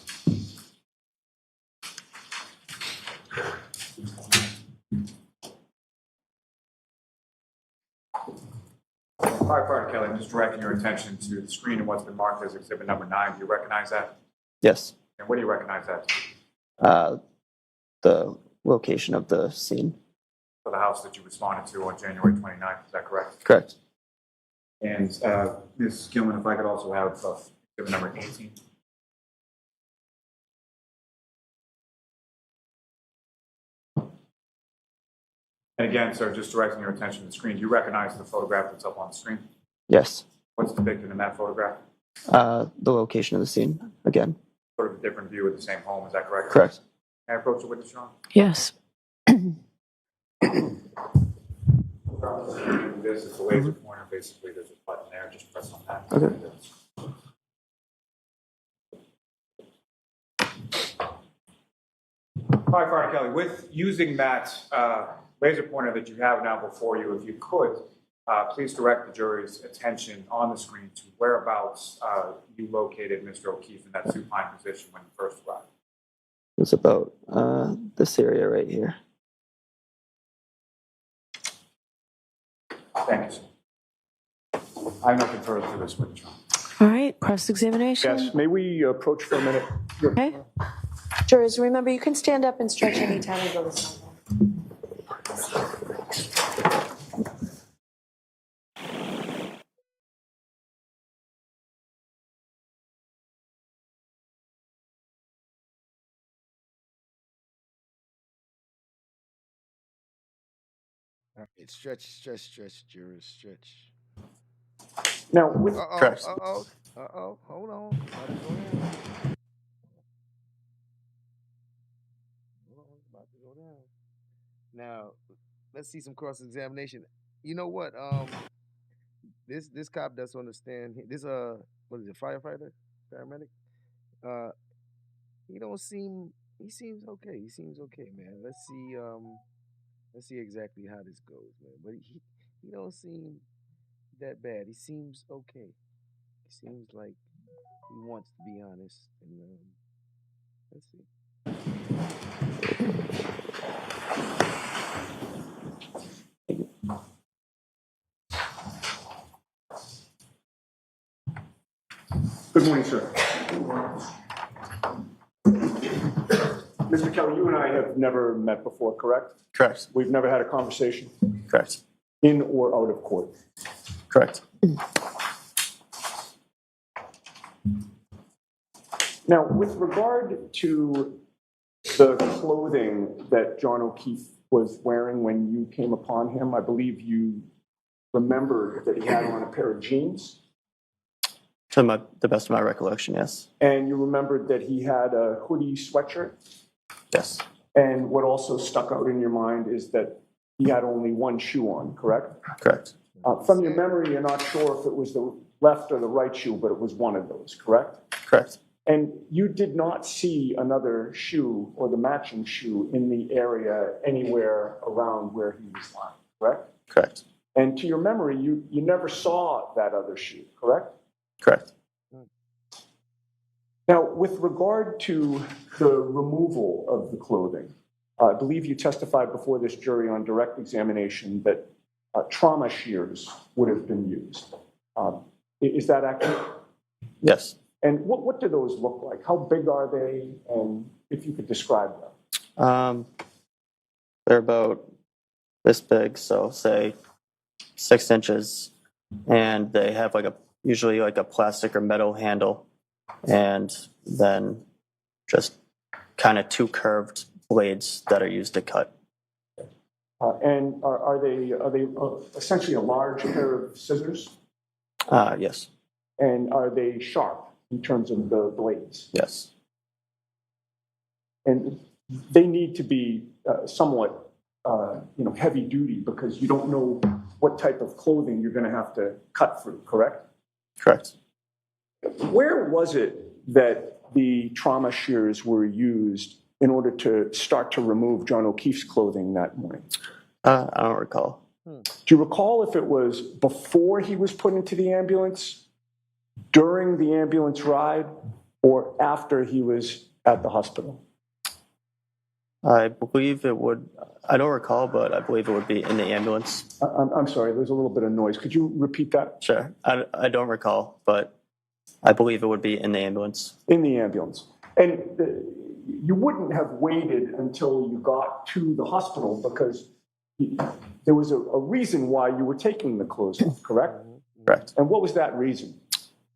Firefighter Kelly, I'm just directing your attention to the screen and what's been marked as exhibit number 9. Do you recognize that? Yes. And what do you recognize that? The location of the scene. For the house that you responded to on January 29th, is that correct? Correct. And Ms. Gilman, if I could also have exhibit number 18. And again, sir, just directing your attention to the screen, do you recognize the photograph that's up on the screen? Yes. What's depicted in that photograph? The location of the scene again. Sort of a different view of the same home, is that correct? Correct. Can I approach the witness, Sean? Yes. This is the laser pointer. Basically, there's a button there. Just press on that. Okay. Firefighter Kelly, with using that laser pointer that you have now before you, if you could, please direct the jury's attention on the screen to whereabouts you located Mr. O'Keefe in that supine position when you first arrived. It's about this area right here. Thank you, sir. I have nothing further to this witness. All right, cross-examination. Yes, may we approach for a minute? Okay. Jurors, remember, you can stand up and stretch anytime you go to someone. All right, stretch, jurors, stretch. Now, with Correct. Hold on. About to go down. Hold on, it's about to go down. Now, let's see some cross-examination. You know what? This cop does understand. This what is it? Firefighter, paramedic. Uh, he don't seem. He seems okay. He seems okay, man. Let's see exactly how this goes, man. But he don't seem that bad. He seems okay. He seems like he wants to be honest. And let's see. Good morning, sir. Mr. Kelly, you and I have never met before, correct? Correct. We've never had a conversation Correct. in or out of court. Correct. Now, with regard to the clothing that John O'Keefe was wearing when you came upon him, I believe you remembered that he had on a pair of jeans. To the best of my recollection, yes. And you remembered that he had a hoodie sweatshirt. Yes. And what also stuck out in your mind is that he had only one shoe on, correct? Correct. From your memory, you're not sure if it was the left or the right shoe, but it was one of those, correct? Correct. And you did not see another shoe or the matching shoe in the area anywhere around where he was lying, correct? Correct. And to your memory, you never saw that other shoe, correct? Correct. Now, with regard to the removal of the clothing, I believe you testified before this jury on direct examination that trauma shears would have been used. Is that accurate? Yes. And what do those look like? How big are they? And if you could describe them. They're about this big, so say 6 inches, and they have usually like a plastic or metal handle, and then just kind of 2 curved blades that are used to cut. And are they essentially a large pair of scissors? Yes. And are they sharp in terms of the blades? Yes. And they need to be somewhat heavy duty because you don't know what type of clothing you're going to have to cut through, correct? Correct. Where was it that the trauma shears were used in order to start to remove John O'Keefe's clothing that morning? I don't recall. Do you recall if it was before he was put into the ambulance, during the ambulance ride, or after he was at the hospital? I believe it would, I don't recall, but I believe it would be in the ambulance. I'm sorry, there's a little bit of noise. Could you repeat that? Sure. I don't recall, but I believe it would be in the ambulance. In the ambulance. And you wouldn't have waited until you got to the hospital because there was a reason why you were taking the clothes off, correct? Correct. And what was that reason?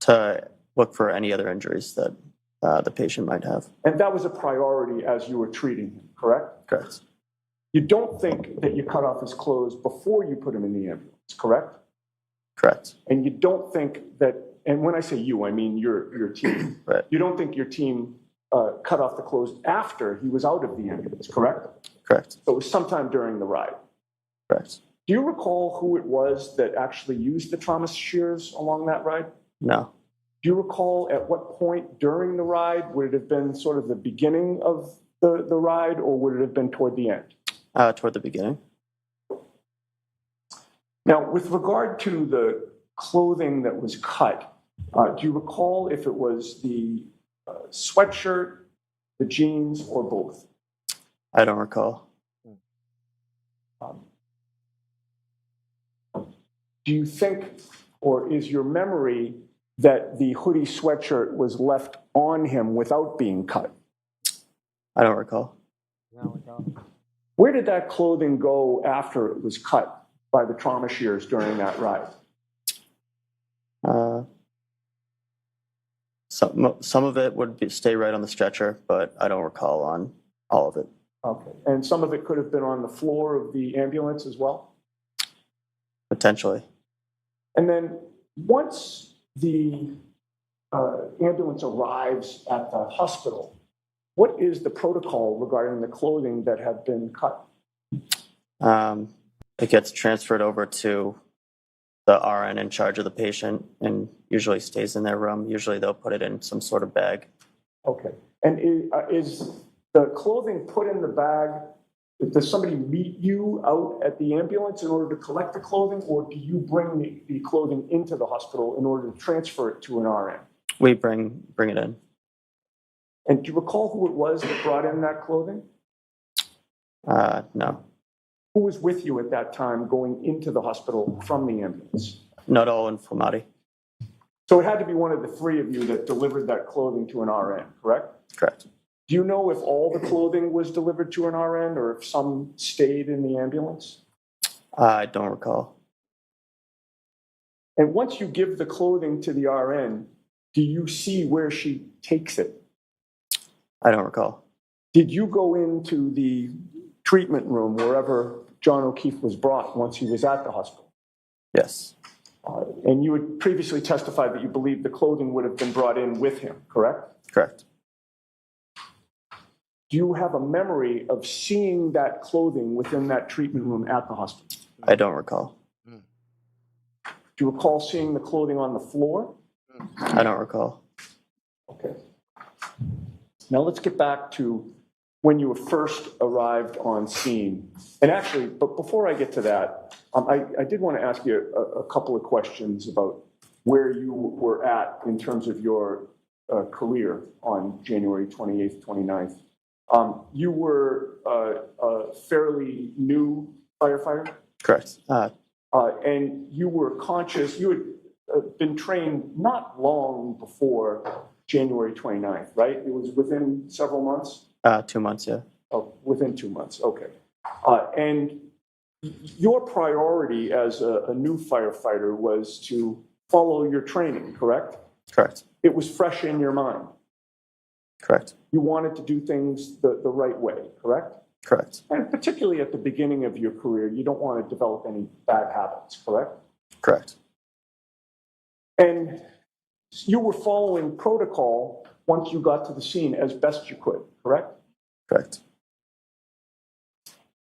To look for any other injuries that the patient might have. And that was a priority as you were treating him, correct? Correct. You don't think that you cut off his clothes before you put him in the ambulance, correct? Correct. And you don't think that, and when I say you, I mean your team. Right. You don't think your team cut off the clothes after he was out of the ambulance, correct? Correct. So it was sometime during the ride. Correct. Do you recall who it was that actually used the trauma shears along that ride? No. Do you recall at what point during the ride? Would it have been sort of the beginning of the ride, or would it have been toward the end? Toward the beginning. Now, with regard to the clothing that was cut, do you recall if it was the sweatshirt, the jeans, or both? I don't recall. Do you think, or is your memory that the hoodie sweatshirt was left on him without being cut? I don't recall. Where did that clothing go after it was cut by the trauma shears during that ride? Some of it would stay right on the stretcher, but I don't recall on all of it. Okay. And some of it could have been on the floor of the ambulance as well? Potentially. And then once the ambulance arrives at the hospital, what is the protocol regarding the clothing that had been cut? It gets transferred over to the RN in charge of the patient and usually stays in their room. Usually they'll put it in some sort of bag. Okay. And is the clothing put in the bag? Does somebody meet you out at the ambulance in order to collect the clothing, or do you bring the clothing into the hospital in order to transfer it to an RN? We bring it in. And do you recall who it was that brought in that clothing? No. Who was with you at that time going into the hospital from the ambulance? Noto and Flamati. So it had to be one of the three of you that delivered that clothing to an RN, correct? Correct. Do you know if all the clothing was delivered to an RN or if some stayed in the ambulance? I don't recall. And once you give the clothing to the RN, do you see where she takes it? I don't recall. Did you go into the treatment room wherever John O'Keefe was brought once he was at the hospital? Yes. And you had previously testified that you believed the clothing would have been brought in with him, correct? Correct. Do you have a memory of seeing that clothing within that treatment room at the hospital? I don't recall. Do you recall seeing the clothing on the floor? I don't recall. Okay. Now let's get back to when you first arrived on scene. And actually, but before I get to that, I did want to ask you a couple of questions about where you were at in terms of your career on January 28th, 29th. You were a fairly new firefighter? Correct. And you were conscious, you had been trained not long before January 29th, right? It was within several months? 2 months, yeah. Oh, within 2 months, okay. And your priority as a new firefighter was to follow your training, correct? Correct. It was fresh in your mind. Correct. You wanted to do things the right way, correct? Correct. And particularly at the beginning of your career, you don't want to develop any bad habits, correct? Correct. And you were following protocol once you got to the scene as best you could, correct? Correct.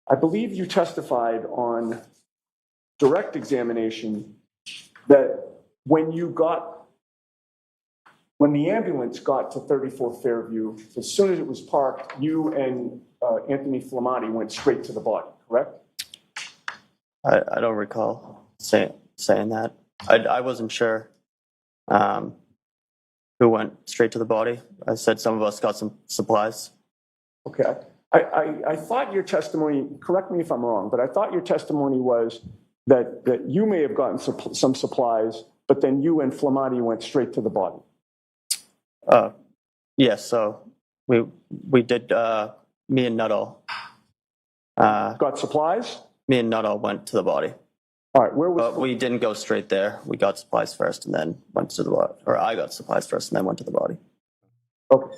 I believe you testified on direct examination that when the ambulance got to 34 Fairview, as soon as it was parked, you and Anthony Flamati went straight to the body, correct? I don't recall saying that. I wasn't sure who went straight to the body. I said some of us got some supplies. Okay. I thought your testimony, correct me if I'm wrong, but I thought your testimony was that you may have gotten some supplies, but then you and Flamati went straight to the body. Yes, so we did, me and Nuttall. Got supplies? Me and Nuttall went to the body. All right, where was... But we didn't go straight there. We got supplies first and then went to the body. Or I got supplies first and then went to the body. Okay.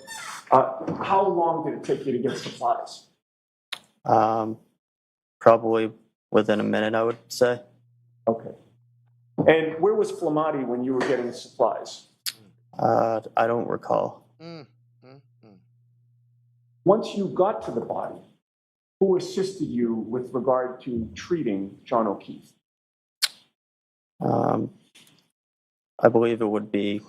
How long did it take you to get supplies? Probably within a minute, I would say. Okay. And where was Flamati when you were getting supplies? I don't recall. Once you got to the body, who assisted you with regard to treating John O'Keefe? I believe it would be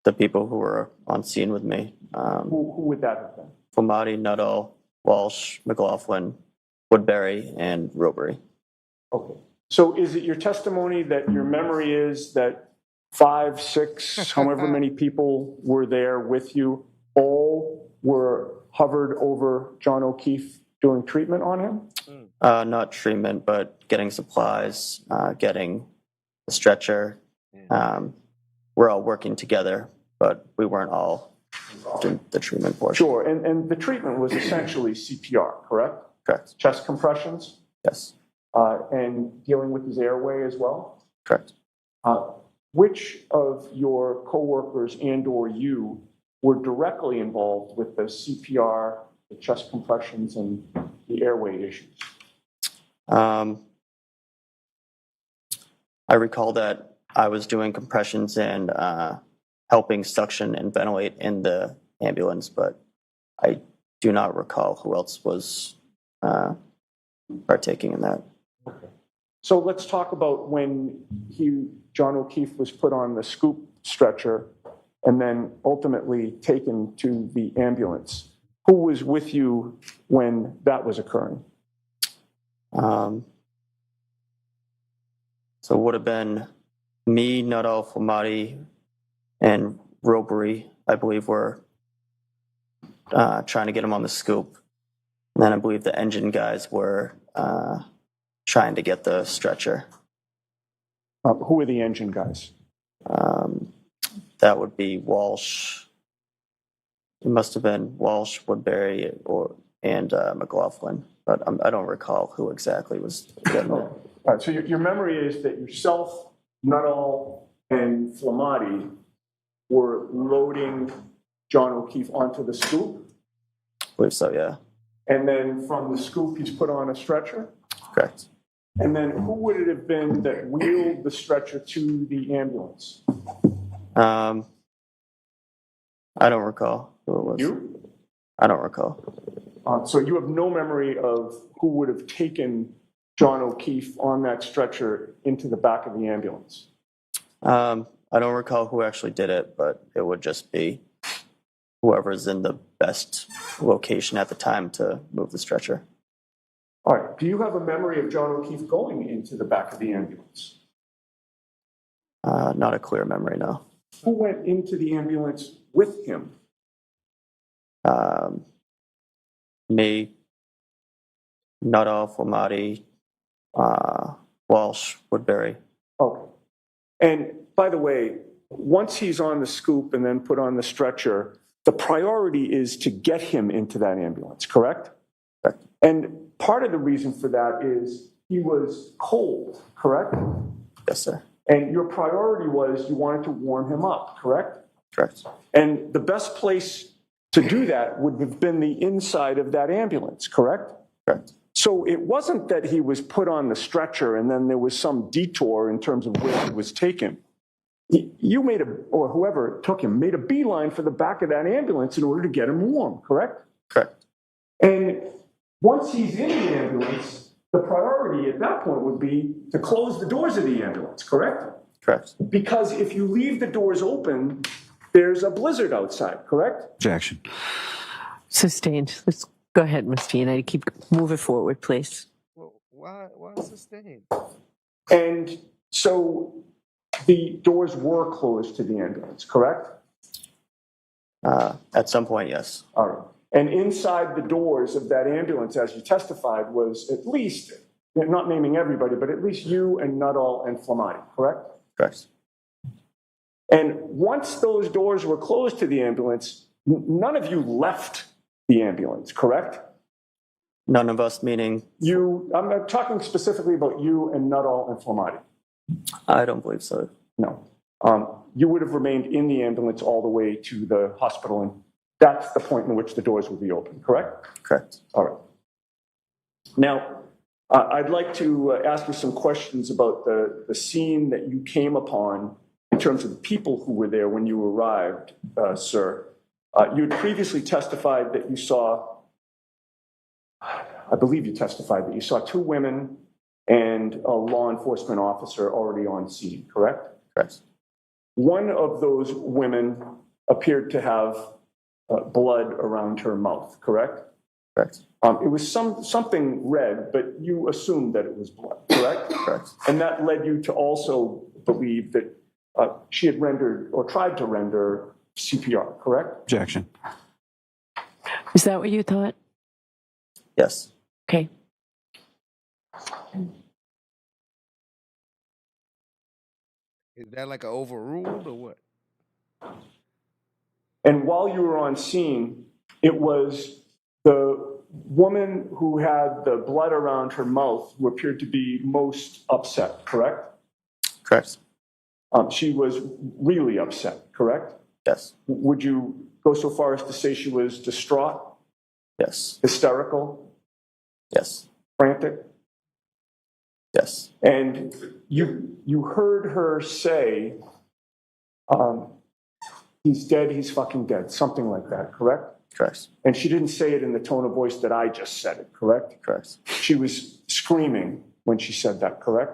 the people who were on scene with me. Who would that have been? Flamati, Nuttall, Walsh, McLaughlin, Woodbury, and Robery. Okay. So is it your testimony that your memory is that 5, 6, however many people were there with you, all were hovered over John O'Keefe doing treatment on him? Not treatment, but getting supplies, getting a stretcher. We're all working together, but we weren't all doing the treatment portion. Sure, and the treatment was essentially CPR, correct? Correct. Chest compressions? Yes. And dealing with his airway as well? Correct. Which of your coworkers and or you were directly involved with the CPR, the chest compressions, and the airway issues? I recall that I was doing compressions and helping suction and ventilate in the ambulance, but I do not recall who else was partaking in that. Okay. So let's talk about when John O'Keefe was put on the scoop stretcher and then ultimately taken to the ambulance. Who was with you when that was occurring? So it would have been me, Nuttall, Flamati, and Robery, I believe, were trying to get him on the scoop. And then I believe the engine guys were trying to get the stretcher. Who were the engine guys? That would be Walsh. It must have been Walsh, Woodbury, and McLaughlin, but I don't recall who exactly was getting it. All right, so your memory is that yourself, Nuttall, and Flamati were loading John O'Keefe onto the scoop? I believe so, yeah. And then from the scoop, he's put on a stretcher? Correct. And then who would it have been that wheeled the stretcher to the ambulance? I don't recall who it was. You? I don't recall. So you have no memory of who would have taken John O'Keefe on that stretcher into the back of the ambulance? I don't recall who actually did it, but it would just be whoever's in the best location at the time to move the stretcher. All right. Do you have a memory of John O'Keefe going into the back of the ambulance? Not a clear memory, no. Who went into the ambulance with him? Me, Nuttall, Flamati, Walsh, Woodbury. Okay. And by the way, once he's on the scoop and then put on the stretcher, the priority is to get him into that ambulance, correct? Correct. And part of the reason for that is he was cold, correct? Yes, sir. And your priority was you wanted to warm him up, correct? Correct. And the best place to do that would have been the inside of that ambulance, correct? Correct. So it wasn't that he was put on the stretcher and then there was some detour in terms of where he was taken. You made or whoever took him, made a beeline for the back of that ambulance in order to get him warm, correct? Correct. And once he's in the ambulance, the priority at that point would be to close the doors of the ambulance, correct? Correct. Because if you leave the doors open, there's a blizzard outside, correct? Objection. Sustained. Let's go ahead, Ms. Giannetti. Keep moving forward, please. Well, why sustained? And so the doors were closed to the ambulance, correct? At some point, yes. All right. And inside the doors of that ambulance, as you testified, was at least, not naming everybody, but at least you and Nuttall and Flamati, correct? Correct. And once those doors were closed to the ambulance, none of you left the ambulance, correct? None of us, meaning I'm talking specifically about you and Nuttall and Flamati. I don't believe so. No. You would have remained in the ambulance all the way to the hospital, and that's the point in which the doors would be open, correct? Correct. All right. Now, I'd like to ask you some questions about the scene that you came upon in terms of the people who were there when you arrived, sir. You had previously testified that you saw, I believe you testified that you saw two women and a law enforcement officer already on scene, correct? Correct. One of those women appeared to have blood around her mouth, correct? Correct. It was something red, but you assumed that it was blood, correct? Correct. And that led you to also believe that she had rendered or tried to render CPR, correct? Objection. Is that what you thought? Yes. Okay. Is that like an overruled or what? And while you were on scene, it was the woman who had the blood around her mouth who appeared to be most upset, correct? Correct. She was really upset, correct? Yes. Would you go so far as to say she was distraught, Yes. hysterical, Yes. frantic? Yes. And you heard her say, he's dead, he's fucking dead, something like that, correct? Correct. And she didn't say it in the tone of voice that I just said it, correct? Correct. She was screaming when she said that, correct?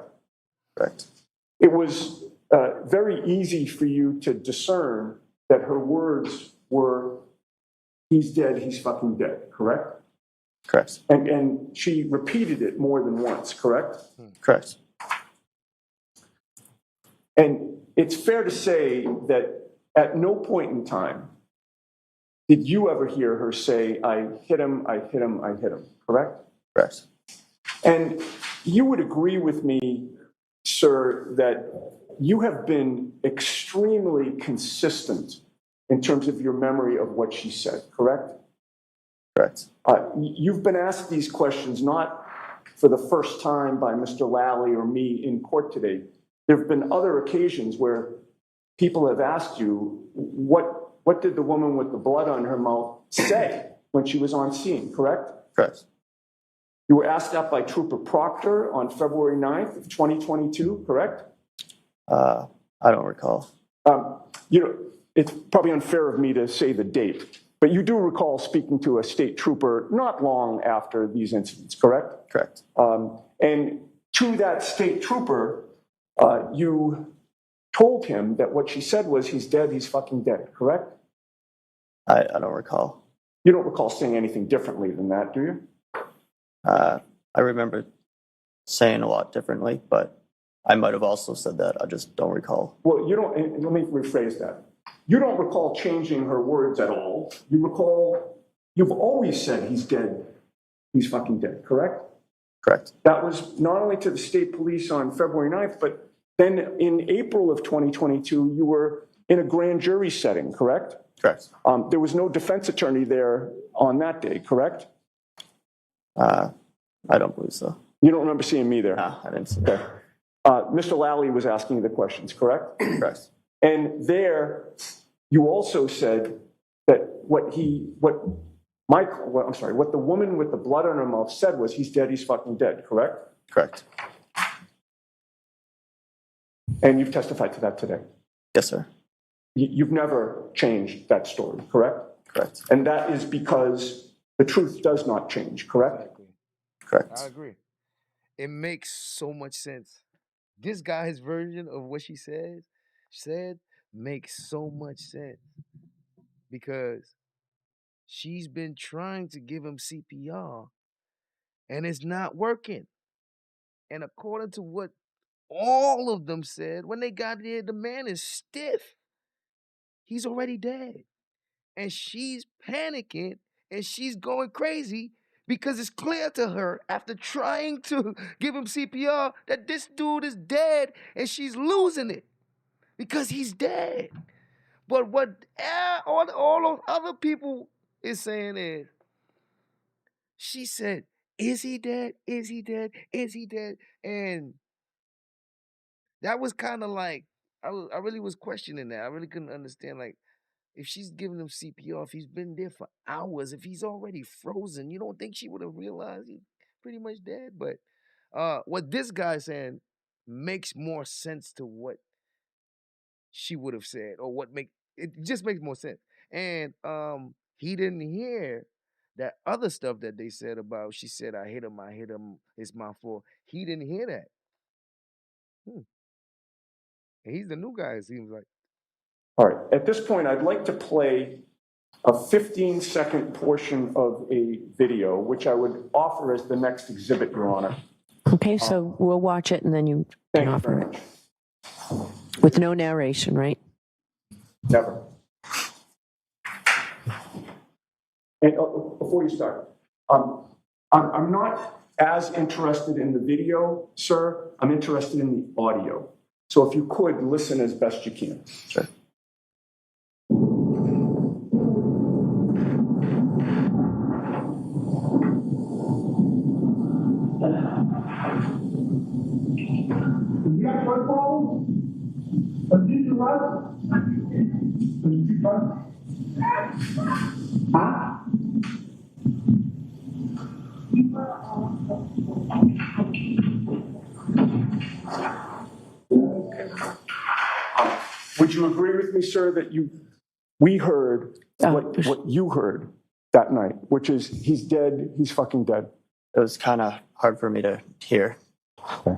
Correct. It was very easy for you to discern that her words were, he's dead, he's fucking dead, correct? Correct. And she repeated it more than once, correct? Correct. And it's fair to say that at no point in time did you ever hear her say, I hit him, I hit him, I hit him, correct? Correct. And you would agree with me, sir, that you have been extremely consistent in terms of your memory of what she said, correct? Correct. You've been asked these questions not for the first time by Mr. Lally or me in court today. There have been other occasions where people have asked you, what did the woman with the blood on her mouth say when she was on scene, correct? Correct. You were asked that by Trooper Proctor on February 9th of 2022, correct? I don't recall. It's probably unfair of me to say the date, but you do recall speaking to a state trooper not long after these incidents, correct? Correct. And to that state trooper, you told him that what she said was, he's dead, he's fucking dead, correct? I don't recall. You don't recall saying anything differently than that, do you? I remember saying a lot differently, but I might have also said that. I just don't recall. Well, you don't, and let me rephrase that. You don't recall changing her words at all. You recall, you've always said he's dead, he's fucking dead, correct? Correct. That was not only to the state police on February 9th, but then in April of 2022, you were in a grand jury setting, correct? Correct. There was no defense attorney there on that day, correct? I don't believe so. You don't remember seeing me there? No, I didn't see that. Mr. Lally was asking the questions, correct? Correct. And there, you also said that what the woman with the blood on her mouth said was, he's dead, he's fucking dead, correct? Correct. And you've testified to that today. Yes, sir. You've never changed that story, correct? Correct. And that is because the truth does not change, correct? Correct. I agree. it makes so much sense. This guy's version of what she said makes so much sense because she's been trying to give him CPR and it's not working. And according to what all of them said, when they got there, the man is stiff. He's already dead. And she's panicking and she's going crazy because it's clear to her after trying to give him CPR that this dude is dead and she's losing it because he's dead. But what all those other people is saying is, she said, is he dead? Is he dead? Is he dead? And that was kind of like, I really was questioning that. I really couldn't understand, like, if she's giving him CPR, if he's been there for hours, if he's already frozen, you don't think she would have realized he's pretty much dead? But what this guy's saying makes more sense to what she would have said, or what make it just makes more sense. And he didn't hear that other stuff that they said about, she said, I hit him, it's my fault. He didn't hear that. And he's the new guy, it seems like. All right, at this point, I'd like to play a 15-second portion of a video, which I would offer as the next exhibit, Your Honor. Okay, so we'll watch it and then you can Thank you offer very it. much. With no narration, right? Never. And before you start, I'm not as interested in the video, sir. I'm interested in the audio. So if you could, listen as best you can. Sure. Would you agree with me, sir, that we heard what you heard that night, which is he's dead, he's fucking dead? It was kind of hard for me to hear. I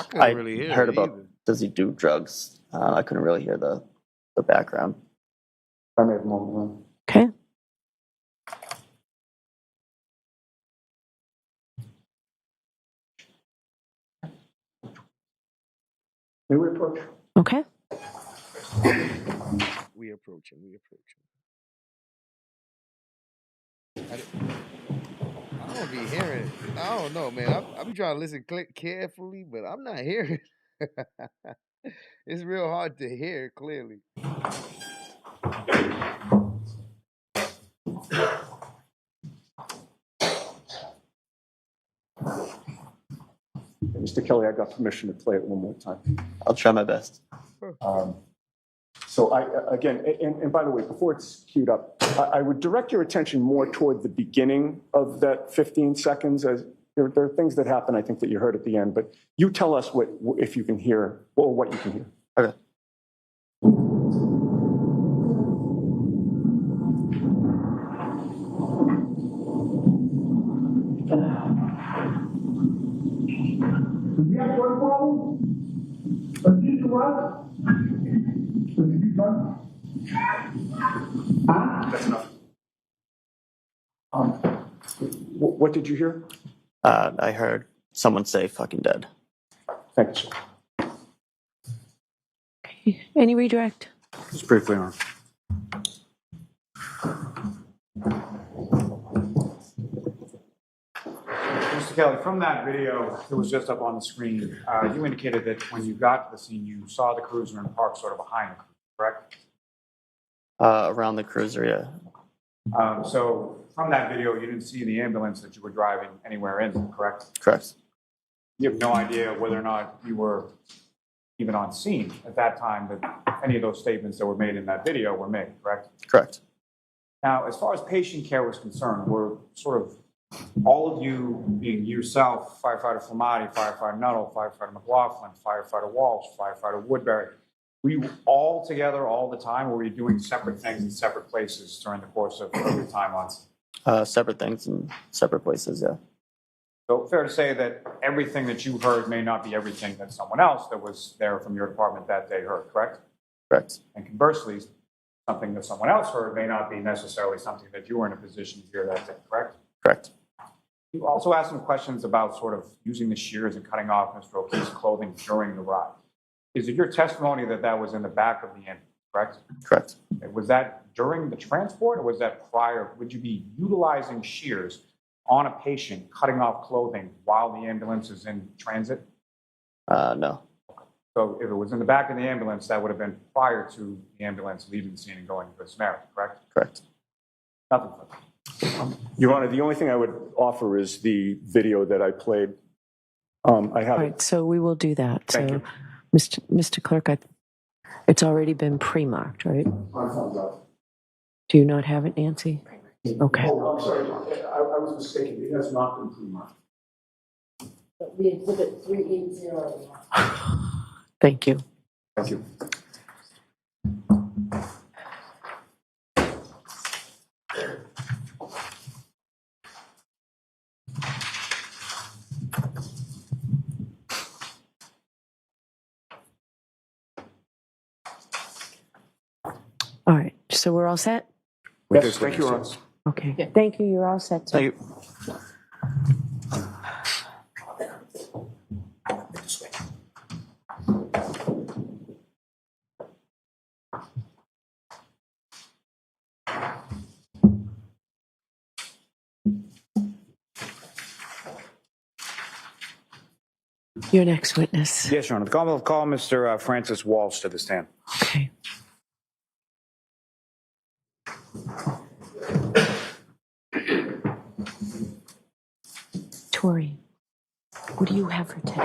couldn't really hear heard it about, either. does he do drugs? I couldn't really hear the background. I may have a moment. Okay. May we approach? Okay. We approaching. I don't be hearing. I don't know, man. I be trying to listen carefully, but I'm not hearing. It's real hard to hear clearly. Mr. Kelly, I got permission to play it one more time. I'll try my best. So again, and by the way, before it's queued up, I would direct your attention more toward the beginning of that 15 seconds. As there are things that happen, I think, that you heard at the end, but you tell us if you can hear, or what you can hear. Okay. That's enough. What did you hear? I heard someone say fucking dead. Thank you, sir. Any redirect? Just briefly, Your Honor. Mr. Kelly, from that video that was just up on the screen, you indicated that when you got to the scene, you saw the cruiser and parked sort of behind the cruiser, correct? Around the cruiser, yeah. So from that video, you didn't see the ambulance that you were driving anywhere in, correct? Correct. You have no idea whether or not you were even on scene at that time that any of those statements that were made in that video were made, correct? Correct. Now, as far as patient care was concerned, were sort of all of you, being yourself, firefighter Flamati, firefighter Nuttall, firefighter McLaughlin, firefighter Walsh, firefighter Woodbury, were you all together all the time, or were you doing separate things in separate places during the course of your time on scene? Separate things in separate places, yeah. So fair to say that everything that you heard may not be everything that someone else that was there from your department that day heard, correct? Correct. And conversely, something that someone else heard may not be necessarily something that you were in a position to hear that day, correct? Correct. You also asked some questions about sort of using the shears and cutting off Mr. O'Keefe's clothing during the ride. Is it your testimony that that was in the back of the ambulance, correct? Correct. Was that during the transport or was that prior? Would you be utilizing shears on a patient, cutting off clothing while the ambulance is in transit? No. So if it was in the back of the ambulance, that would have been prior to the ambulance leaving the scene and going to Good Samaritan, correct? Correct. Nothing further. Your Honor, the only thing I would offer is the video that I played. I All have it. right, so we will do that. Thank So, you. Mr. Clerk, it's already been pre-marked, right? I found out. Do you not have it, Nancy? Okay. Oh, I'm sorry. I was mistaken. It has not been pre-marked. We exhibit 380. Thank you. Thank you. All right, so we're all set? Yes, thank you, Your Honor. Okay. Thank you, you're all set. sir. Thank you. Your next witness. Yes, Your Honor. The Commonwealth call Mr. Francis Walsh to the stand. Okay. Tori, what do you have for today?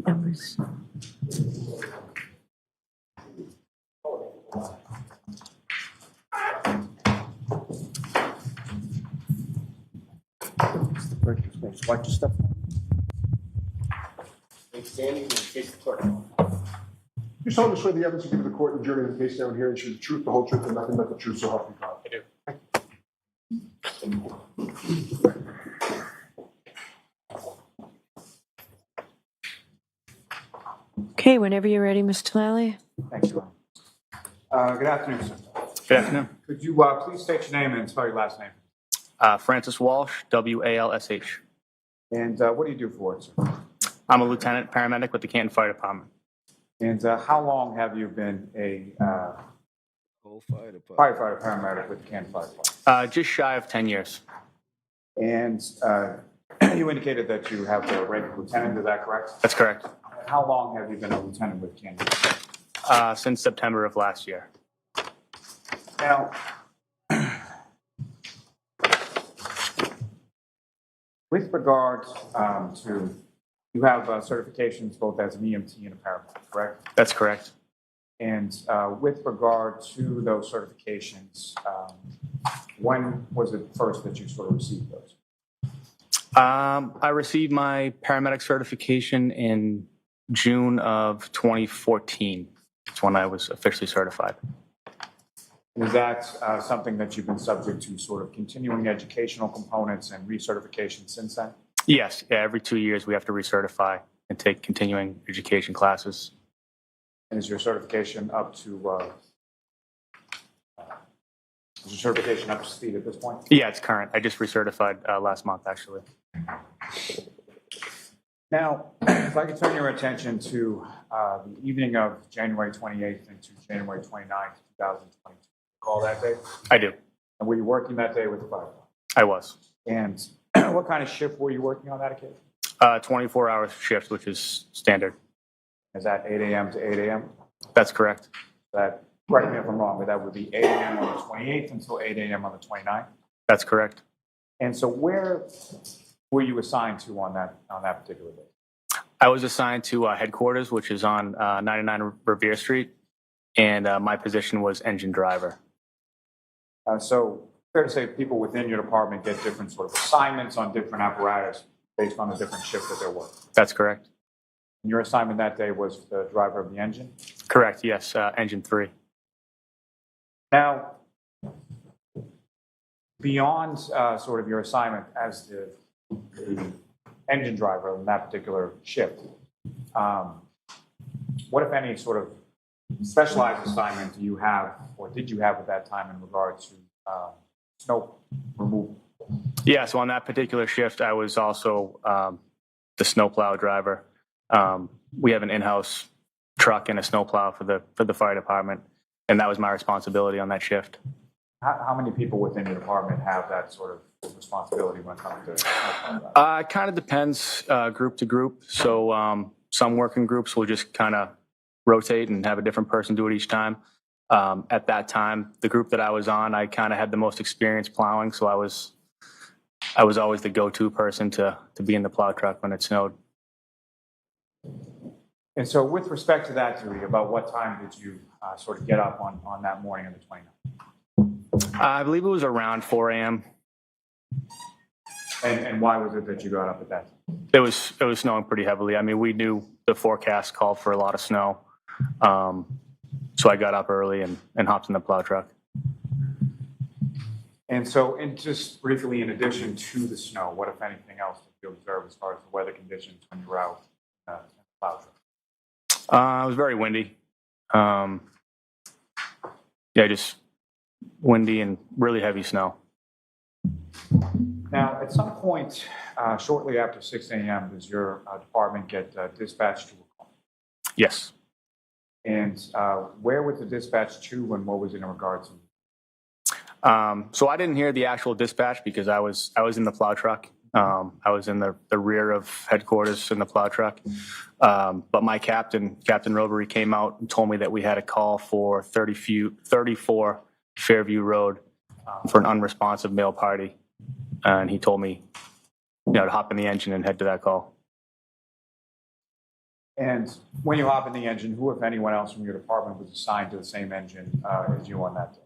Numbers. Select your stuff. Standing and face the clerk. You solemnly swear the evidence you give to the court and jury in the case now and here and should the truth, the whole truth, and nothing but the truth, so help you God. Okay, whenever you're ready, Mr. Lally. Thank you. Good afternoon, sir. Good afternoon. Could you please state your name and spell your last name? Francis Walsh, W-A-L-S-H. And what do you do for work, sir? I'm a lieutenant paramedic with the Canton Fire Department. And how long have you been a Whole fire department. firefighter paramedic with the Canton Fire Department? Just shy of 10 years. And you indicated that you have the rank of lieutenant, is that correct? That's correct. And how long have you been a lieutenant with Canton? Since September of last year. Now, with regard to, you have certifications both as an EMT and a paramedic, correct? That's correct. And with regard to those certifications, when was it first that you sort of received those? I received my paramedic certification in June of 2014. That's when I was officially certified. Is that something that you've been subject to sort of continuing educational components and recertification since then? Yes, yeah, every 2 years we have to recertify and take continuing education classes. And is your certification up to speed at this point? Yeah, it's current. I just recertified last month, actually. Now, if I could turn your attention to the evening of January 28th into January 29th, 2022. Recall that day? I do. And were you working that day with the fire? I was. And what kind of shift were you working on that occasion? 24-hour shift, which is standard. Is that 8 a.m. to 8 a.m.? That's correct. That, correct me if I'm wrong, but that would be 8 a.m. on the 28th until 8 a.m. on the 29th? That's correct. And so where were you assigned to on that particular day? I was assigned to headquarters, which is on 99 Revere Street, and my position was engine driver. So fair to say people within your department get different sort of assignments on different apparatus based on the different shift that they're working. That's correct. And your assignment that day was the driver of the engine? Correct, yes, engine 3. Now, beyond sort of your assignment as the the engine driver in that particular shift. What, if any, sort of specialized assignment do you have, or did you have at that time in regard to snow removal? Yeah, so on that particular shift, I was also the snowplow driver. We have an in-house truck and a snowplow for the fire department, and that was my responsibility on that shift. How many people within your department have that sort of responsibility when it comes to snowplow driving? It kind of depends group to group. So some working groups will just kind of rotate and have a different person do it each time. At that time, the group that I was on, I kind of had the most experience plowing, so I was always the go-to person to be in the plow truck when it snowed. And so with respect to that duty, about what time did you sort of get up on that morning of the 29th? I believe it was around 4 a.m. And why was it that you got up at that time? It was snowing pretty heavily. I mean, we knew the forecast called for a lot of snow. So I got up early and hopped in the plow truck. And so, and just briefly, in addition to the snow, what, if anything else, did you observe as far as the weather conditions when you were out in the plow truck? It was very windy. Yeah, just windy and really heavy snow. Now, at some point, shortly after 6 a.m., does your department get dispatched to a call? Yes. And where was the dispatch to, and what was it in regard to? So I didn't hear the actual dispatch because I was in the plow truck. I was in the rear of headquarters in the plow truck. But my Captain Robery, came out and told me that we had a call for 34 Fairview Road for an unresponsive male party. And he told me, to hop in the engine and head to that call. And when you hop in the engine, who, if anyone else from your department, was assigned to the same engine as you on that day?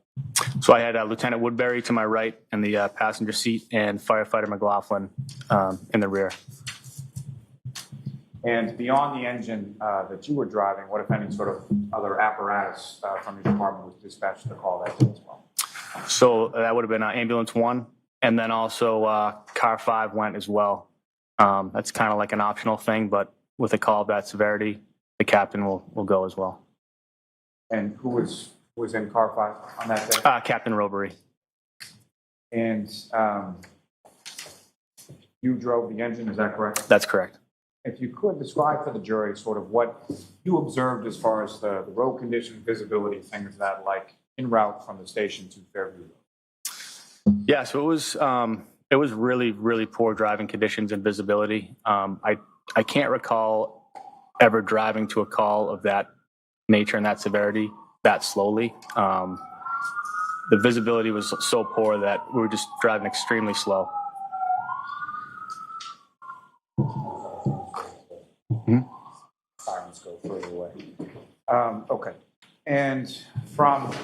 So I had Lieutenant Woodbury to my right in the passenger seat and Firefighter McLaughlin in the rear. And beyond the engine that you were driving, what, if any, sort of other apparatus from your department was dispatched to the call that day as well? So that would have been Ambulance 1, and then also Car 5 went as well. That's kind of like an optional thing, but with a call of that severity, the captain will go as well. And who was in Car 5 on that day? Captain Robery. And you drove the engine, is that correct? That's correct. If you could describe for the jury sort of what you observed as far as the road conditions, visibility, things that like en route from the station to Fairview Road. Yeah, so it was really, really poor driving conditions and visibility. I can't recall ever driving to a call of that nature and that severity that slowly. The visibility was so poor that we were just driving extremely slow. Sirens go further away. Okay. And from,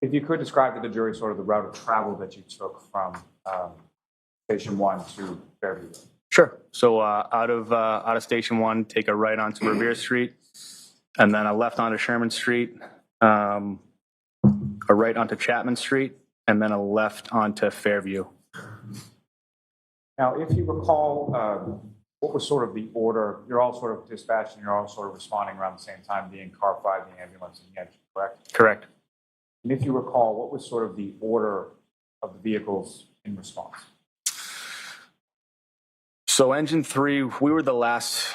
if you could describe to the jury sort of the route of travel that you took from Station 1 to Fairview Road. Sure. So out of Station 1, take a right onto Revere Street, and then a left onto Sherman Street, a right onto Chapman Street, and then a left onto Fairview. Now, if you recall, what was sort of the order? You're all sort of dispatched and you're all sort of responding around the same time, being Car 5, the ambulance, and the engine, correct? Correct. And if you recall, what was sort of the order of the vehicles in response? So Engine 3, we were the last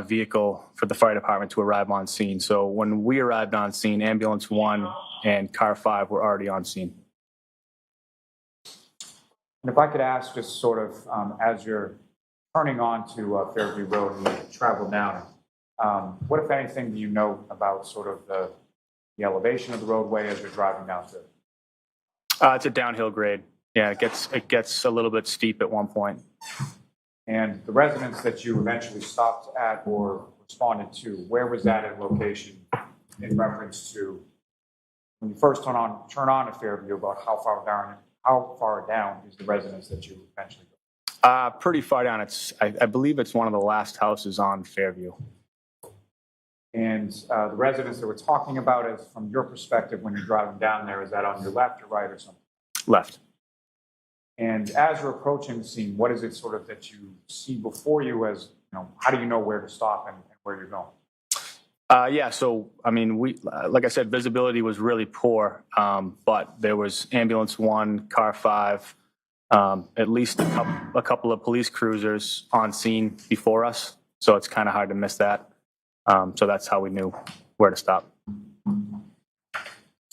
vehicle for the fire department to arrive on scene. So when we arrived on scene, Ambulance 1 and Car 5 were already on scene. And if I could ask, just sort of as you're turning on to Fairview Road and you travel down, what, if anything, do you know about sort of the elevation of the roadway as you're driving down to it? It's a downhill grade. Yeah, it gets a little bit steep at one point. And the residence that you eventually stopped at or responded to, where was that in location in reference to when you first turn on to Fairview, about how far down is the residence that you eventually go? Pretty far down. I believe it's one of the last houses on Fairview. And the residence that we're talking about is, from your perspective, when you're driving down there, is that on your left or right or something? Left. And as you're approaching the scene, what is it sort of that you see before you as, how do you know where to stop and where you're going? Yeah, so, I mean, like I said, visibility was really poor, but there was ambulance 1, car 5, at least a couple of police cruisers on scene before us, so it's kind of hard to miss that. So that's how we knew where to stop.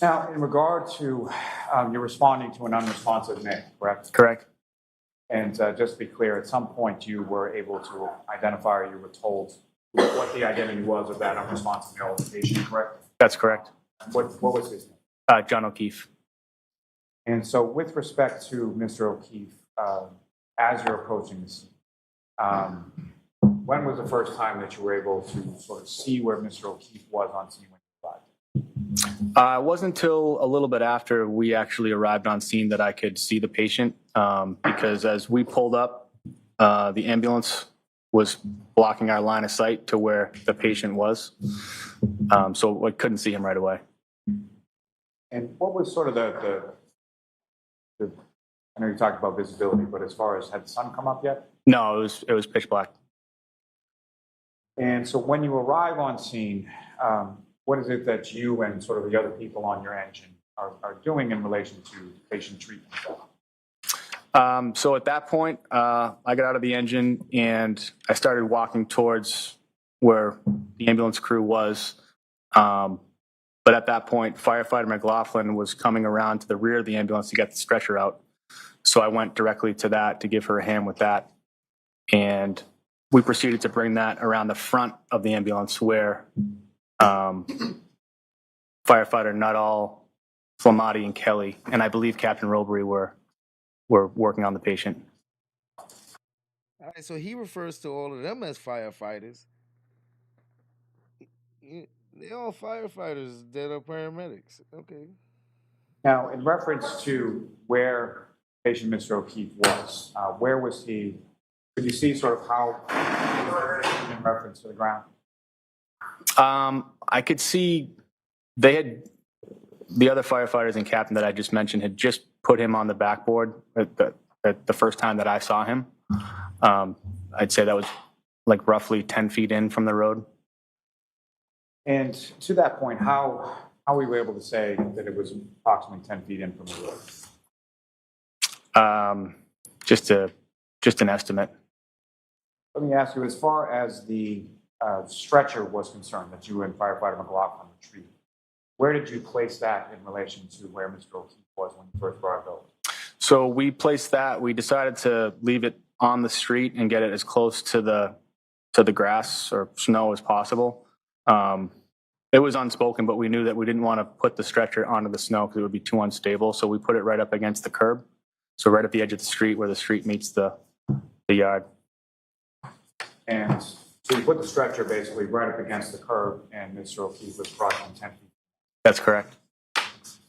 Now, in regard to, you're responding to an unresponsive male, correct? Correct? And just to be clear, at some point you were able to identify, or you were told what the identity was of that unresponsive male patient, correct? That's correct. What was his name? John O'Keefe. And so with respect to Mr. O'Keefe, as you're approaching the scene, when was the first time that you were able to sort of see where Mr. O'Keefe was on scene when you arrived? It wasn't until a little bit after we actually arrived on scene that I could see the patient, because as we pulled up, the ambulance was blocking our line of sight to where the patient was, so I couldn't see him right away. And what was sort of the I know you talked about visibility, but as far as had the sun come up yet? No, it was pitch black. And so when you arrive on scene, what is it that you and sort of the other people on your engine are doing in relation to patient treatment? So at that point, I got out of the engine and I started walking towards where the ambulance crew was. But at that point, firefighter McLaughlin was coming around to the rear of the ambulance to get the stretcher out. So I went directly to that to give her a hand with that. And we proceeded to bring that around the front of the ambulance where firefighter Nuttall, Flamati, and Kelly, and I believe Captain Robery were working on the patient. All right, so he refers to all of them as firefighters. They're all firefighters that are paramedics. Okay. Now, in reference to where patient Mr. O'Keefe was, where was he? Could you see sort of how in reference to the ground? I could see the other firefighters and captain that I just mentioned had just put him on the backboard at the first time that I saw him. I'd say that was like roughly 10 feet in from the road. And to that point, how were you able to say that it was approximately 10 feet in from the road? Just an estimate. Let me ask you, as far as the stretcher was concerned that you and firefighter McLaughlin retrieved, where did you place that in relation to where Mr. O'Keefe was when you first brought it over? So we placed that. We decided to leave it on the street and get it as close to the grass or snow as possible. It was unspoken, but we knew that we didn't want to put the stretcher onto the snow because it would be too unstable. So we put it right up against the curb. So right at the edge of the street where the street meets the yard. And so you put the stretcher basically right up against the curb, and Mr. O'Keefe was approximately 10 feet. That's correct.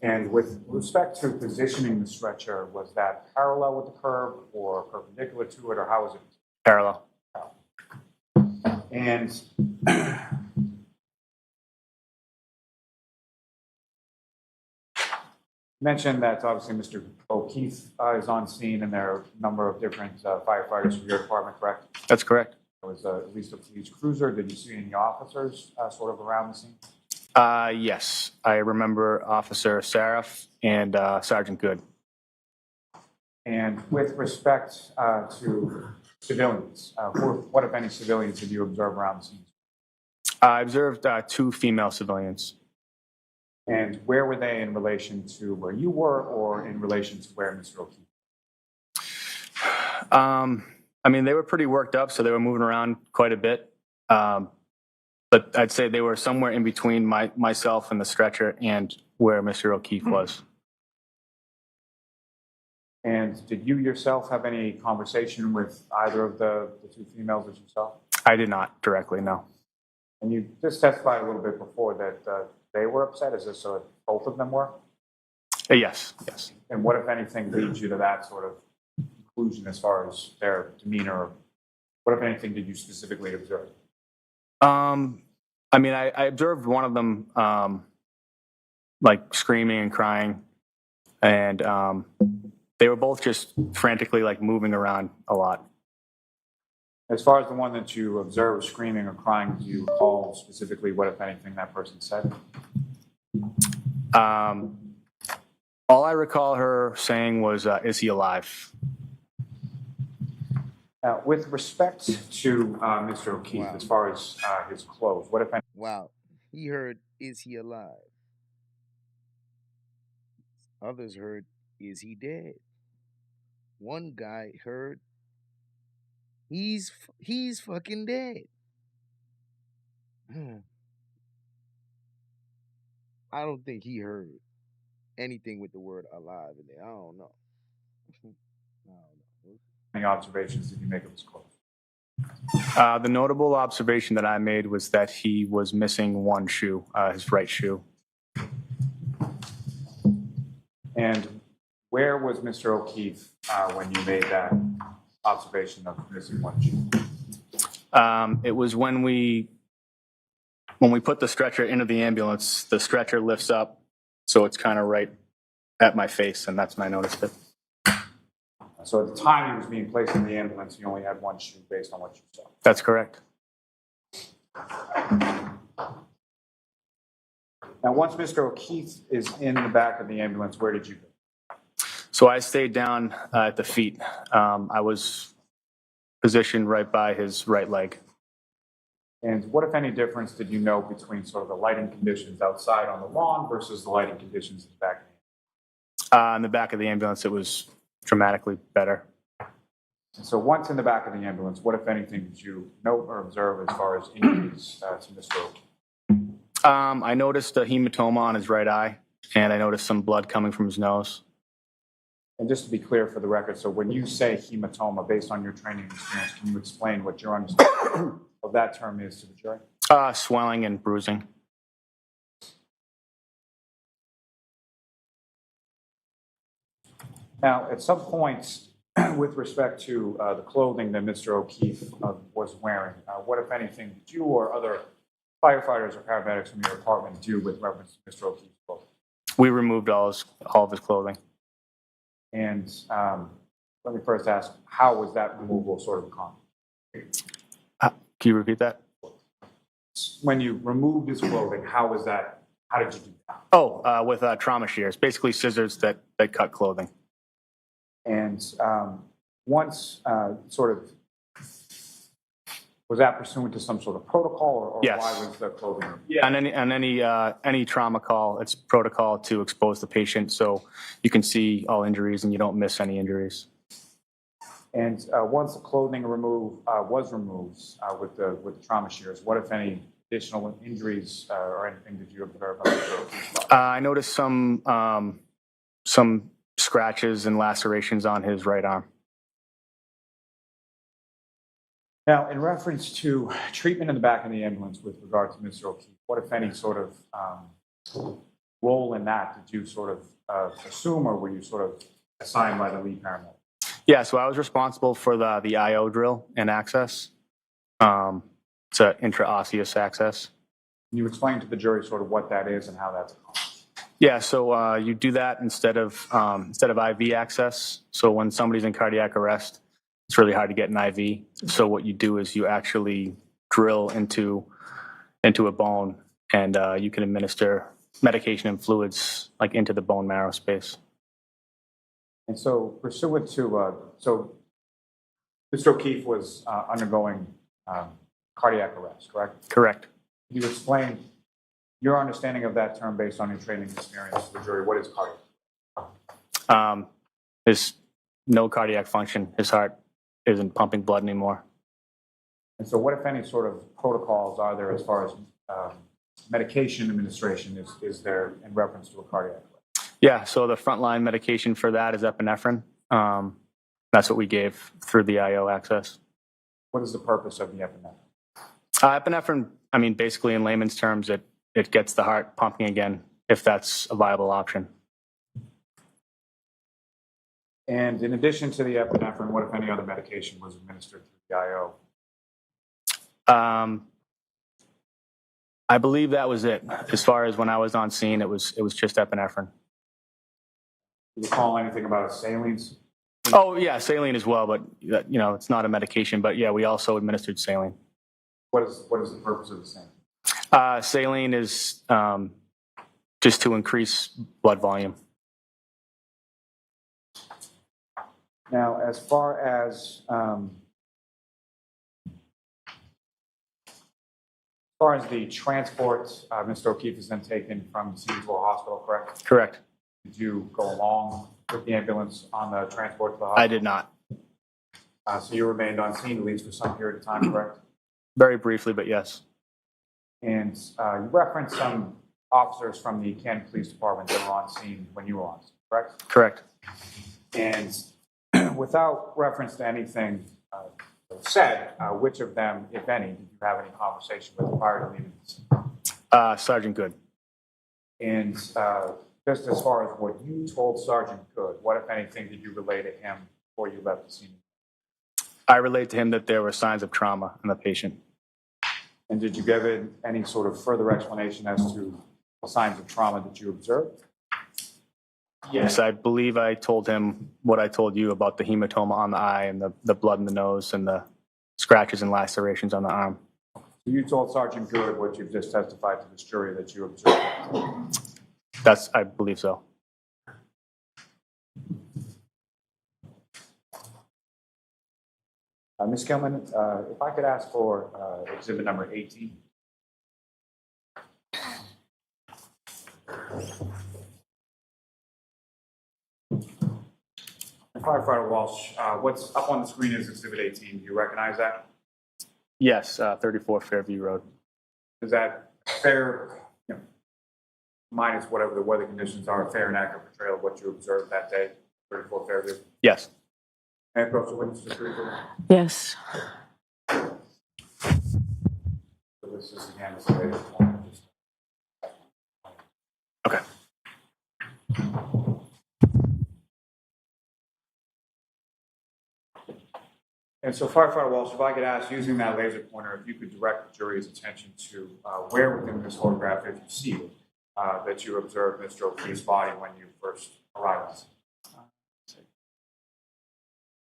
And with respect to positioning the stretcher, was that parallel with the curb or perpendicular to it, or how was it? Parallel. And mentioned that obviously Mr. O'Keefe is on scene, and there are a number of different firefighters from your department, correct? That's correct. There was at least a police cruiser. Did you see any officers sort of around the scene? Yes, I remember Officer Saraf and Sergeant Good. And with respect to civilians, what, if any, civilians did you observe around the scene? I observed 2 female civilians. And where were they in relation to where you were, or in relation to where Mr. O'Keefe? I mean, they were pretty worked up, so they were moving around quite a bit. But I'd say they were somewhere in between myself and the stretcher and where Mr. O'Keefe was. And did you yourself have any conversation with either of the 2 females that you saw? I did not directly, no. And you just testified a little bit before that they were upset. Is this so both of them were? Yes. And what, if anything, leads you to that sort of conclusion as far as their demeanor? What, if anything, did you specifically observe? I mean, I observed one of them like screaming and crying. and they were both just frantically like moving around a lot. As far as the one that you observed screaming or crying, do you recall specifically what, if anything, that person said? All I recall her saying was, "Is he alive?" Now, with respect to Mr. O'Keefe, Wow. as far as his clothes, what, if any, Wow. He heard, "Is he alive?" Others heard, "Is he dead?" One guy heard, he's fucking dead." I don't think he heard anything with the word alive in there. I don't know. I don't know. observations did you make of his clothes? The notable observation that I made was that he was missing one shoe, his right shoe. And where was Mr. O'Keefe when you made that observation of missing one shoe? It was when we put the stretcher into the ambulance, the stretcher lifts up, so it's kind of right at my face, and that's when I noticed it. So at the time he was being placed in the ambulance, you only had one shoe based on what you saw. That's correct. Now, once Mr. O'Keefe is in the back of the ambulance, where did you go? So I stayed down at the feet. I was positioned right by his right leg. And what, if any, difference did you know between sort of the lighting conditions outside on the lawn versus the lighting conditions in the back of the ambulance? In the back of the ambulance, it was dramatically better. And so once in the back of the ambulance, what, if anything, did you note or observe as far as injuries to Mr. O'Keefe? I noticed a hematoma on his right eye, and I noticed some blood coming from his nose. And just to be clear for the record, so when you say hematoma, based on your training experience, can you explain what your understanding of that term is to the jury? Swelling and bruising. Now, at some point, with respect to the clothing that Mr. O'Keefe was wearing, what, if anything, did you or other firefighters or paramedics from your department do with reference to Mr. O'Keefe's clothing? We removed all of his clothing. And let me first ask, how was that removal sort of accomplished? Can you repeat that? When you removed his clothing, how did you do that? With trauma shears, basically scissors that cut clothing. And once sort of, was that pursuant to some sort of protocol, or Yes. why was the clothing removed? Yeah, on any trauma call, it's protocol to expose the patient so you can see all injuries and you don't miss any injuries. And once the clothing was removed with the trauma shears, what, if any, additional injuries or anything did you observe on Mr. O'Keefe's body? I noticed some scratches and lacerations on his right arm. Now, in reference to treatment in the back of the ambulance with regard to Mr. O'Keefe, what, if any, sort of role in that did you sort of assume, or were you sort of assigned by the lead paramedic? Yeah, so I was responsible for the IO drill and access. It's an intraosseous access. Can you explain to the jury sort of what that is and how that's accomplished? Yeah, so you do that instead of IV access. So when somebody's in cardiac arrest, it's really hard to get an IV. So what you do is you actually drill into a bone, and you can administer medication and fluids like into the bone marrow space. And so pursuant to, so Mr. O'Keefe was undergoing cardiac arrest, correct? Correct. Can you explain your understanding of that term based on your training experience to the jury? What is cardiac? There's no cardiac function. His heart isn't pumping blood anymore. And so what, if any, sort of protocols are there as far as medication administration is there in reference to a cardiac arrest? Yeah, so the frontline medication for that is epinephrine. That's what we gave through the IO access. What is the purpose of the epinephrine? Epinephrine, I mean, basically in layman's terms, it gets the heart pumping again, if that's a viable option. And in addition to the epinephrine, what, if any, other medication was administered through the IO? I believe that was it. As far as when I was on scene, it was just epinephrine. Do you recall anything about salines? Oh, yeah, saline as well, but, it's not a medication. But, yeah, we also administered saline. What is the purpose of the saline? Saline is just to increase blood volume. Now, as far as the transport, Mr. O'Keefe is then taken from the scene to a hospital, correct? Correct. Did you go along with the ambulance on the transport to the hospital? I did not. So you remained on scene at least for some period of time, correct? Very briefly, but yes. And you referenced some officers from the Canton Police Department that were on scene when you were on scene, correct? Correct. And without reference to anything said, which of them, if any, did you have any conversation with prior to leaving the scene? Sergeant Good. And just as far as what you told Sergeant Good, what, if anything, did you relay to him before you left the scene? I relayed to him that there were signs of trauma in the patient. And did you give it any sort of further explanation as to the signs of trauma that you observed? Yes, I believe I told him what I told you about the hematoma on the eye and the blood in the nose and the scratches and lacerations on the arm. So you told Sergeant Good what you've just testified to this jury that you observed? I believe so. Ms. Gilman, if I could ask for exhibit number 18. Firefighter Walsh, what's up on the screen is exhibit 18. Do you recognize that? Yes, 34 Fairview Road. Is that fair, minus whatever the weather conditions are, a fair and accurate portrayal of what you observed that day, 34 Fairview? Yes. And approach the witness to agree with it? Yes. So this is again the latest one. Okay. And so, Firefighter Walsh, if I could ask, using that laser pointer, if you could direct the jury's attention to where within this photograph, if you see it, that you observed Mr. O'Keefe's body when you first arrived.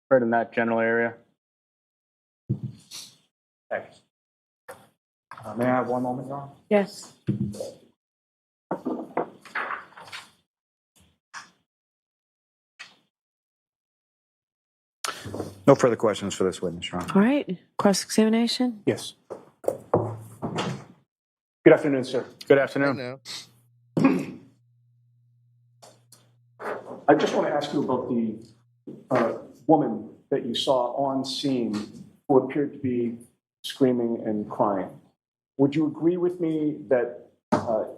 Right in that general area. Thanks. May I have one moment, Your Honor? Yes. No further questions for this witness, Your Honor. All right. Cross-examination? Yes. Good afternoon, sir. Good afternoon. Now, I just want to ask you about the woman that you saw on scene who appeared to be screaming and crying. Would you agree with me that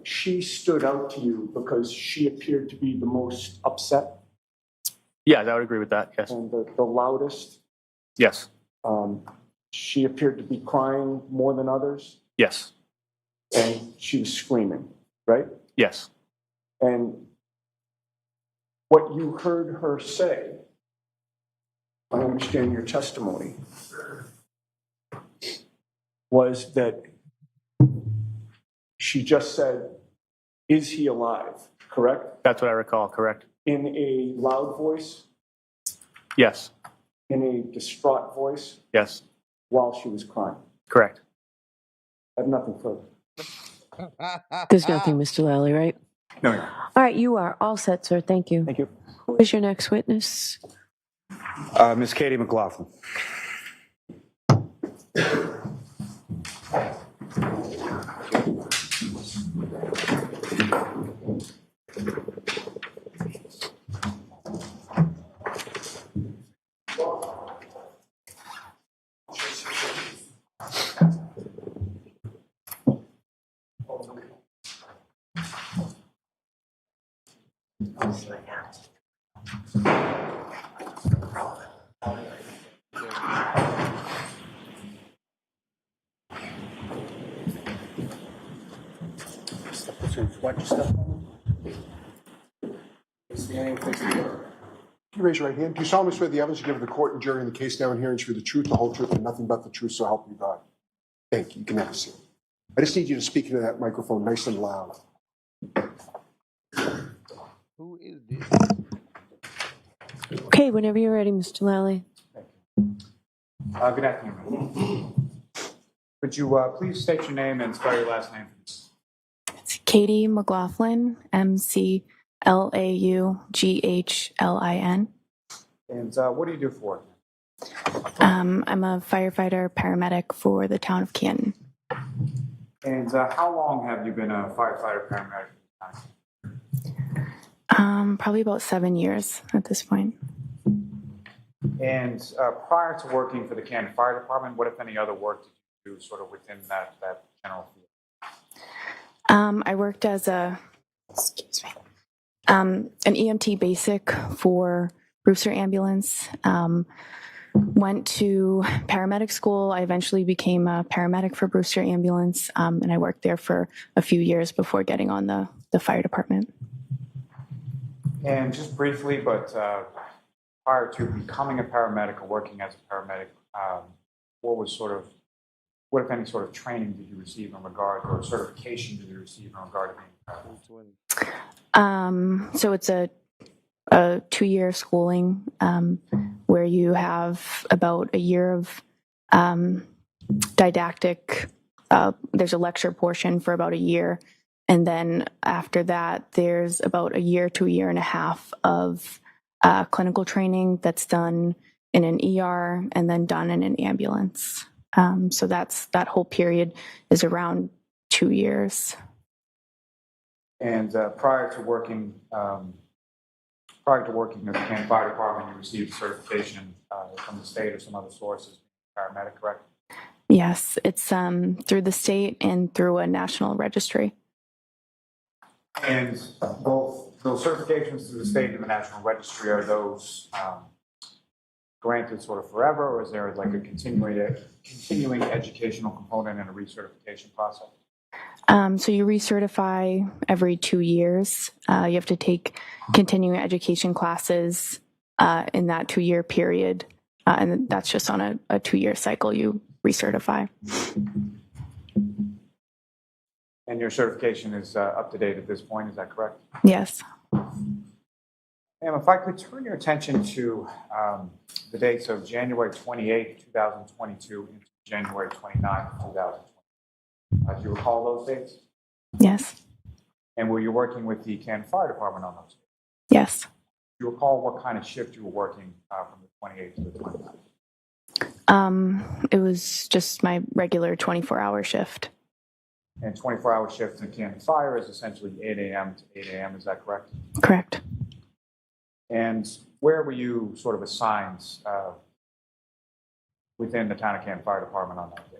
she stood out to you because she appeared to be the most upset Yeah, I would agree with that. Yes. and the loudest? Yes. She appeared to be crying more than others, Yes. and she was screaming, right? Yes. And what you heard her say, I understand your testimony, was that she just said, "Is he alive?" Correct? That's what I recall. Correct. In a loud voice, Yes. in a distraught voice, Yes. while she was crying. Correct. I have nothing further. There's nothing, Mr. Lally, right? No, Your Honor. All right, you are all set, sir. Thank you. Thank you. Who is your next witness? Ms. Katie McLaughlin. Can you raise your right hand? Do you solemnly swear the evidence you give to the court and jury in the case now and hearing should be the truth, the whole truth, and nothing but the truth, so help you God? Thank you. You can have a seat. I just need you to speak into that microphone nice and loud. who is this? Okay, whenever you're ready, Mr. Lally. Good afternoon. Could you please state your name and spell your last name? It's Katie McLaughlin, McLaughlin. And what do you do for work? I'm a firefighter paramedic for the town of Canton. And how long have you been a firefighter paramedic? Probably about 7 years at this point. And prior to working for the Canton Fire Department, what, if any, other work did you do sort of within that general field? I worked as an EMT basic for Brewster Ambulance. Went to paramedic school. I eventually became a paramedic for Brewster Ambulance, and I worked there for a few years before getting on the fire department. And just briefly, but prior to becoming a paramedic or working as a paramedic, what, if any, sort of training did you receive in regard, or certification did you receive in regard to being a paramedic? So it's a 2-year schooling where you have about a year of didactic. There's a lecture portion for about a year. And then after that, there's about a year to a year and a half of clinical training that's done in an ER and then done in an ambulance. So that whole period is around 2 years. And prior to working at the Canton Fire Department, you received certification from the state or some other sources, paramedic, correct? Yes, it's through the state and through a national registry. And both those certifications through the state and the national registry, are those granted sort of forever, or is there like a continuing educational component and a recertification process? So you recertify every 2 years. You have to take continuing education classes in that 2-year period. And that's just on a 2-year cycle you recertify. And your certification is up to date at this point, is that correct? Yes. Ma'am, if I could turn your attention to the dates of January 28, 2022 and January 29, 2020. Do you recall those dates? Yes. And were you working with the Canton Fire Department on those dates? Yes. Do you recall what kind of shift you were working from the 28th to the 29th? It was just my regular 24-hour shift. And 24-hour shift in Canton Fire is essentially 8 a.m. to 8 a.m., is that correct? Correct. And where were you sort of assigned within the town of Canton Fire Department on that day?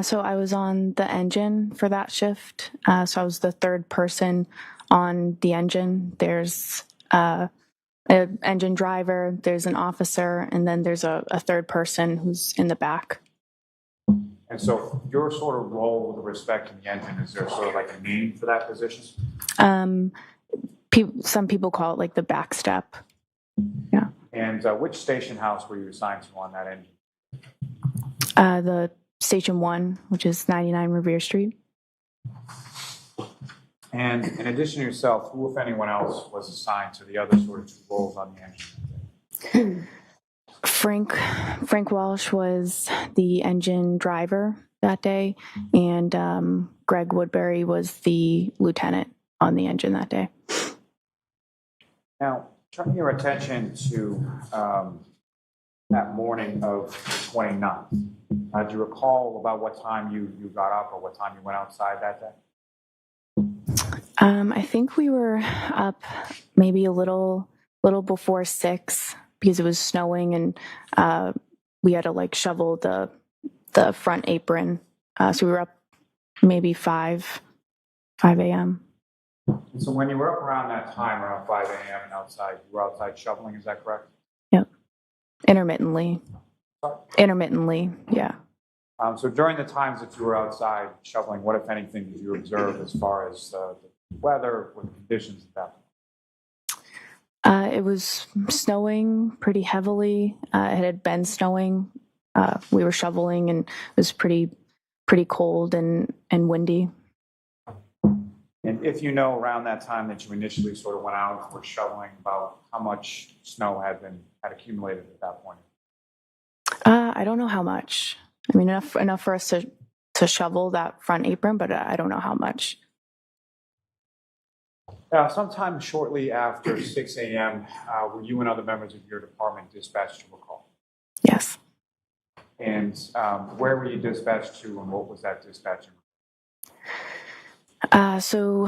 So I was on the engine for that shift. So I was the third person on the engine. There's an engine driver, there's an officer, and then there's a third person who's in the back. And so your sort of role with respect to the engine, is there sort of like a name for that position? Some people call it like the back step. Yeah. And which station house were you assigned to on that engine? The Station 1, which is 99 Revere Street. And in addition to yourself, who, if anyone else, was assigned to the other sort of two roles on the engine? Frank Walsh was the engine driver that day, and Greg Woodbury was the lieutenant on the engine that day. Now, turning your attention to that morning of the 29th, do you recall about what time you got up or what time you went outside that day? I think we were up maybe a little before 6 because it was snowing, and we had to like shovel the front apron. So we were up maybe 5 a.m. So when you were up around that time, around 5 a.m. and outside, you were outside shoveling, is that correct? Yep. Intermittently, yeah. So during the times that you were outside shoveling, what, if anything, did you observe as far as the weather or the conditions at that point? It was snowing pretty heavily. It had been snowing. We were shoveling, and it was pretty cold and windy. And if you know around that time that you initially sort of went out and were shoveling, about how much snow had accumulated at that point? I don't know how much. I mean, enough for us to shovel that front apron, but I don't know how much. Sometime shortly after 6 a.m., were you and other members of your department dispatched to a call? Yes. And where were you dispatched to, and what was that dispatching? So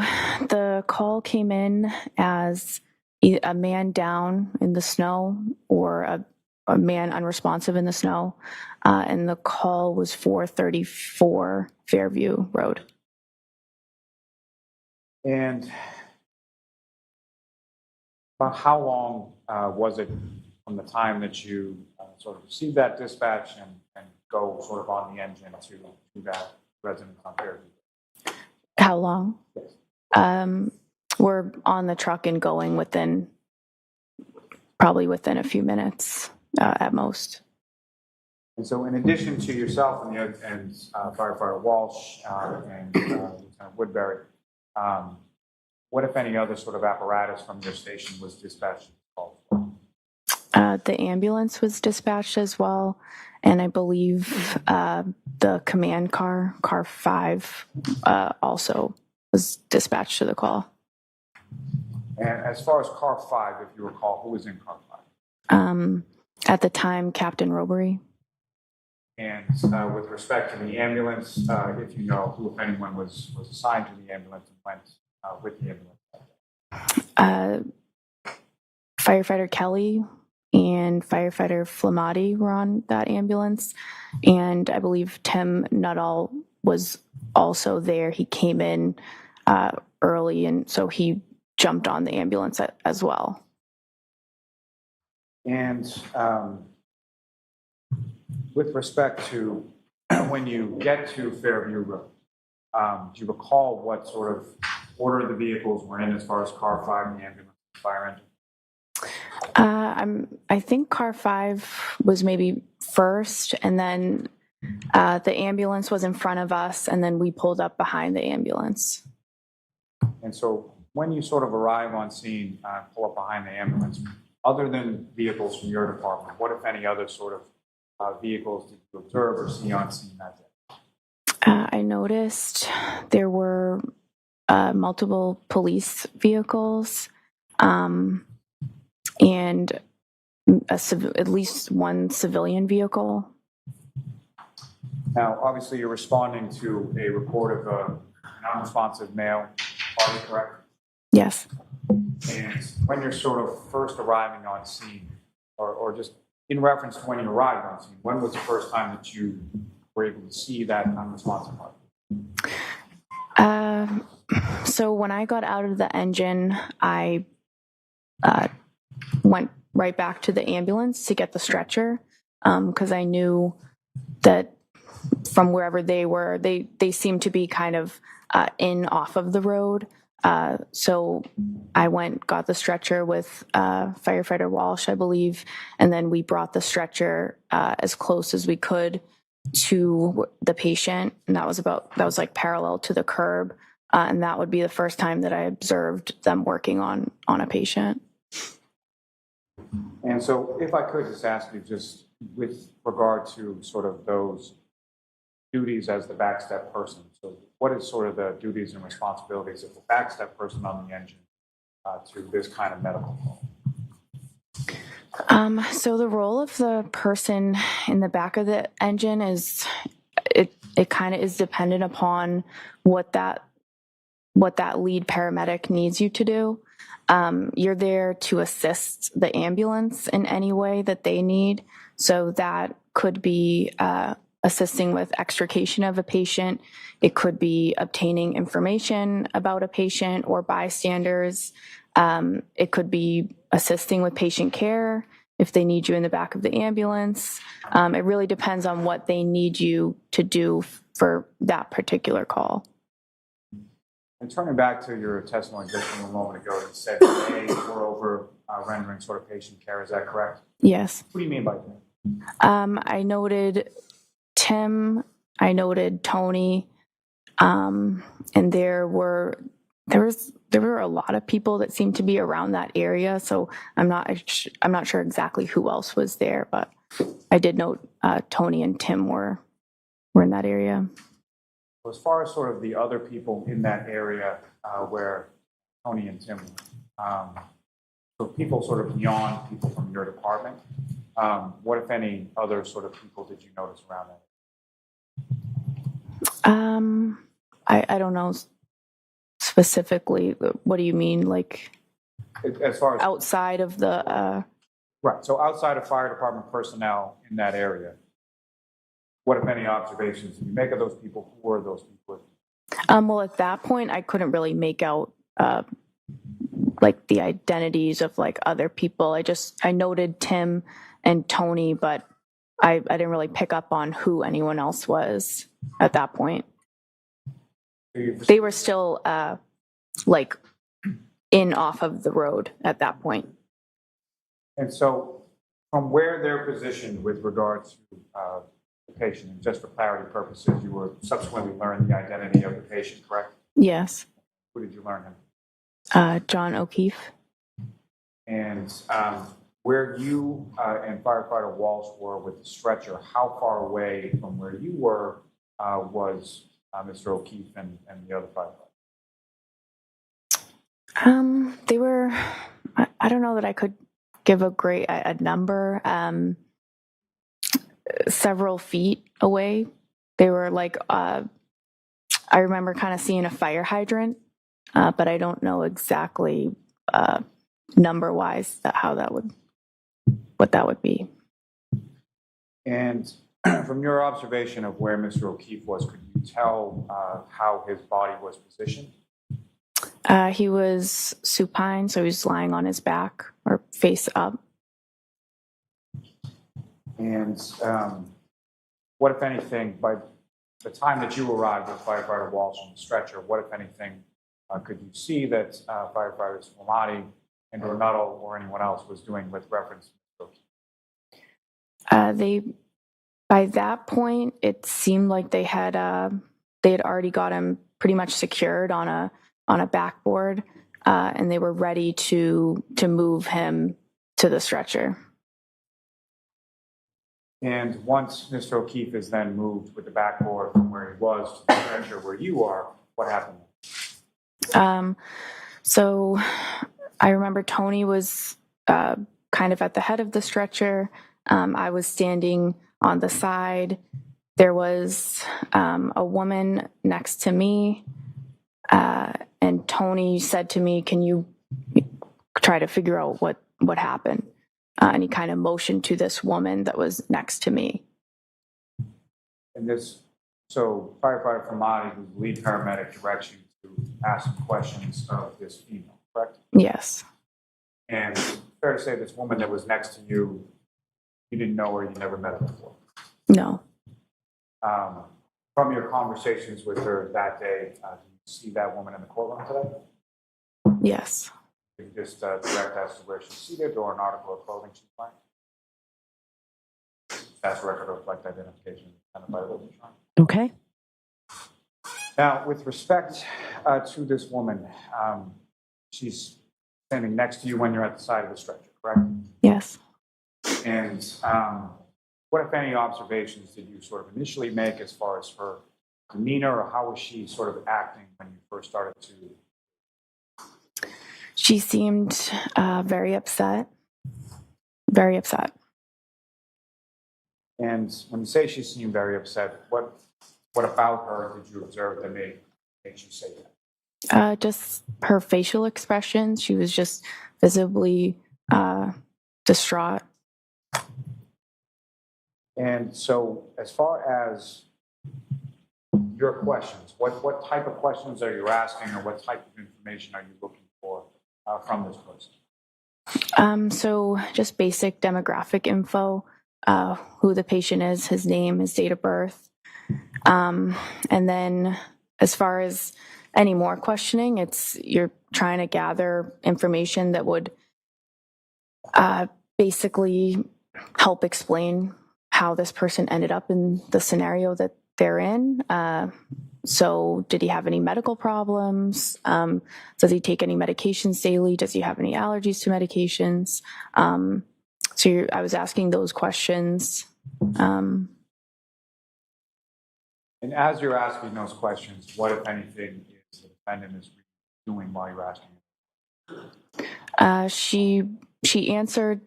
the call came in as a man down in the snow or a man unresponsive in the snow, and the call was 434 Fairview Road. And about how long was it from the time that you sort of received that dispatch and go sort of on the engine to that residence on Fairview? How long? Yes. We're on the truck and going probably within a few minutes at most. And so in addition to yourself and Firefighter Walsh and Lieutenant Woodbury, what, if any, other sort of apparatus from your station was dispatched? The ambulance was dispatched as well, and I believe the command car 5, also was dispatched to the call. And as far as car 5, if you recall, who was in car 5? At the time, Captain Robery. And with respect to the ambulance, if you know who, if anyone, was assigned to the ambulance and went with the ambulance? Firefighter Kelly and Firefighter Flamati were on that ambulance. And I believe Tim Nuttall was also there. He came in early, and so he jumped on the ambulance as well. And with respect to when you get to Fairview Road, do you recall what sort of order the vehicles were in as far as car 5 and the ambulance and fire engine? I think car 5 was maybe first, and then the ambulance was in front of us, and then we pulled up behind the ambulance. And so when you sort of arrive on scene, pull up behind the ambulance, other than vehicles from your department, what, if any, other sort of vehicles did you observe or see on scene that day? I noticed there were multiple police vehicles and at least one civilian vehicle. Now, obviously, you're responding to a report of an unresponsive male. Are you correct? Yes. And when you're sort of first arriving on scene, or just in reference to when you arrived on scene, when was the first time that you were able to see that unresponsive party? So when I got out of the engine, I went right back to the ambulance to get the stretcher because I knew that from wherever they were, they seemed to be kind of off of the road. So I got the stretcher with Firefighter Walsh, I believe, and then we brought the stretcher as close as we could to the patient, and that was like parallel to the curb, and that would be the first time that I observed them working on a patient. And so if I could just ask you, just with regard to sort of those duties as the backstep person, so what is sort of the duties and responsibilities of the backstep person on the engine to this kind of medical call? So the role of the person in the back of the engine is it kind of is dependent upon what that lead paramedic needs you to do. You're there to assist the ambulance in any way that they need. So that could be assisting with extrication of a patient. It could be obtaining information about a patient or bystanders. It could be assisting with patient care if they need you in the back of the ambulance. It really depends on what they need you to do for that particular call. And turning back to your testimony just from a moment ago, you said they were over rendering sort of patient care. Is that correct? Yes. What do you mean by that? I noted Tim, I noted Tony, and there were there were a lot of people that seemed to be around that area, so I'm not sure exactly who else was there, but I did note Tony and Tim were in that area. As far as sort of the other people in that area where Tony and Tim were, so people sort of beyond people from your department, what, if any, other sort of people did you notice around that? I don't know specifically. What do you mean, like As far as outside of the? Right. So outside of fire department personnel in that area, what, if any, observations did you make of those people? Who were those people? Well, at that point, I couldn't really make out like the identities of like other people. I noted Tim and Tony, but I didn't really pick up on who anyone else was at that point. They were still like in off of the road at that point. And so from where they're positioned with regards to the patient, and just for clarity purposes, you were subsequently learned the identity of the patient, correct? Yes. Who did you learn him? John O'Keefe. And where you and firefighter Walsh were with the stretcher, how far away from where you were was Mr. O'Keefe and the other firefighter? They were, I don't know that I could give a number, several feet away. They were like, I remember kind of seeing a fire hydrant, but I don't know exactly number wise what that would be. And from your observation of where Mr. O'Keefe was, could you tell how his body was positioned? He was supine, so he was lying on his back or face up. And what, if anything, by the time that you arrived with firefighter Walsh on the stretcher, what, if anything, could you see that firefighters Flamati and or Nuttall or anyone else was doing with reference to O'Keefe? By that point, it seemed like they had already got him pretty much secured on a backboard, and they were ready to move him to the stretcher. And once Mr. O'Keefe is then moved with the backboard from where he was to the stretcher where you are, what happened? So I remember Tony was kind of at the head of the stretcher. I was standing on the side. There was a woman next to me, and Tony said to me, "Can you try to figure out what happened?" And he kind of motioned to this woman that was next to me. And so firefighter Flamati, who's the lead paramedic, directs you to ask some questions of this female, correct? Yes. And fair to say this woman that was next to you, you didn't know her, you never met her before? No. From your conversations with her that day, did you see that woman in the courtroom today? Yes. Can you just direct as to where she's seated or an article of clothing she's wearing? That's a record of like identification by the witness. Okay. Now, with respect to this woman, she's standing next to you when you're at the side of the stretcher, correct? Yes. And what, if any, observations did you sort of initially make as far as her demeanor, or how was she sort of acting when you first started to? She seemed very upset. Very upset. And when you say she seemed very upset, what about her did you observe that made you say that? Just her facial expressions. She was just visibly distraught. And so as far as your questions, what type of questions are you asking, or what type of information are you looking for from this person? So just basic demographic info, who the patient is, his name, his date of birth. And then as far as any more questioning, you're trying to gather information that would basically help explain how this person ended up in the scenario that they're in. So did he have any medical problems? Does he take any medications daily? Does he have any allergies to medications? I was asking those questions. And as you're asking those questions, what, if anything, is the defendant is doing while you're asking? She answered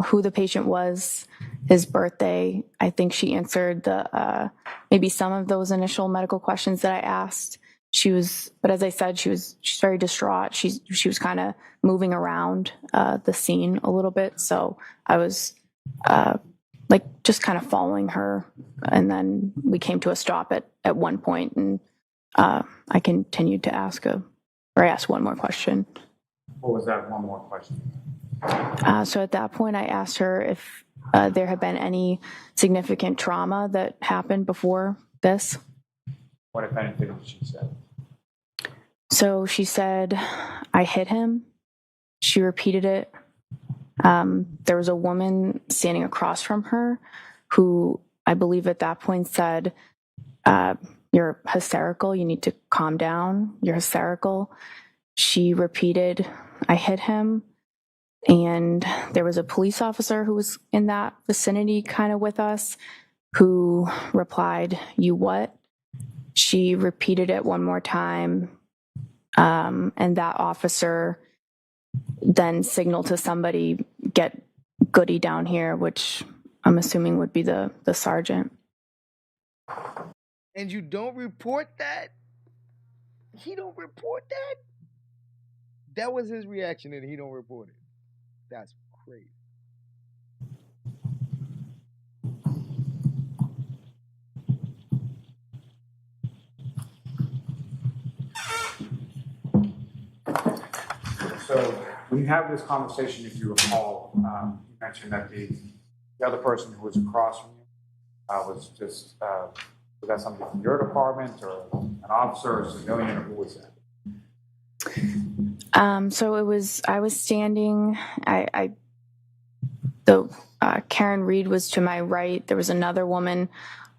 who the patient was, his birthday. I think she answered the maybe some of those initial medical questions that I asked. But as I said, she's very distraught. She was kind of moving around the scene a little bit, so I was just kind of following her, and then we came to a stop at one point, and I continued to ask I asked one more question. What was that one more question? So at that point, I asked her if there had been any significant trauma that happened before this. What, if anything, did she say? So she said, I hit him. She repeated it. There was a woman standing across from her who I believe at that point said, you're hysterical. You need to calm down. You're hysterical. She repeated, I hit him. And there was a police officer who was in that vicinity kind of with us who replied, you what? She repeated it one more time. And that officer then signaled to somebody, get Goody down here, which I'm assuming would be the sergeant. And you don't report that? He don't report that? That was his reaction, and he don't report it. That's crazy. So when you have this conversation, if you recall, you mentioned that the other person who was across from you was just, was that somebody from your department or an officer or a civilian, or who was that? So I was standing, Karen Reed was to my right. There was another woman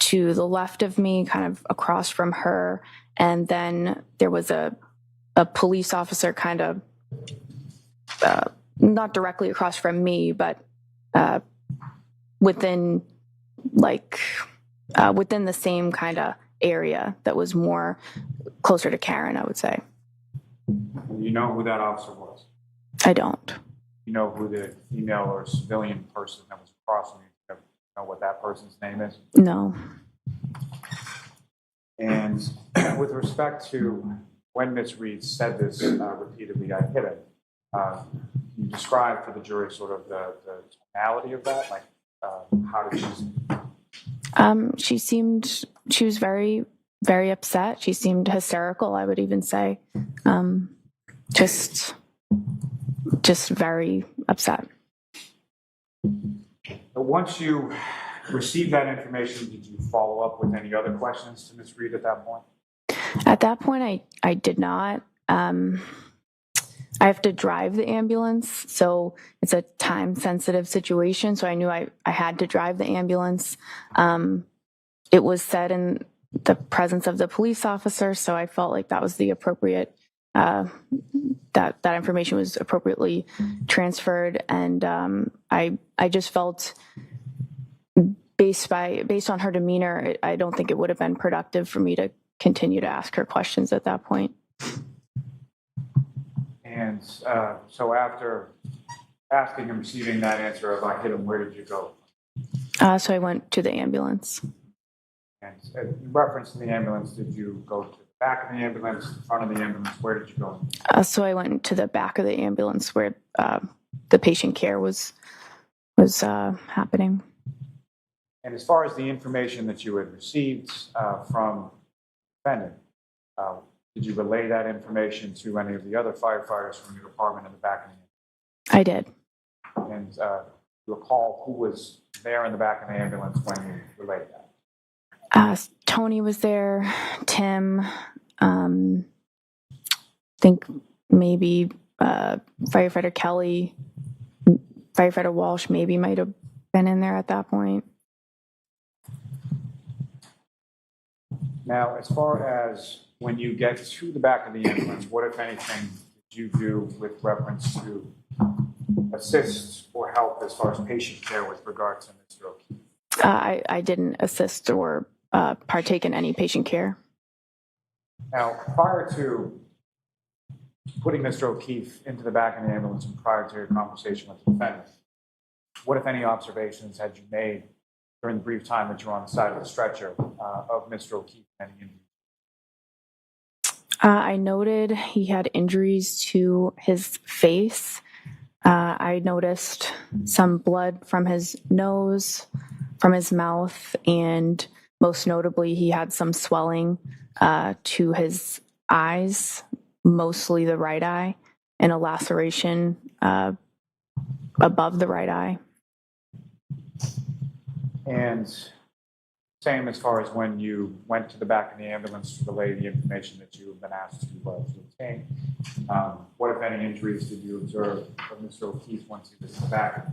to the left of me, kind of across from her. And then there was a police officer kind of, not directly across from me, but within the same kind of area that was more closer to Karen, I would say. You know who that officer was? I don't. You know who the female or civilian person that was crossing you? You know what that person's name is? No. And with respect to when Ms. Reed said this repeatedly, I hit it. You described for the jury sort of the tonality of that, like how did she seem? She was very, very upset. She seemed hysterical, I would even say. Just very upset. But once you received that information, did you follow up with any other questions to Ms. Reed at that point? At that point, I did not. I have to drive the ambulance, so it's a time-sensitive situation, so I knew I had to drive the ambulance. It was said in the presence of the police officer, so I felt like that was the appropriate, that information was appropriately transferred, and I just felt, based on her demeanor, I don't think it would have been productive for me to continue to ask her questions at that point. And so after asking and receiving that answer of I hit him, where did you go? So I went to the ambulance. And in reference to the ambulance, did you go to the back of the ambulance, front of the ambulance? Where did you go? So I went to the back of the ambulance where the patient care was happening. And as far as the information that you had received from the defendant, did you relay that information to any of the other firefighters from your department in the back of the ambulance? I did. And you recall who was there in the back of the ambulance when you relayed that? Tony was there, Tim, I think maybe firefighter Kelly, firefighter Walsh maybe might have been in there at that point. Now, as far as when you get to the back of the ambulance, what, if anything, did you do with reference to assist or help as far as patient care with regard to Mr. O'Keefe? I didn't assist or partake in any patient care. Now, prior to putting Mr. O'Keefe into the back of the ambulance and prior to your conversation with the defendant, what, if any, observations had you made during the brief time that you were on the side of the stretcher of Mr. O'Keefe and any injuries? I noted he had injuries to his face. I noticed some blood from his nose, from his mouth, and most notably, he had some swelling to his eyes, mostly the right eye, and a laceration above the right eye. And same as far as when you went to the back of the ambulance to relay the information that you have been asked to obtain. What, if any, injuries did you observe of Mr. O'Keefe once he was in the back?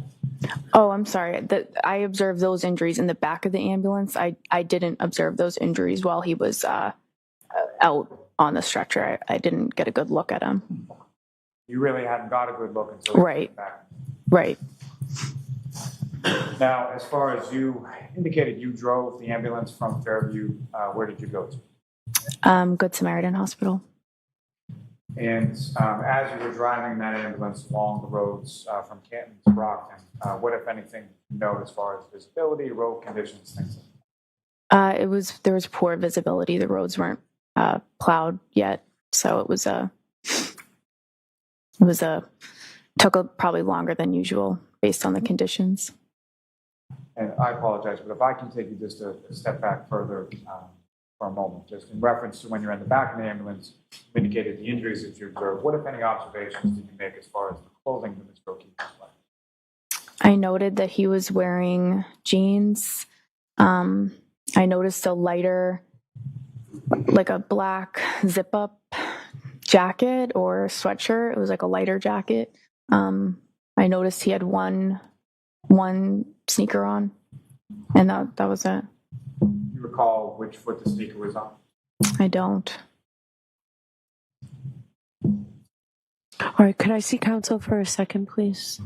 Oh, I'm sorry. I observed those injuries in the back of the ambulance. I didn't observe those injuries while he was out on the stretcher. I didn't get a good look at him. You really hadn't got a good look until you Right. went back. Right. Now, as far as you indicated, you drove the ambulance from Fairview. Where did you go to? Good Samaritan Hospital. And as you were driving that ambulance along the roads from Canton to Brockton, what, if anything, you know as far as visibility, road conditions, things like that? There was poor visibility. The roads weren't plowed yet, so it took probably longer than usual based on the conditions. And I apologize, but if I can take you just a step back further for a moment, just in reference to when you're in the back of the ambulance, you indicated the injuries that you observed. What, if any, observations did you make as far as the clothing that Mr. O'Keefe was wearing? I noted that he was wearing jeans. I noticed a lighter, like a black zip-up jacket or sweatshirt. It was like a lighter jacket. I noticed he had one sneaker on, and that was it. You recall which foot the sneaker was on? I don't. All right, could I see counsel for a second, please?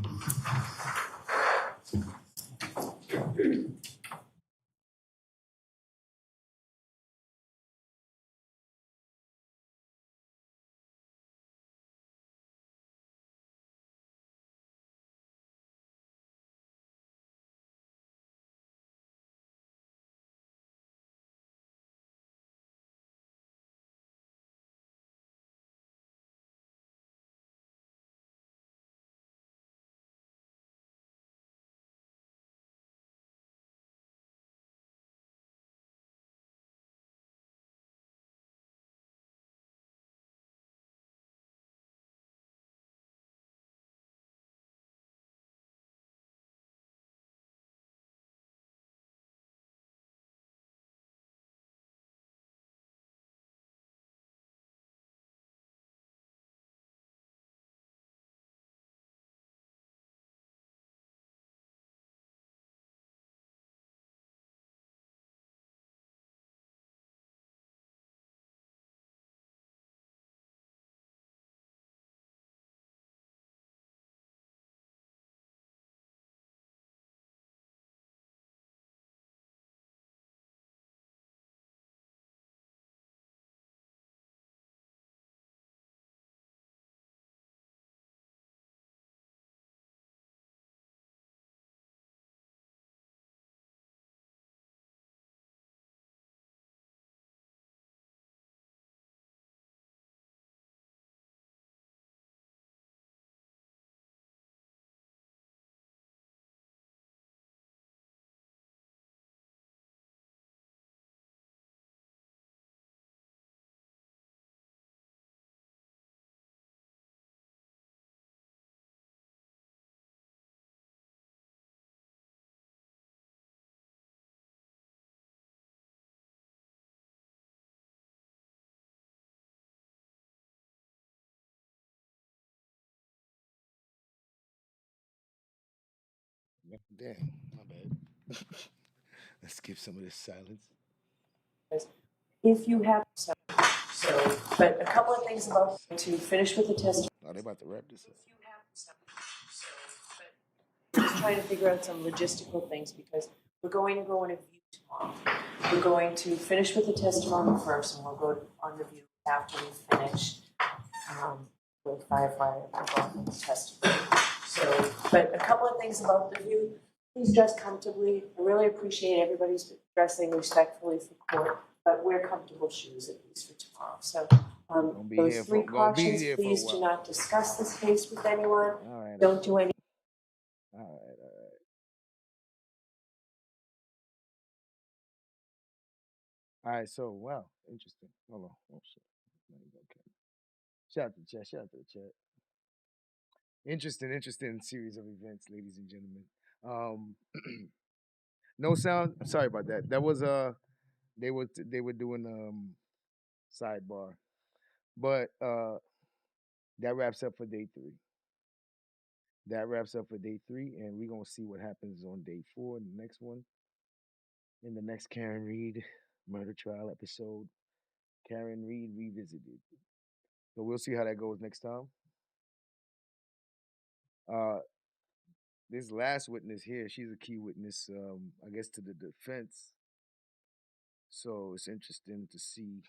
Damn, my bad. Let's skip some of this silence. if you have so, but a couple of things about to finish with the testimony. Oh, they about to wrap this up. Just trying to figure out some logistical things because we're going to go in a view tomorrow. We're going to finish with the testimony first, and we'll go on the view after we finish with firefighter McLaughlin's testimony. So, but a couple of things about the view. Please dress comfortably. I really appreciate everybody's dressing respectfully for court, but wear comfortable shoes at least for tomorrow. So those three cautions, please do not discuss this case with anyone. Don't do any. All right. All right, so wow, interesting. Hold on. Oh shit. Okay. Shout out to the chat. Shout out to the chat. Interesting series of events, ladies and gentlemen. No sound. Sorry about that. That was they were doing sidebar, but that wraps up for day 3. That wraps up for day 3, and we're gonna see what happens on day 4 in the next one. In the next Karen Reed murder trial episode, Karen Reed revisited. So we'll see how that goes next time. This last witness here, she's a key witness, I guess, to the defense. So it's interesting to see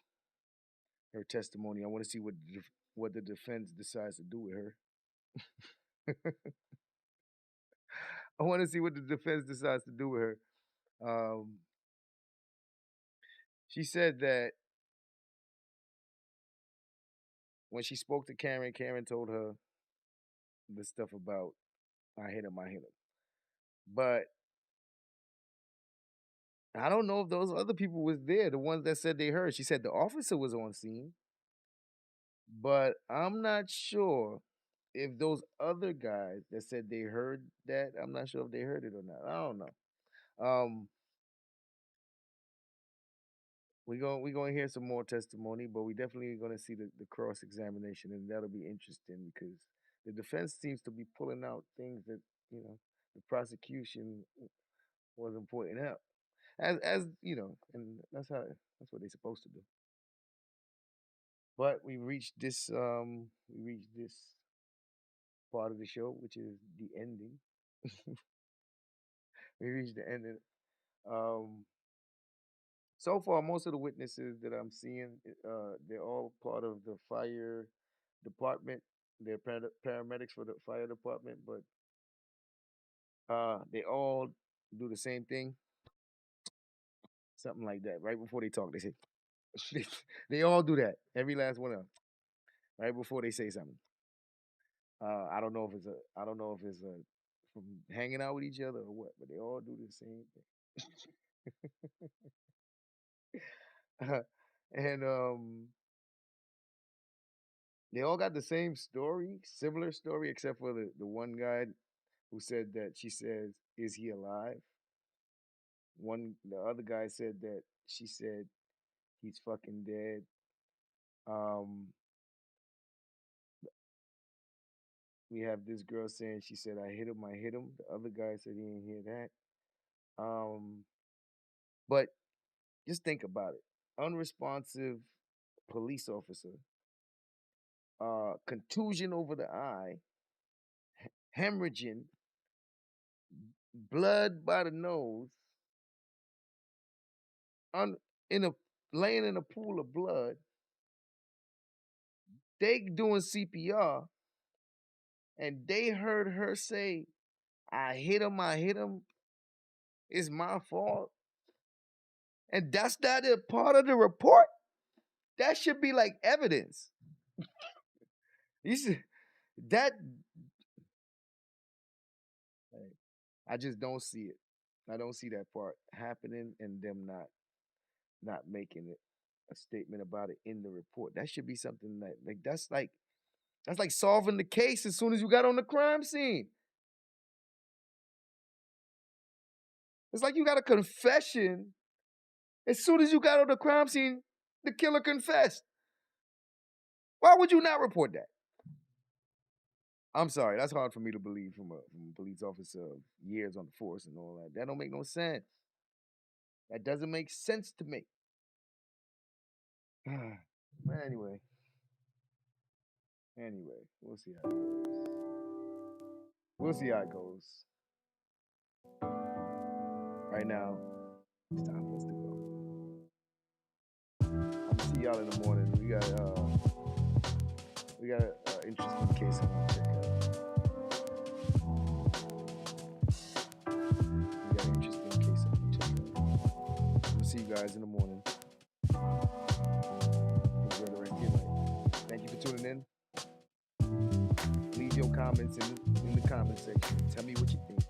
her testimony. I want to see what the defense decides to do with her. I want to see what the defense decides to do with her. She said that when she spoke to Karen, Karen told her the stuff about I hit him. But I don't know if those other people was there, the ones that said they heard. She said the officer was on scene, but I'm not sure if those other guys that said they heard that, I'm not sure if they heard it or not. I don't know. We're gonna hear some more testimony, but we definitely gonna see the cross examination, and that'll be interesting because the defense seems to be pulling out things that the prosecution wasn't pointing out, as and that's what they're supposed to do. But we reached this part of the show, which is the ending. We reached the ending. So far, most of the witnesses that I'm seeing, they're all part of the fire department. They're paramedics for the fire department, but they all do the same thing. Something like that. Right before they talk, they say, they all do that. Every last one of them. Right before they say something. I don't know if it's from hanging out with each other or what, but they all do the same thing. And they all got the same story, similar story, except for the one guy who said that she says, "Is he alive?" The other guy said that she said he's fucking dead. We have this girl saying she said, I hit him. The other guy said he didn't hear that. But just think about it. Unresponsive police officer, contusion over the eye, hemorrhaging, blood by the nose, laying in a pool of blood. They doing CPR, and they heard her say, I hit him. It's my fault. And that's not a part of the report. That should be like evidence. You should, that I just don't see it. I don't see that part happening and them not making it a statement about it in the report. That should be something that's like solving the case as soon as you got on the crime scene. It's like you got a confession. As soon as you got on the crime scene, the killer confessed. Why would you not report that? I'm sorry, that's hard for me to believe from a police officer of years on the force and all that. That don't make no sense. That doesn't make sense to me. But anyway, we'll see how it goes. We'll see how it goes. Right now, it's time for us to go. I'll see y'all in the morning. We got an interesting case I'm gonna check out. We got an interesting case I'm gonna check out. We'll see you guys in the morning. Enjoy the rest of your night. Thank you for tuning in. Leave your comments in the comment section. Tell me what you think.